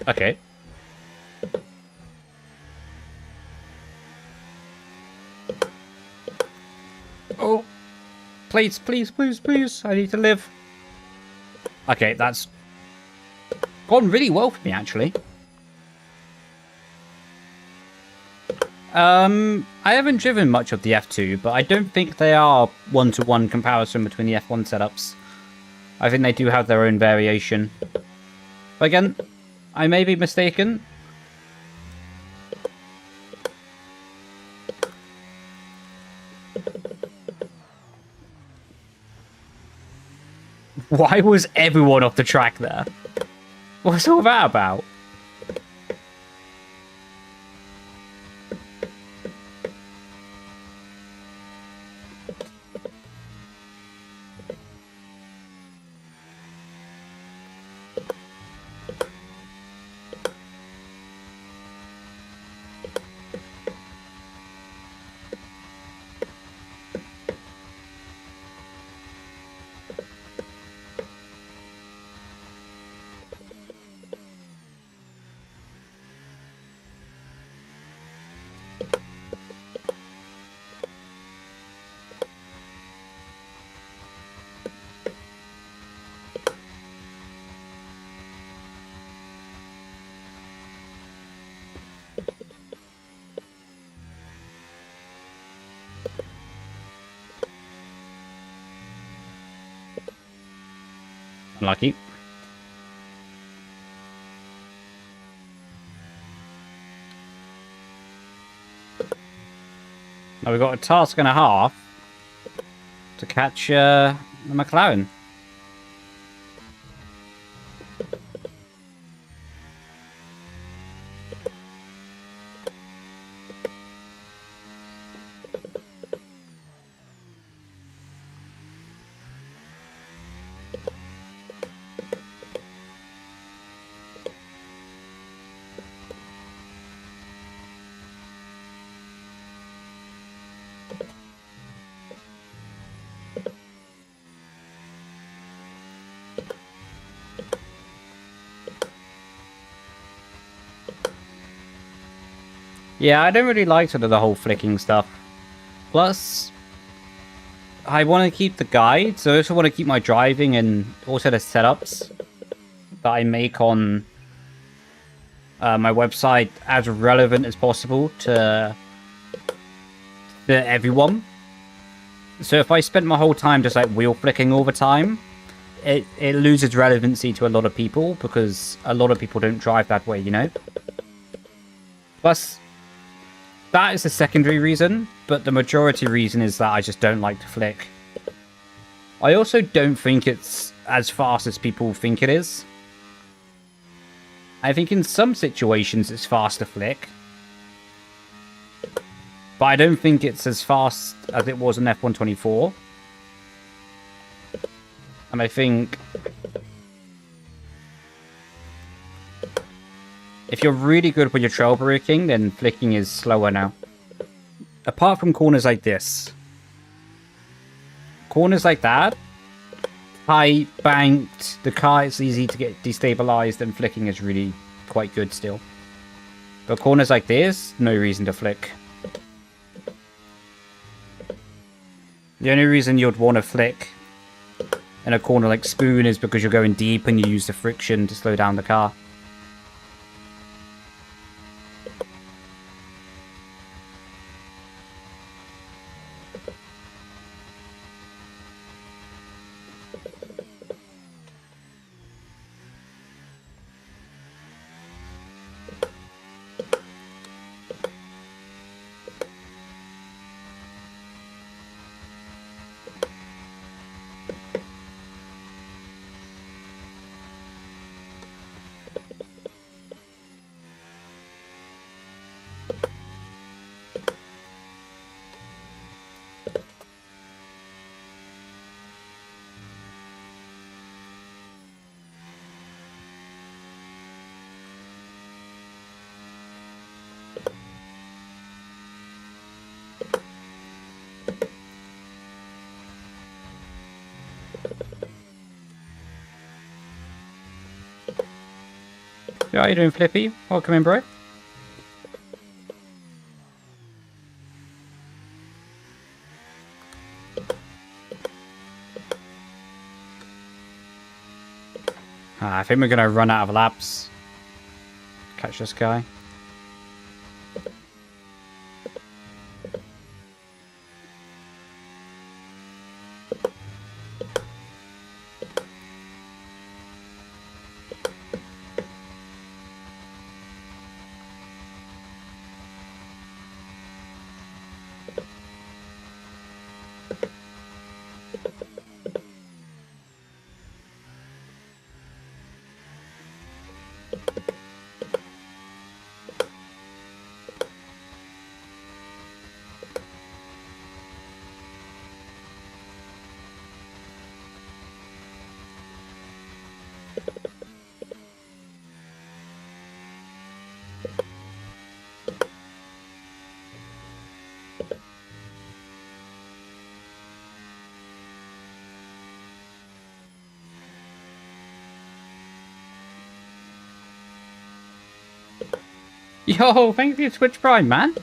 Okay. Oh. Please, please, please, please. I need to live. Okay, that's gone really well for me, actually. I haven't driven much of the F2, but I don't think they are one-to-one comparison between the F1 setups. I think they do have their own variation. But again, I may be mistaken. Why was everyone off the track there? What's all that about? Lucky. Now we've got a task and a half to catch the McLaren. Yeah, I don't really like sort of the whole flicking stuff. Plus, I want to keep the guide, so I also want to keep my driving and also the setups that I make on my website as relevant as possible to everyone. So if I spent my whole time just like wheel flicking all the time, it loses relevancy to a lot of people because a lot of people don't drive that way, you know? Plus, that is the secondary reason, but the majority reason is that I just don't like to flick. I also don't think it's as fast as people think it is. I think in some situations it's fast to flick. But I don't think it's as fast as it was in F124. And I think if you're really good with your trail braking, then flicking is slower now. Apart from corners like this. Corners like that, high, banked, the car is easy to get destabilized, and flicking is really quite good still. But corners like this, no reason to flick. The only reason you'd want to flick in a corner like Spoon is because you're going deep and you use the friction to slow down the car. Yeah, how you doing, Flippy? Welcome in, bro. I think we're going to run out of laps. Catch this guy. Yo, thank you for your Twitch Prime, man.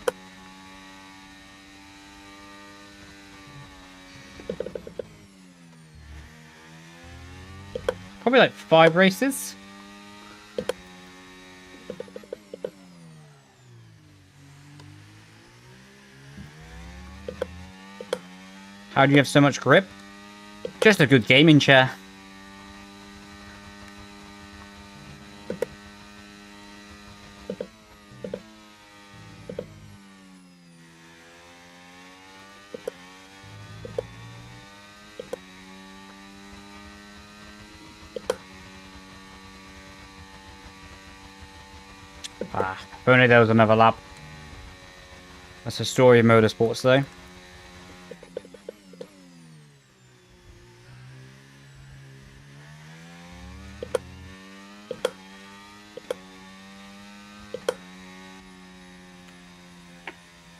Probably like 5 races. How do you have so much grip? Just a good gaming chair. Ah, if only there was another lap. That's the story of motorsports, though.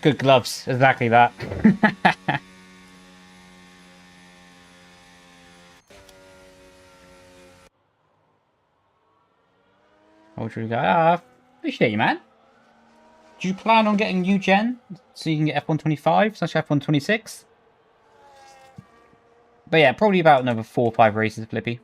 Good gloves, exactly that. Ultra guy, appreciate you, man. Do you plan on getting new gen so you can get F125/F126? But yeah, probably about another 4 or 5 races, Flippy.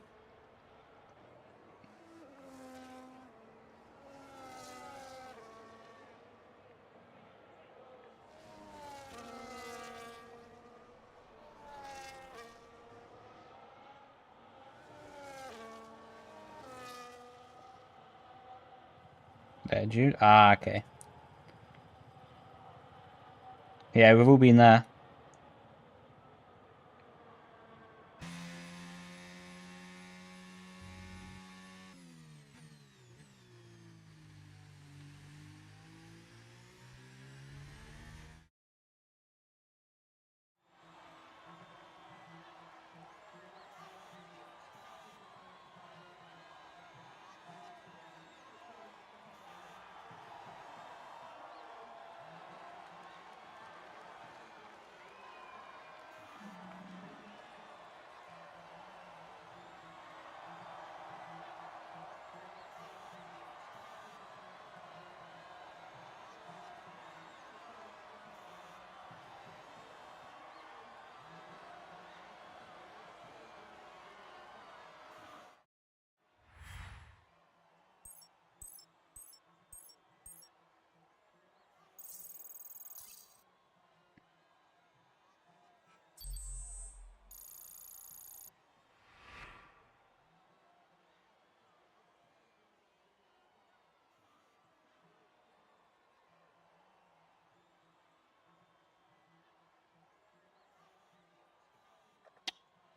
There, Jude. Ah, okay. Yeah, we've all been there.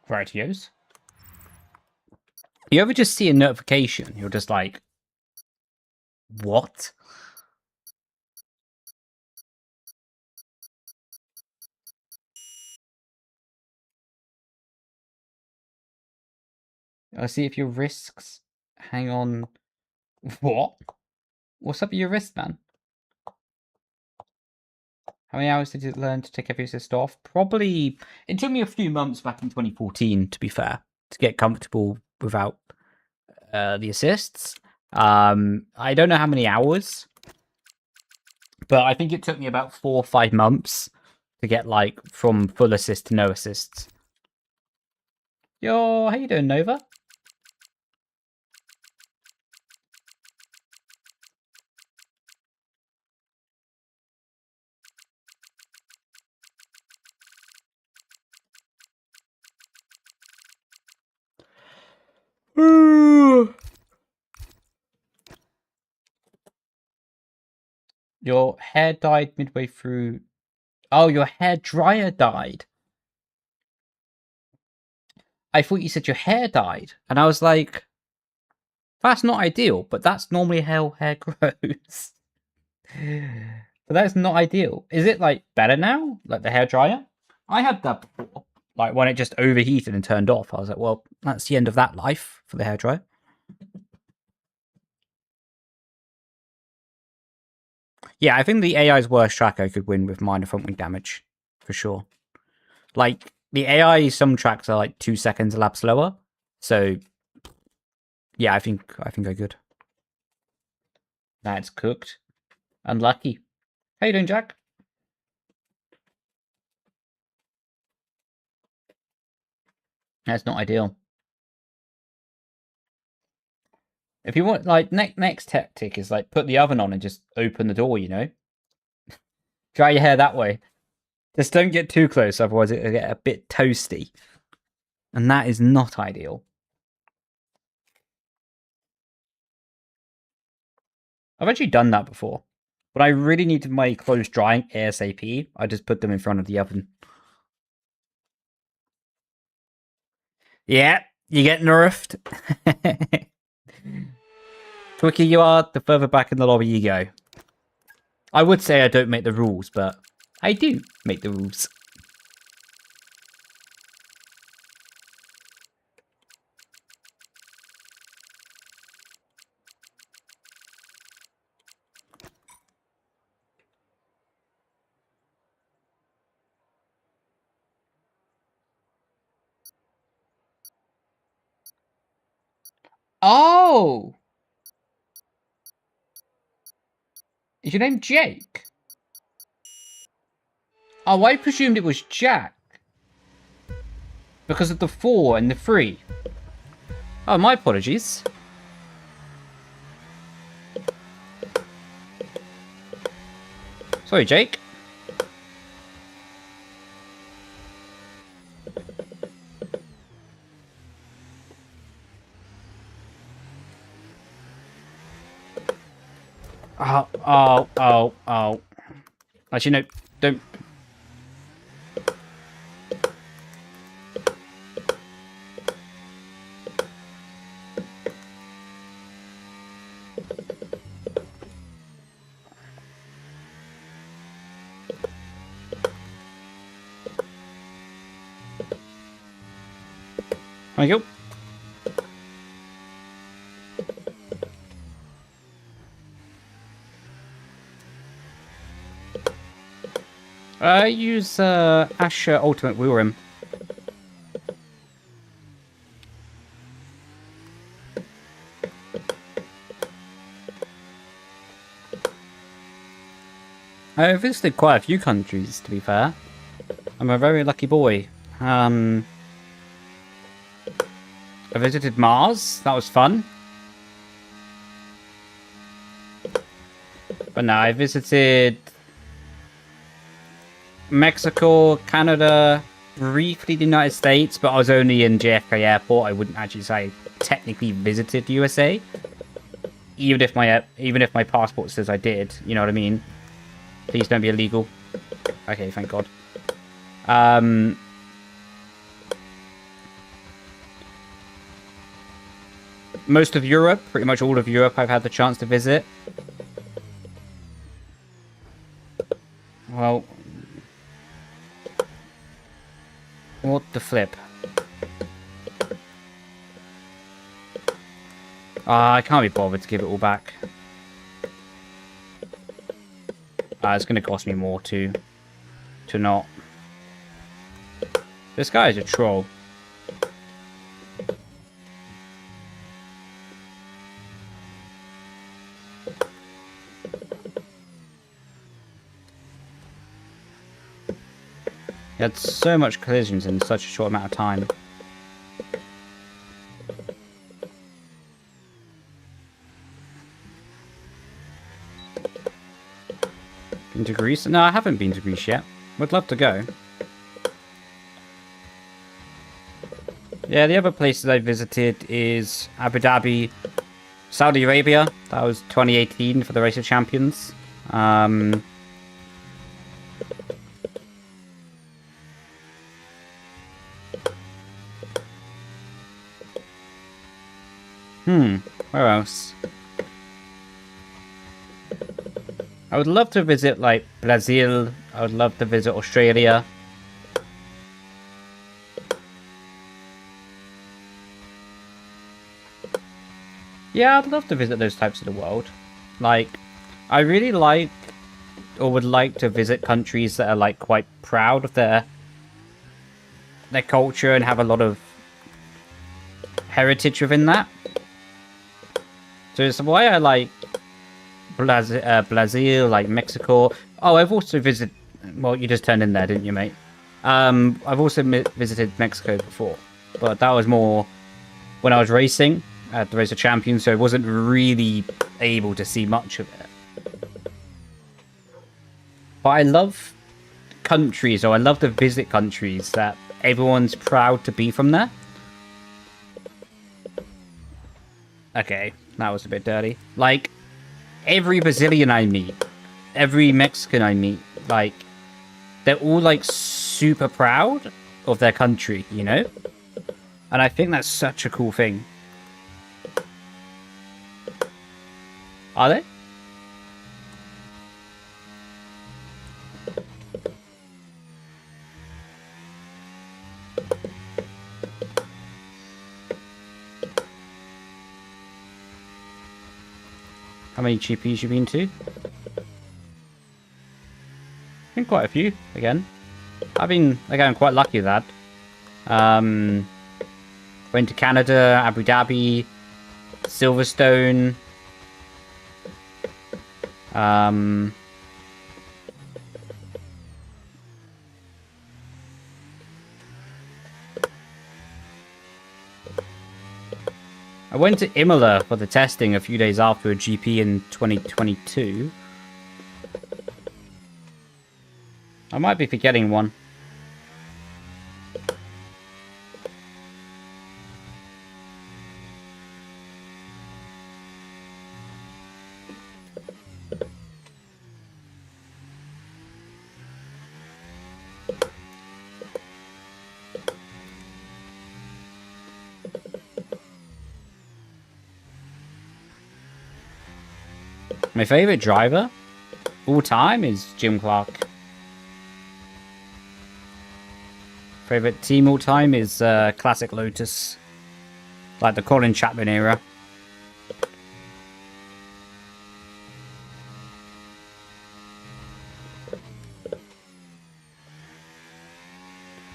Righteous. You ever just see a notification? You're just like, what? I see if your risks. Hang on. What? What's up with your wrist, man? How many hours did you learn to take every assist off? Probably. It took me a few months back in 2014, to be fair, to get comfortable without the assists. I don't know how many hours, but I think it took me about 4 or 5 months to get like from full assist to no assists. Yo, how you doing, Nova? Your hair died midway through. Oh, your hair dryer died. I thought you said your hair died, and I was like, that's not ideal, but that's normally how hair grows. But that's not ideal. Is it like better now? Like the hair dryer? I had that before. Like when it just overheated and turned off. I was like, well, that's the end of that life for the hair dryer. Yeah, I think the AI's worst tracker could win with minor front wing damage. For sure. Like, the AI, some tracks are like 2 seconds a lap slower. So, yeah, I think I could. That's cooked. Unlucky. How you doing, Jack? That's not ideal. If you want, like, next tactic is, like, put the oven on and just open the door, you know? Dry your hair that way. Just don't get too close, otherwise it'll get a bit toasty. And that is not ideal. I've actually done that before. But I really needed my clothes drying ASAP. I just put them in front of the oven. Yeah, you get nerfed. quicker you are, the further back in the lobby you go. I would say I don't make the rules, but I do make the rules. Oh! Is your name Jake? Oh, I presumed it was Jack. Because of the 4 and the 3. Oh, my apologies. Sorry, Jake. Oh. Actually, no, don't. Thank you. I use Asher Ultimate Wheel Rim. I visited quite a few countries, to be fair. I'm a very lucky boy. I visited Mars. That was fun. But no, I visited Mexico, Canada, briefly the United States, but I was only in JFK Airport. I wouldn't actually say I technically visited USA, even if my passport says I did. You know what I mean? Please don't be illegal. Okay, thank God. Most of Europe, pretty much all of Europe, I've had the chance to visit. Well, what the flip? I can't be bothered to give it all back. It's going to cost me more to not. This guy is a troll. He had so much collisions in such a short amount of time. Been to Greece? No, I haven't been to Greece yet. Would love to go. Yeah, the other places I visited is Abu Dhabi, Saudi Arabia. That was 2018 for the Race of Champions. Where else? I would love to visit, like, Brazil. I would love to visit Australia. Yeah, I'd love to visit those types of the world. Like, I really like, or would like to visit countries that are, like, quite proud of their culture and have a lot of heritage within that. So it's why I like Brazil, like Mexico. Oh, I've also visited... Well, you just turned in there, didn't you, mate? I've also visited Mexico before. But that was more when I was racing at the Race of Champions, so I wasn't really able to see much of it. But I love countries, or I love to visit countries that everyone's proud to be from there. Okay, that was a bit dirty. Like, every Brazilian I meet, every Mexican I meet, like, they're all, like, super proud of their country, you know? And I think that's such a cool thing. Are they? How many GPs you been to? Been quite a few, again. I've been, again, quite lucky with that. Went to Canada, Abu Dhabi, Silverstone. I went to Imola for the testing a few days after a GP in 2022. I might be forgetting one. My favorite driver all time is Jim Clark. Favorite team all time is Classic Lotus. Like the Colin Chapman era.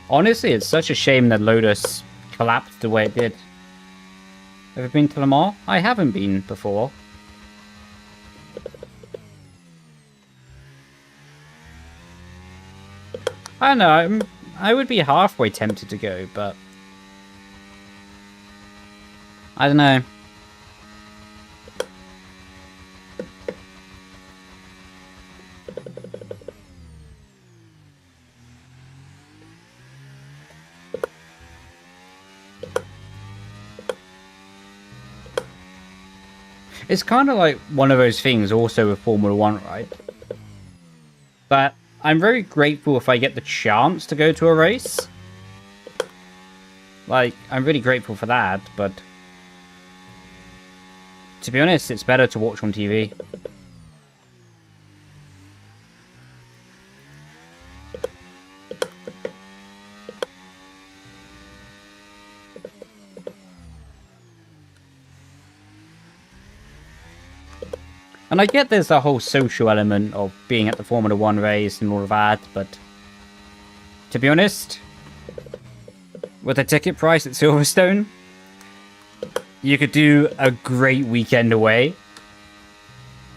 Honestly, it's such a shame that Lotus collapsed the way it did. Ever been to Le Mans? I haven't been before. I don't know, I would be halfway tempted to go, but I don't know. It's kind of like one of those things also with Formula 1, right? But I'm very grateful if I get the chance to go to a race. Like, I'm really grateful for that, but to be honest, it's better to watch on TV. And I get there's a whole social element of being at the Formula 1 race and all of that, but to be honest, with the ticket price at Silverstone, you could do a great weekend away.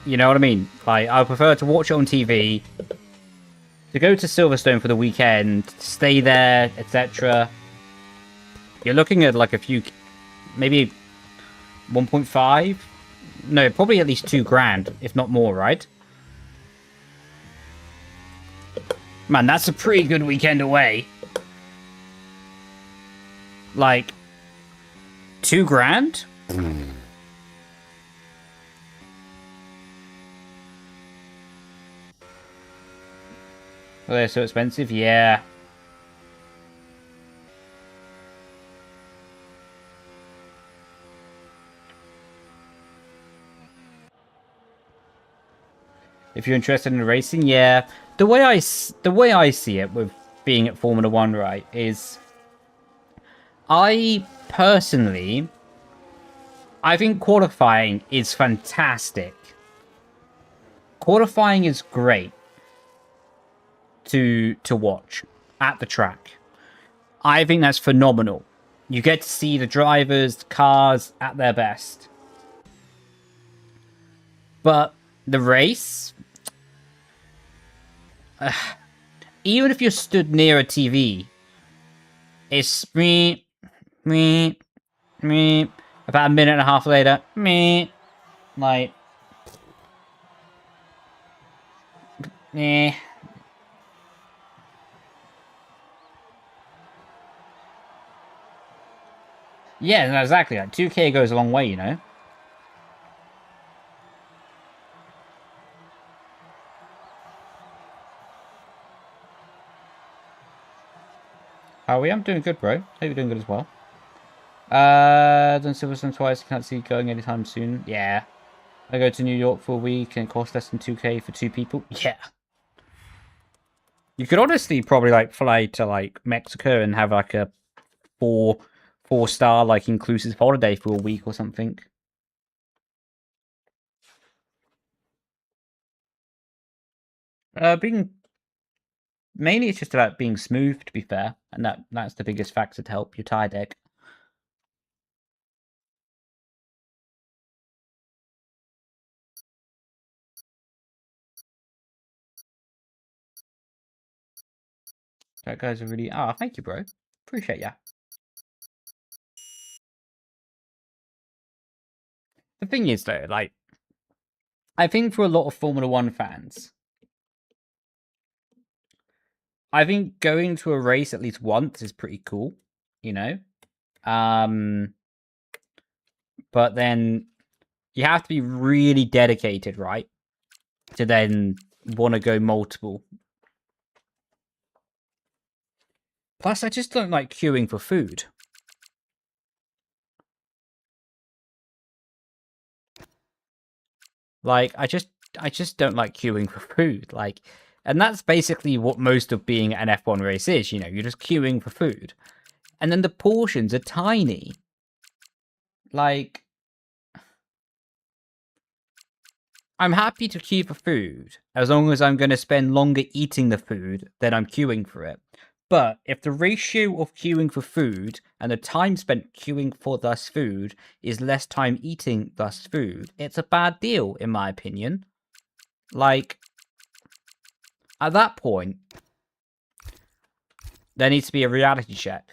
You know what I mean? Like, I prefer to watch it on TV, to go to Silverstone for the weekend, stay there, etc. You're looking at like a few, maybe 1.5? No, probably at least $2,000, if not more, right? Man, that's a pretty good weekend away. Like, $2,000? Oh, they're so expensive? Yeah. If you're interested in racing, yeah. The way I see it with being at Formula 1, right, is I personally, I think qualifying is fantastic. Qualifying is great to watch at the track. I think that's phenomenal. You get to see the drivers, the cars at their best. But the race, even if you're stood near a TV, it's me. About a minute and a half later, like, yeah, no, exactly. Like 2K goes a long way, you know. How are we? I'm doing good, bro. Hope you're doing good as well. Done Silverstone twice. Can't see going anytime soon. Yeah. I go to New York for a week and it costs less than 2K for 2 people. Yeah. You could honestly probably like fly to like Mexico and have like a four-star like inclusive holiday for a week or something. Being mainly it's just about being smooth, to be fair, and that's the biggest factor to help your tire deck. That guy's a really thank you, bro. Appreciate ya. The thing is though, like I think for a lot of Formula One fans, I think going to a race at least once is pretty cool, you know? But then you have to be really dedicated, right? To then want to go multiple. Plus, I just don't like queuing for food. Like, I just don't like queuing for food. Like, and that's basically what most of being an F1 race is, you know, you're just queuing for food. And then the portions are tiny. Like, I'm happy to queue for food as long as I'm going to spend longer eating the food than I'm queuing for it. But if the ratio of queuing for food and the time spent queuing for thus food is less time eating thus food, it's a bad deal, in my opinion. Like, at that point, there needs to be a reality check.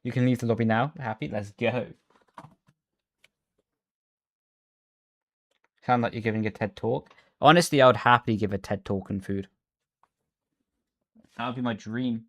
You can leave the lobby now. Happy? Let's go. Sound like you're giving a TED talk. Honestly, I would happily give a TED talk on food. That would be my dream.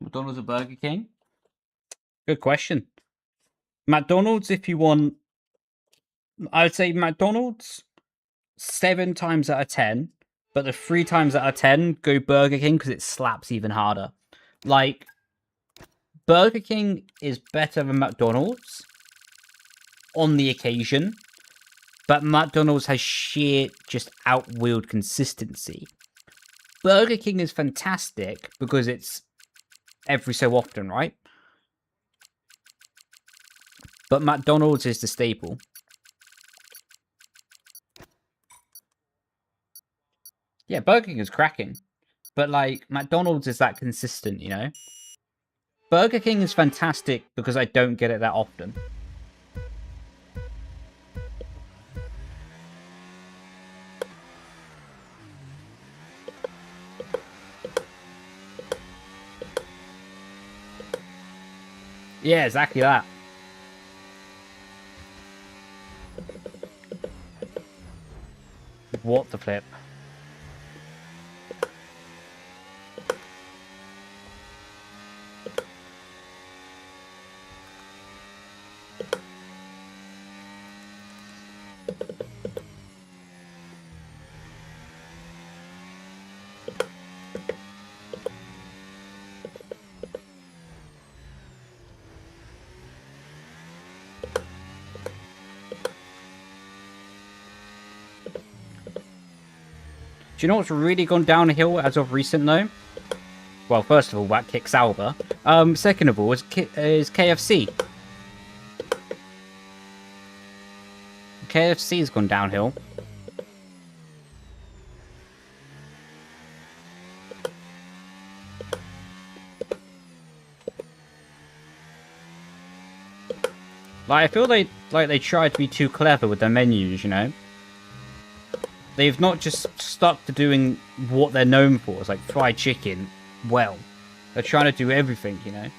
McDonald's or Burger King? Good question. McDonald's, if you want, I would say McDonald's 7 times out of 10, but the 3 times out of 10 go Burger King because it slaps even harder. Like, Burger King is better than McDonald's on the occasion, but McDonald's has sheer just outwilled consistency. Burger King is fantastic because it's every so often, right? But McDonald's is the staple. Yeah, Burger King is cracking. But, like, McDonald's is that consistent, you know? Burger King is fantastic because I don't get it that often. Yeah, exactly that. What the flip? Do you know what's really gone downhill as of recent, though? Well, first of all, that kicks Alba. Second of all, is KFC. KFC's gone downhill. Like, I feel like they tried to be too clever with their menus, you know? They've not just stuck to doing what they're known for. It's like fried chicken. Well, they're trying to do everything, you know?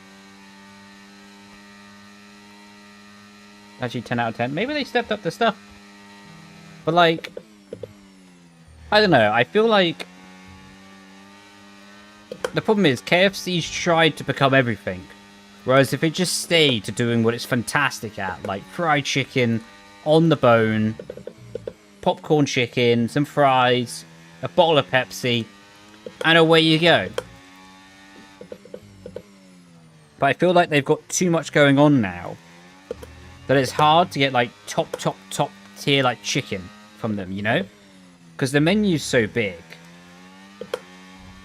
Actually, 10 out of 10. Maybe they stepped up the stuff. But, like, I don't know. I feel like the problem is KFC's tried to become everything. Whereas if it just stayed to doing what it's fantastic at, like fried chicken on the bone, popcorn chicken, some fries, a bottle of Pepsi, and away you go. But I feel like they've got too much going on now. That it's hard to get, like, top tier, like, chicken from them, you know? Because the menu's so big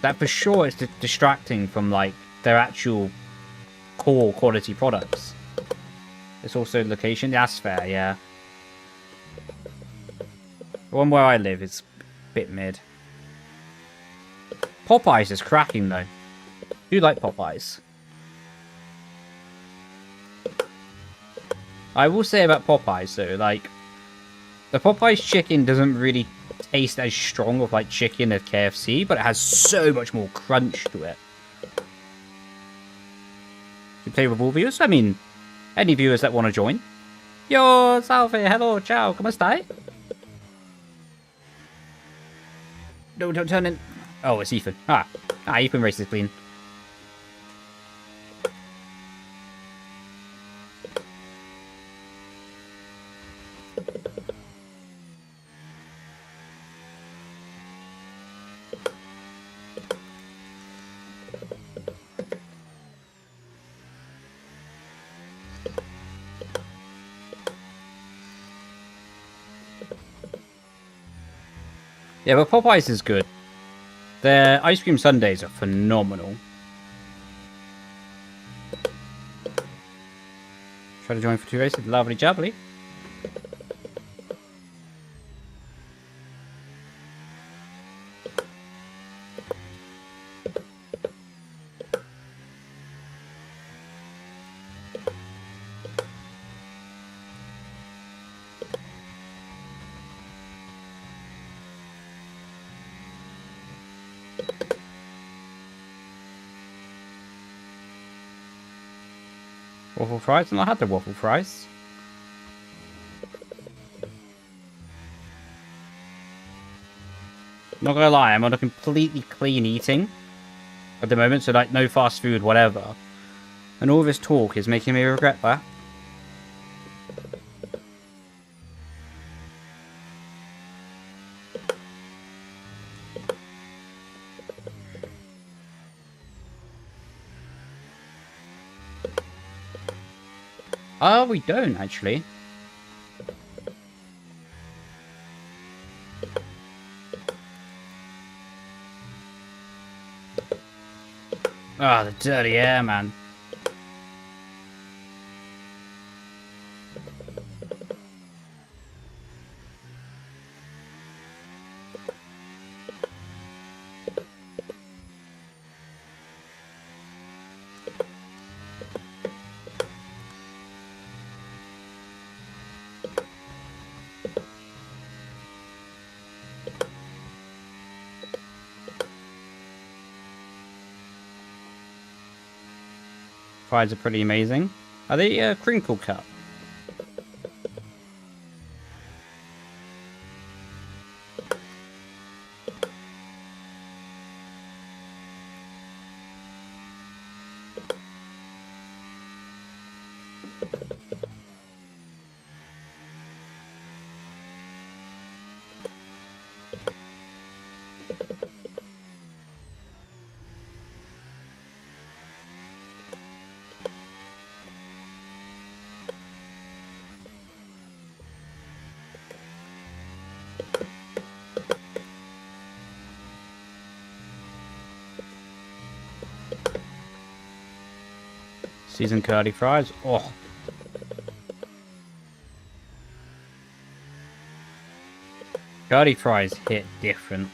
that for sure it's distracting from, like, their actual core quality products. It's also location. That's fair, yeah. The one where I live is a bit mid. Popeyes is cracking, though. I do like Popeyes. I will say about Popeyes, though, like, the Popeyes chicken doesn't really taste as strong of, like, chicken as KFC, but it has so much more crunch to it. You play with all viewers? I mean, any viewers that want to join. Yo, salve, hello, ciao, come stai? No, don't turn in. Oh, it's Ethan. Ethan races clean. Yeah, but Popeyes is good. Their ice cream sundaes are phenomenal. Try to join for 2 races. Lovely jubbly. Waffle fries? And I had the waffle fries. Not gonna lie, I'm on a completely clean eating at the moment, so like no fast food, whatever. And all this talk is making me regret that. We don't, actually. The dirty air, man. Fries are pretty amazing. Are they crinkle cut? Seasoned curly fries. Oh. Curly fries hit different.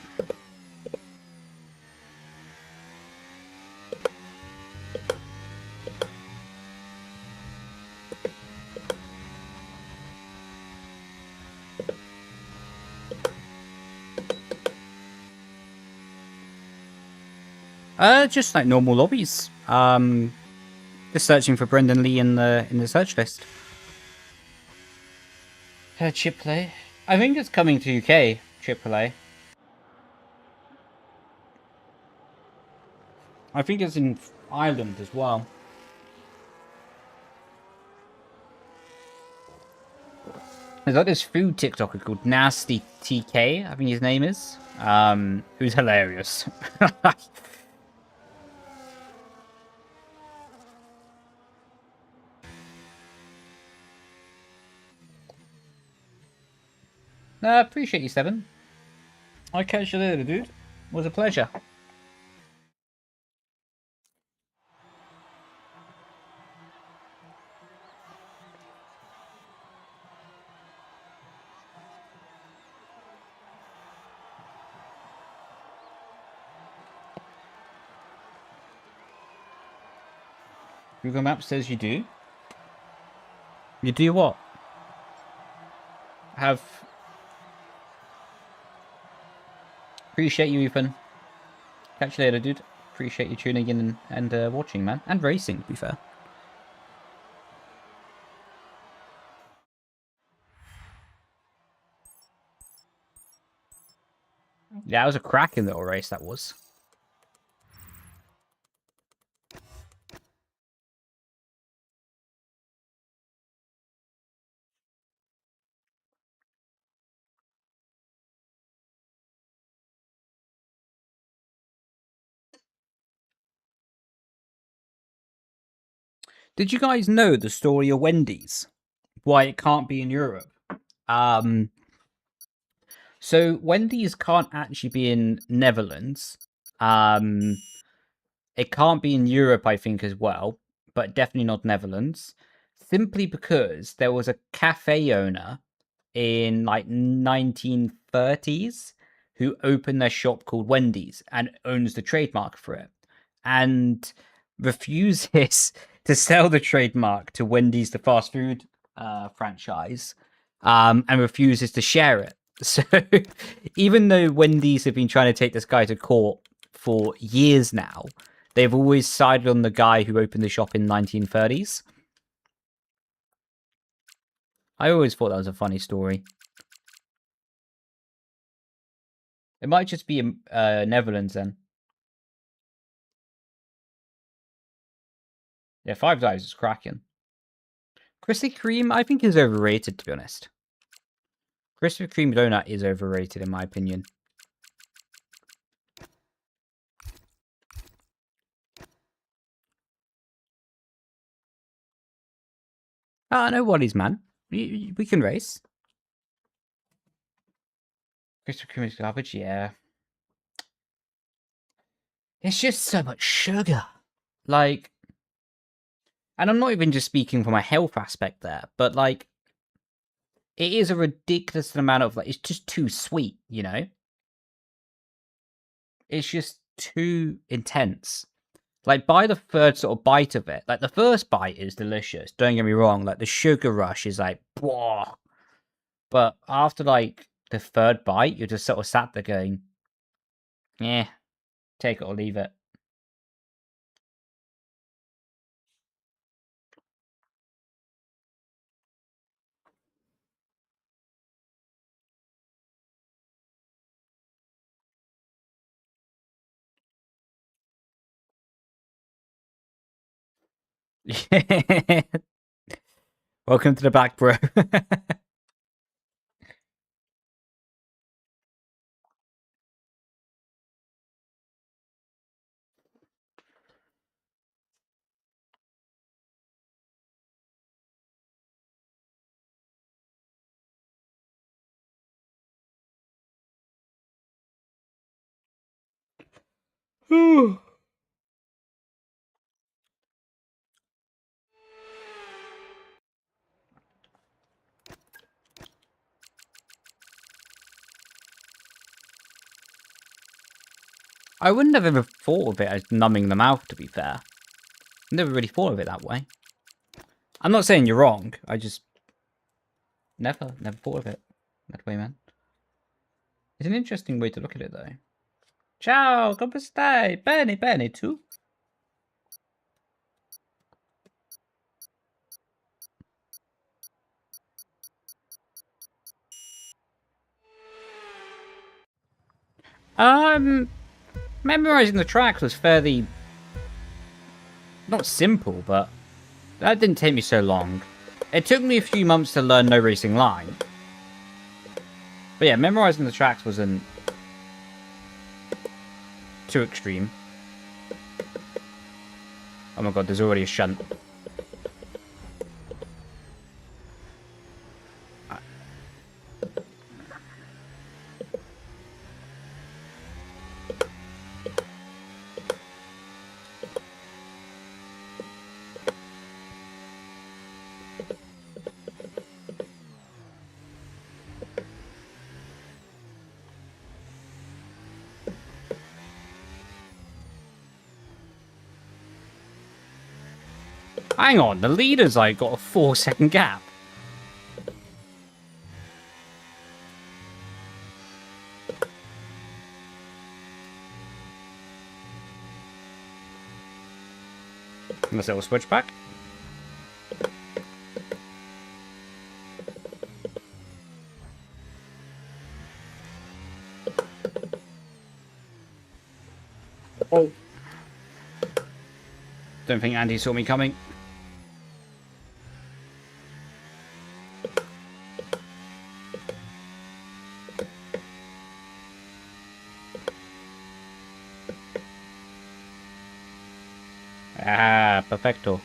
Just like normal lobbies. Just searching for Brendon Leigh in the search list. Chip play. I think it's coming to UK. Chip play. I think it's in Ireland as well. There's like this food TikToker called Nasty TK, I think his name is. Who's hilarious. Appreciate you, Seven. I'll catch you later, dude. It was a pleasure. Google Maps says you do. You do what? Appreciate you, Ethan. Catch you later, dude. Appreciate you tuning in and watching, man. And racing, to be fair. Yeah, it was a cracking little race, that was. Did you guys know the story of Wendy's? Why it can't be in Europe? So Wendy's can't actually be in Netherlands. It can't be in Europe, I think, as well, but definitely not Netherlands. Simply because there was a cafe owner in like 1930s who opened their shop called Wendy's and owns the trademark for it, and refuses to sell the trademark to Wendy's, the fast food franchise, and refuses to share it. So even though Wendy's have been trying to take this guy to court for years now, they've always sided on the guy who opened the shop in 1930s. I always thought that was a funny story. It might just be Netherlands then. Yeah, Five Guys is cracking. Krispy Kreme, I think, is overrated, to be honest. Krispy Kreme donut is overrated, in my opinion. No worries, man. We can race. Krispy Kreme is garbage, yeah. It's just so much sugar. Like, and I'm not even just speaking from a health aspect there, but like, it is a ridiculous amount of, like, it's just too sweet, you know? It's just too intense. Like, by the third sort of bite of it, like, the first bite is delicious, don't get me wrong, like, the sugar rush is like, whoa. But after, like, the third bite, you're just sort of sat there going, yeah, take it or leave it. Welcome to the back, bro. I wouldn't have ever thought of it as numbing the mouth, to be fair. Never really thought of it that way. I'm not saying you're wrong. I just never thought of it that way, man. It's an interesting way to look at it, though. Ciao, come stai? Bene, bene, tu? Memorizing the tracks was fairly... not simple, but that didn't take me so long. It took me a few months to learn No Racing Line. But yeah, memorizing the tracks wasn't too extreme. Oh my god, there's already a shunt. Hang on, the leader's like got a 4-second gap. Unless it will switch back. Oh. Don't think Andy saw me coming. Ah, perfecto.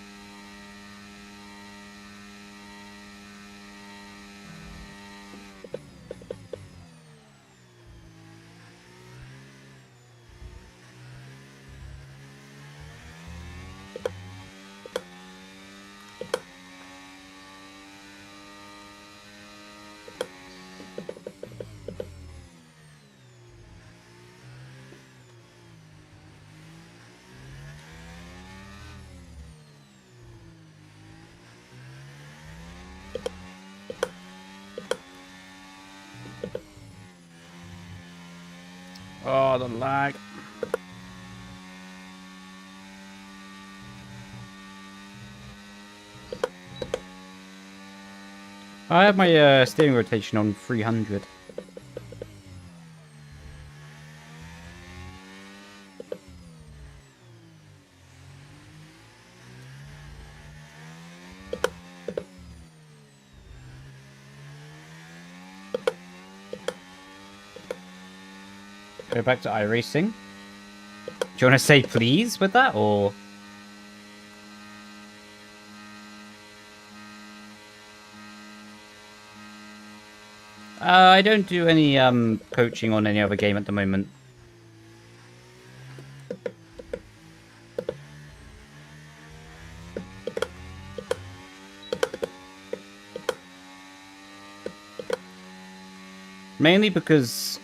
Oh, the lag. I have my steering rotation on 300. Go back to iRacing. Do you want to say please with that, or...? I don't do any coaching on any other game at the moment. Mainly because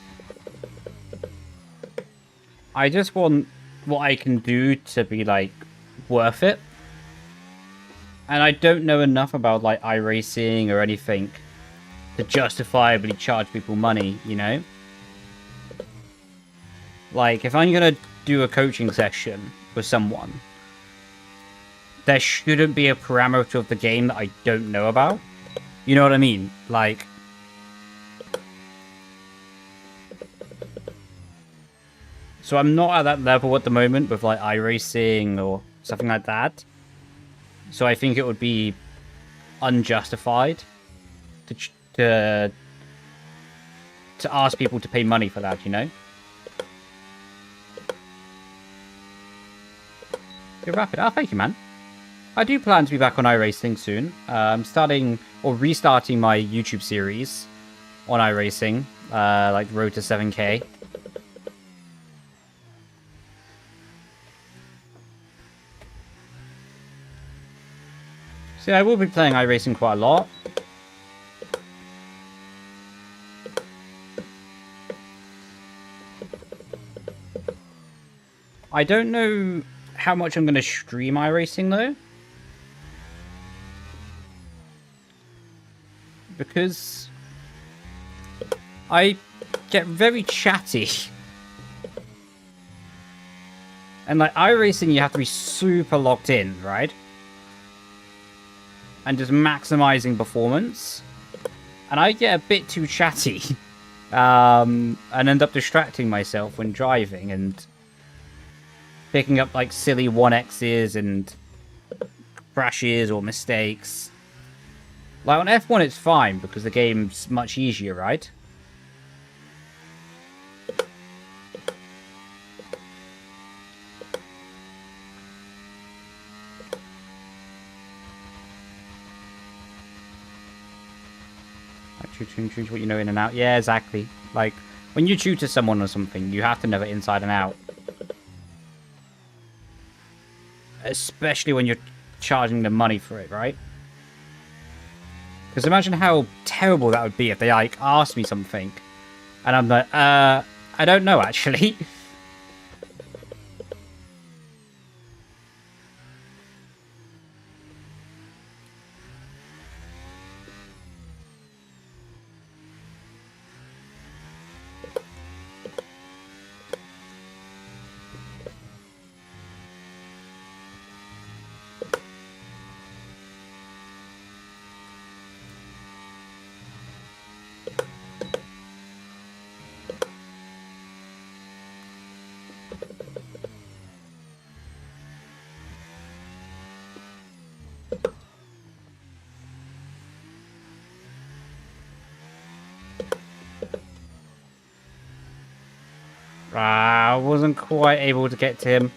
I just want what I can do to be, like, worth it. And I don't know enough about, like, iRacing or anything to justifiably charge people money, you know? Like, if I'm gonna do a coaching session with someone, there shouldn't be a parameter of the game that I don't know about. You know what I mean? Like... So I'm not at that level at the moment with, like, iRacing or something like that. So I think it would be unjustified to ask people to pay money for that, you know? You're rapid. Oh, thank you, man. I do plan to be back on iRacing soon. I'm starting or restarting my YouTube series on iRacing, like Road to 7K. See, I will be playing iRacing quite a lot. I don't know how much I'm going to stream iRacing, though. Because I get very chatty And like iRacing, you have to be super locked in, right? And just maximizing performance. And I get a bit too chatty. And end up distracting myself when driving and picking up like silly 1x's and crashes or mistakes. Like on F1 it's fine because the game's much easier, right? Choose what you know in and out. Yeah, exactly. Like, when you tutor someone or something, you have to know it inside and out. Especially when you're charging them money for it, right? Because imagine how terrible that would be if they, like, asked me something. And I'm like, I don't know, actually. I wasn't quite able to get to him.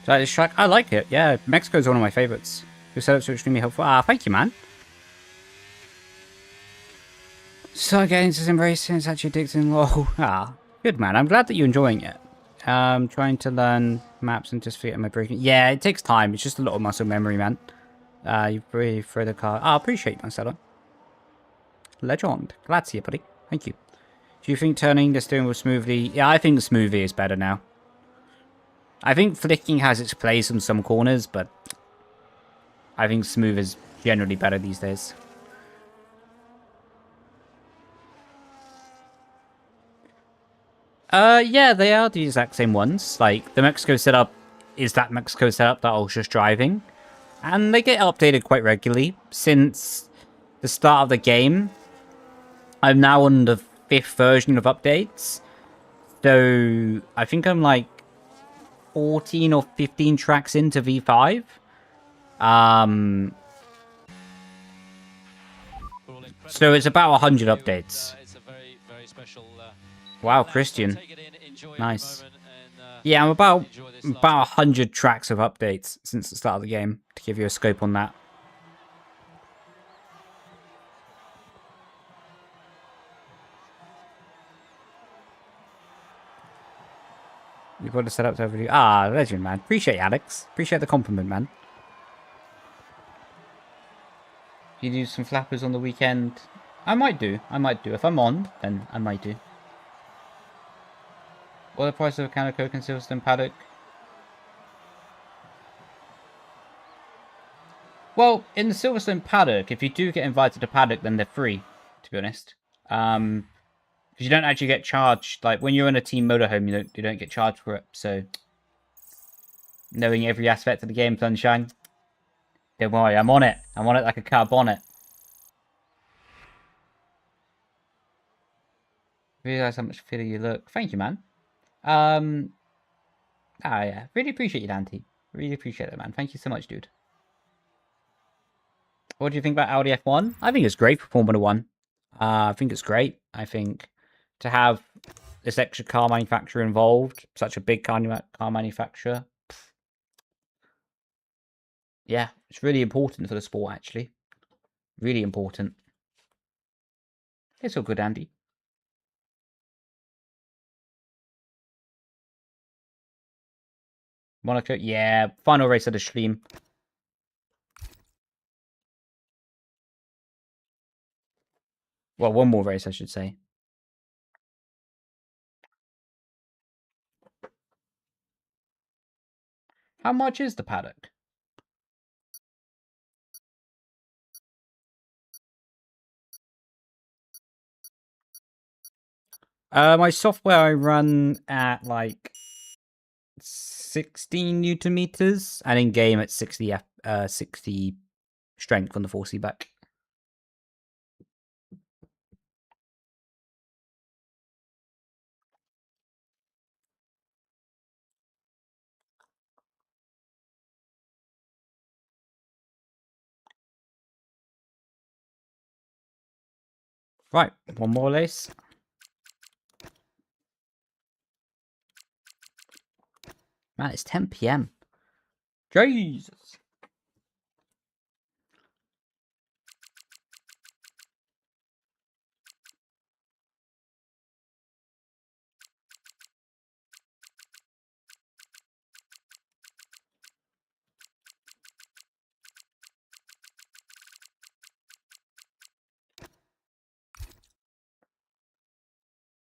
So this track, I like it. Yeah, Mexico's one of my favorites. Your setups are extremely helpful. Thank you, man. So getting into some racing, it's actually addicting. Lol. Good, man. I'm glad that you're enjoying it. Trying to learn maps and just forgetting my braking. Yeah, it takes time. It's just a lot of muscle memory, man. You really throw the car. I appreciate my setup. Legend. Glad to see you, buddy. Thank you. Do you think turning the steering wheel smoothly? Yeah, I think smoothly is better now. I think flicking has its place in some corners, but I think smooth is generally better these days. Yeah, they are the exact same ones. Like, the Mexico setup is that Mexico setup that I was just driving. And they get updated quite regularly. Since the start of the game, I'm now on the 5th version of updates. So, I think I'm like 14 or 15 tracks into V5. So it's about 100 updates. Wow, Christian. Nice. Yeah, I'm about 100 tracks of updates since the start of the game, to give you a scope on that. You've got to set up to overview. Legend, man. Appreciate it, Alex. Appreciate the compliment, man. You do some flappers on the weekend? I might do. I might do. If I'm on, then I might do. What are the price of a can of Coke in Silverstone Paddock? Well, in the Silverstone Paddock, if you do get invited to Paddock, then they're free, to be honest. Because you don't actually get charged. Like, when you're in a team motorhome, you don't get charged for it. So, knowing every aspect of the game, Sunshine, don't worry, I'm on it. I'm on it like a car bonnet. Realize how much fitter you look. Thank you, man. Yeah. Really appreciate you, Dante. Really appreciate it, man. Thank you so much, dude. What do you think about Audi F1? I think it's great for Formula 1. I think it's great. I think to have this extra car manufacturer involved, such a big car manufacturer, yeah, it's really important for the sport, actually. Really important. It's all good, Andy. Monaco, yeah, final race of the stream. Well, one more race, I should say. How much is the paddock? My software I run at like 16 Newton meters, and in game at 60 60 strength on the 4C back. Right, one more lace. Man, it's 10 PM. Jesus.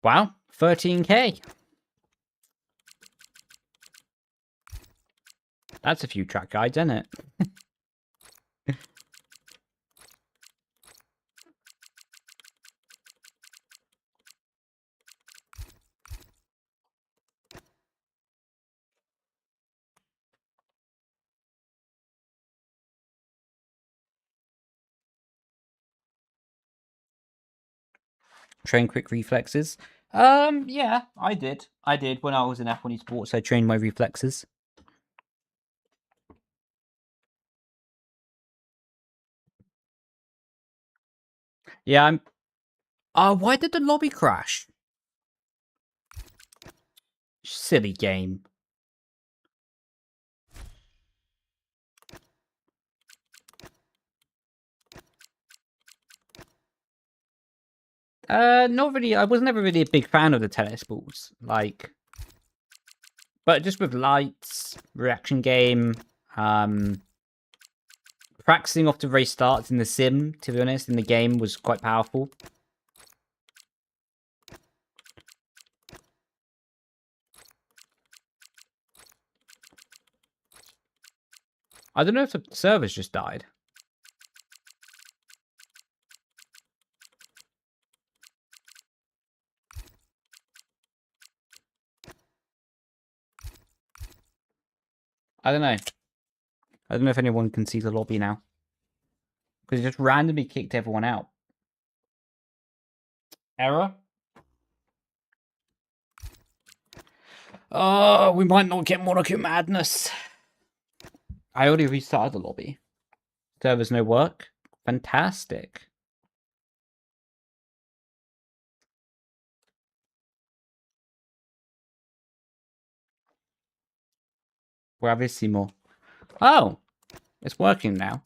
Wow, 13K. That's a few track guides, isn't it? Train quick reflexes. Yeah, I did. I did when I was in F1 Esports. I trained my reflexes. Yeah, I'm. Why did the lobby crash? Silly game. Not really. I was never really a big fan of the tennis balls. Like, but just with lights, reaction game, practicing off the race starts in the sim, to be honest, in the game was quite powerful. I don't know if the servers just died. I don't know. I don't know if anyone can see the lobby now. Because it just randomly kicked everyone out. Error? Oh, we might not get Monaco Madness. I already restarted the lobby. Servers no work. Fantastic. Bravissimo. Oh, it's working now.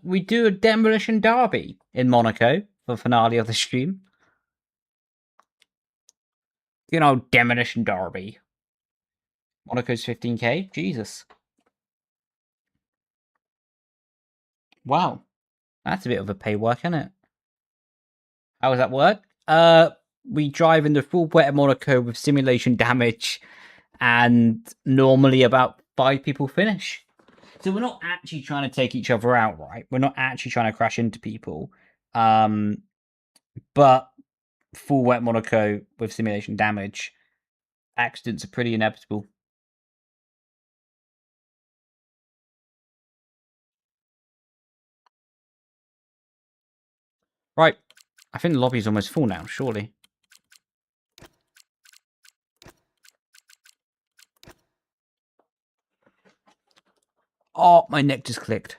We do a Demolition Derby in Monaco for the finale of the stream. You know, Demolition Derby. Monaco's 15K? Jesus. Wow. That's a bit of a pay work, isn't it? How does that work? We drive in the full wet Monaco with simulation damage, and normally about 5 people finish. So we're not actually trying to take each other out, right? We're not actually trying to crash into people. But full wet Monaco with simulation damage, accidents are pretty inevitable. Right. I think the lobby's almost full now, surely. Oh, my neck just clicked.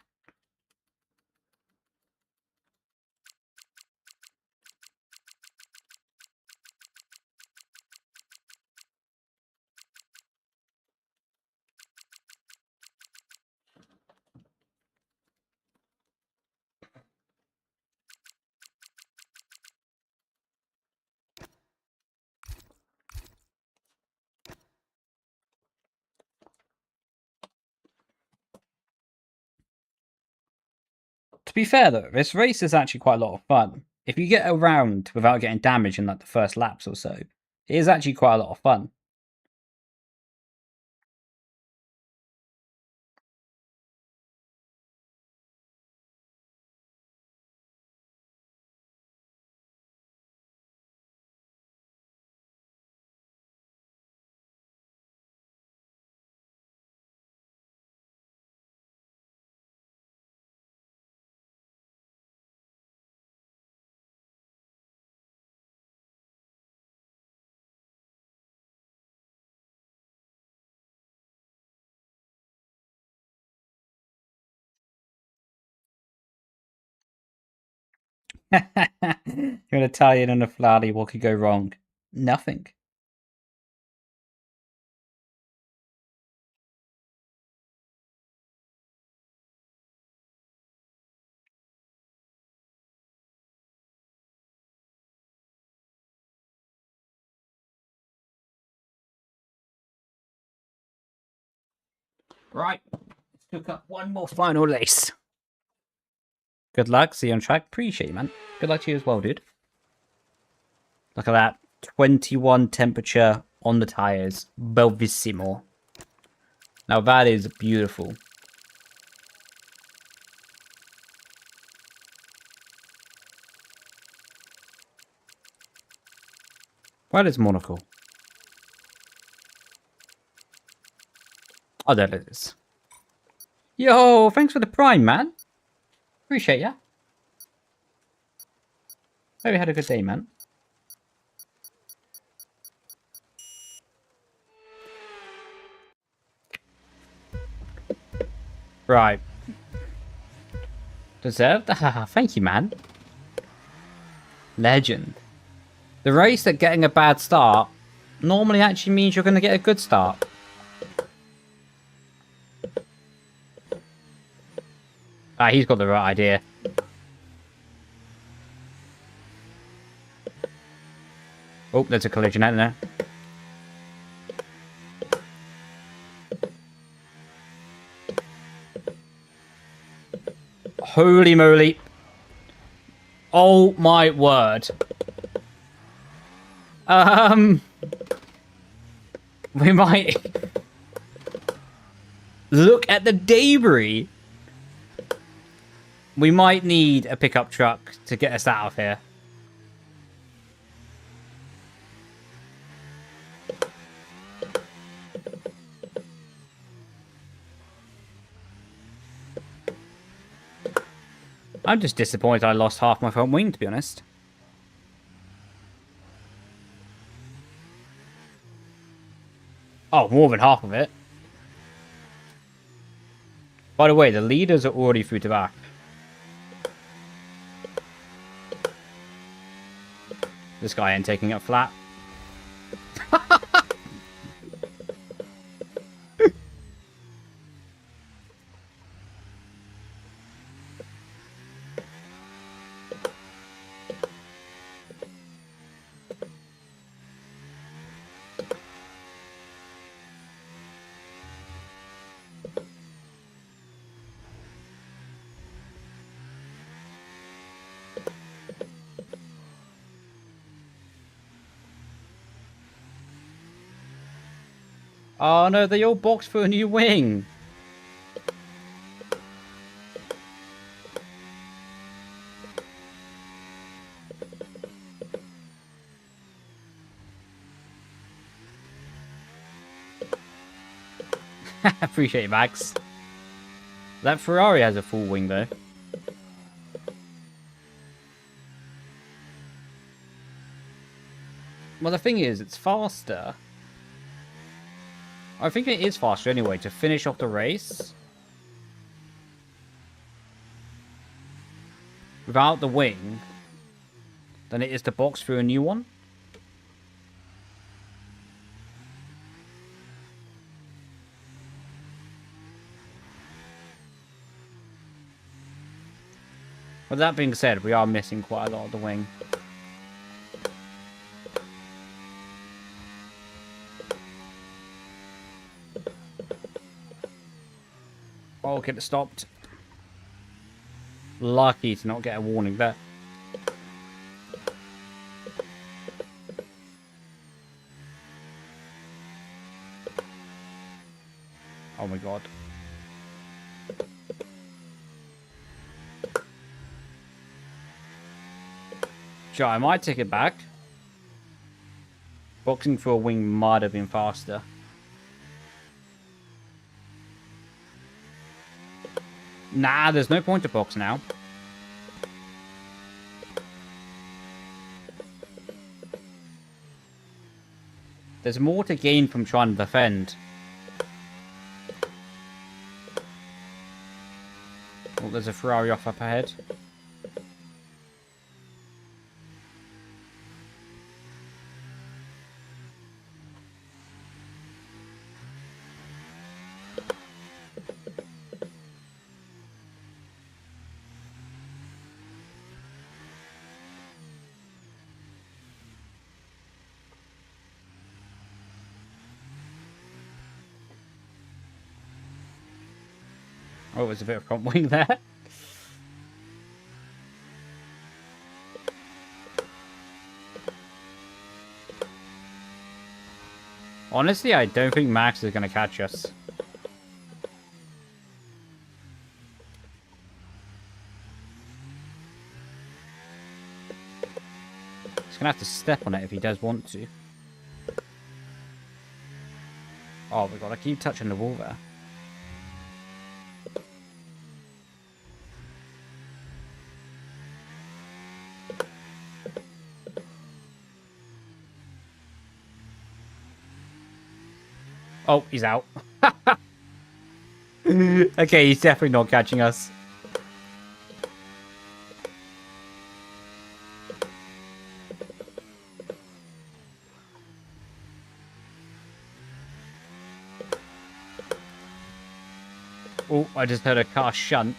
To be fair though, this race is actually quite a lot of fun. If you get around without getting damaged in like the first laps or so, it is actually quite a lot of fun. You're an Italian and a Ferrari, what could go wrong? Nothing. Right, let's look up one more final race. Good luck, see you on track. Appreciate it, man. Good luck to you as well, dude. Look at that. 21 temperature on the tires. Bellissimo. Now that is beautiful. Where is Monaco? Oh, there it is. Yo, thanks for the prime, man. Appreciate ya. Hope you had a good day, man. Right. Deserved? Thank you, man. Legend. The race that getting a bad start normally actually means you're going to get a good start. Ah, he's got the right idea. Oh, there's a collision out there. Holy moly. Oh my word. We might look at the debris. We might need a pickup truck to get us out of here. I'm just disappointed I lost half my front wing, to be honest. Oh, more than half of it. By the way, the leaders are already through to back. This guy ain't taking it flat. Oh no, they all boxed for a new wing. Appreciate it, Max. That Ferrari has a full wing though. Well, the thing is, it's faster. I think it is faster anyway to finish off the race without the wing than it is to box through a new one. With that being said, we are missing quite a lot of the wing. Oh, get it stopped. Lucky to not get a warning there. Oh my god. Sure, I might take it back. Boxing for a wing might have been faster. Nah, there's no point to box now. There's more to gain from trying to defend. Oh, there's a Ferrari off up ahead. Oh, there's a bit of front wing there. Honestly, I don't think Max is going to catch us. He's going to have to step on it if he does want to. Oh my god, I keep touching the wall there. Oh, he's out. Okay, he's definitely not catching us. Oh, I just heard a car shunt.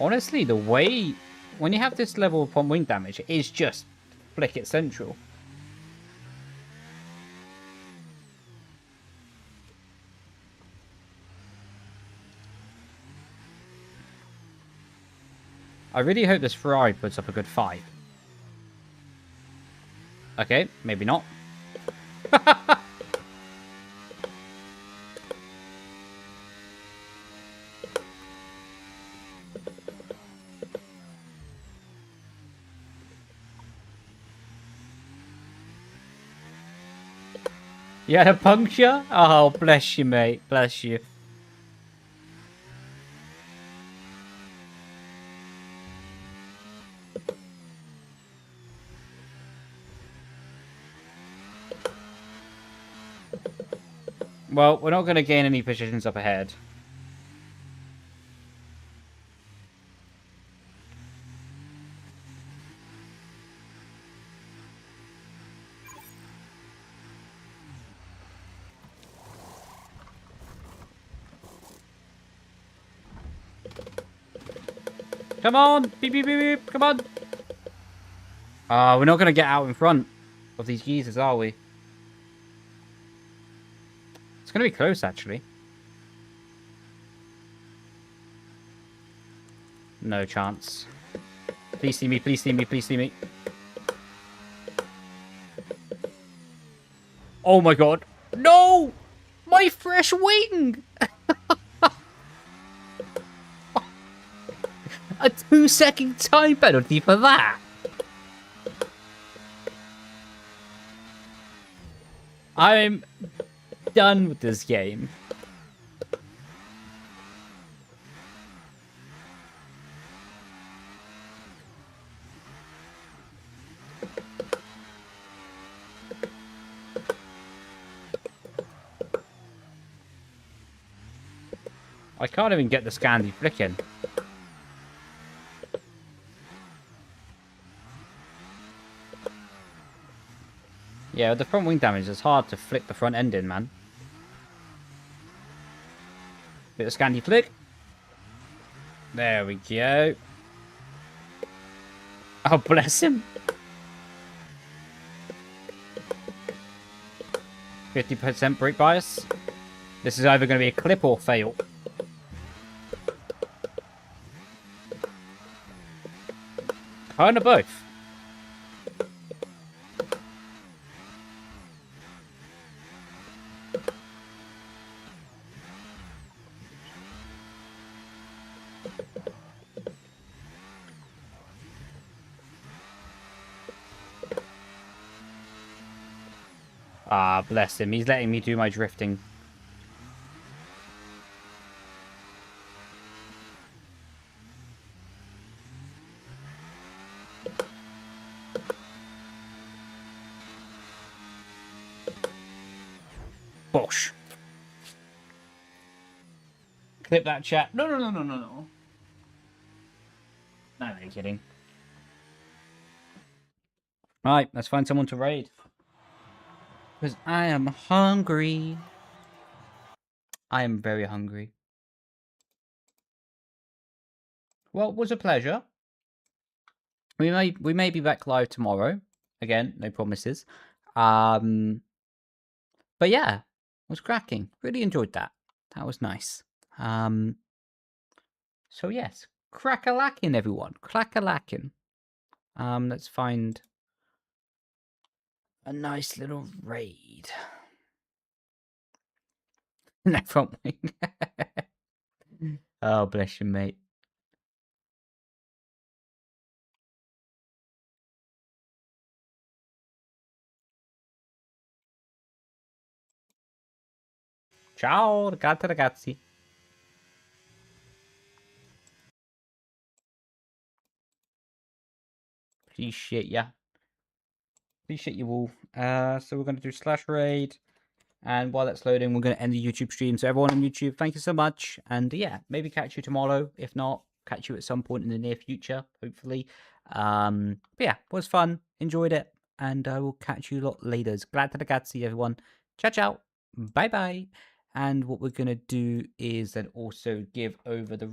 Honestly, the way... When you have this level of front wing damage, it is just flick it central. I really hope this Ferrari puts up a good fight. Okay, maybe not. You had a puncture? Oh, bless you, mate. Bless you. Well, we're not going to gain any positions up ahead. Come on! Beep, beep, beep, beep. Come on! We're not going to get out in front of these geezers, are we? It's going to be close, actually. No chance. Please see me, please see me, please see me. Oh my god. No! My fresh wing! A 2-second time penalty for that. I'm done with this game. I can't even get the Scandi flicking. Yeah, with the front wing damage, it's hard to flick the front end in, man. Bit of Scandi flick. There we go. Oh, bless him. 50% brake bias. This is either going to be a clip or fail. Kind of both. Ah, bless him. He's letting me do my drifting. Bosh. Clip that chat. No. No, you're kidding. Right, let's find someone to raid. Because I am hungry. I am very hungry. Well, it was a pleasure. We may be back live tomorrow. Again, no promises. But yeah, it was cracking. Really enjoyed that. That was nice. So yes, crack-a-lackin', everyone. Crack-a-lackin'. Let's find a nice little raid. No front wing. Oh, bless you, mate. Ciao, ragazzi. Appreciate ya. Appreciate you all. So we're going to do slash raid. And while that's loading, we're going to end the YouTube stream. So everyone on YouTube, thank you so much. And yeah, maybe catch you tomorrow. If not, catch you at some point in the near future, hopefully. But yeah, it was fun. Enjoyed it. And I will catch you a lot later. Glad to ragazzi, everyone. Ciao, ciao. Bye-bye. And what we're going to do is then also give over the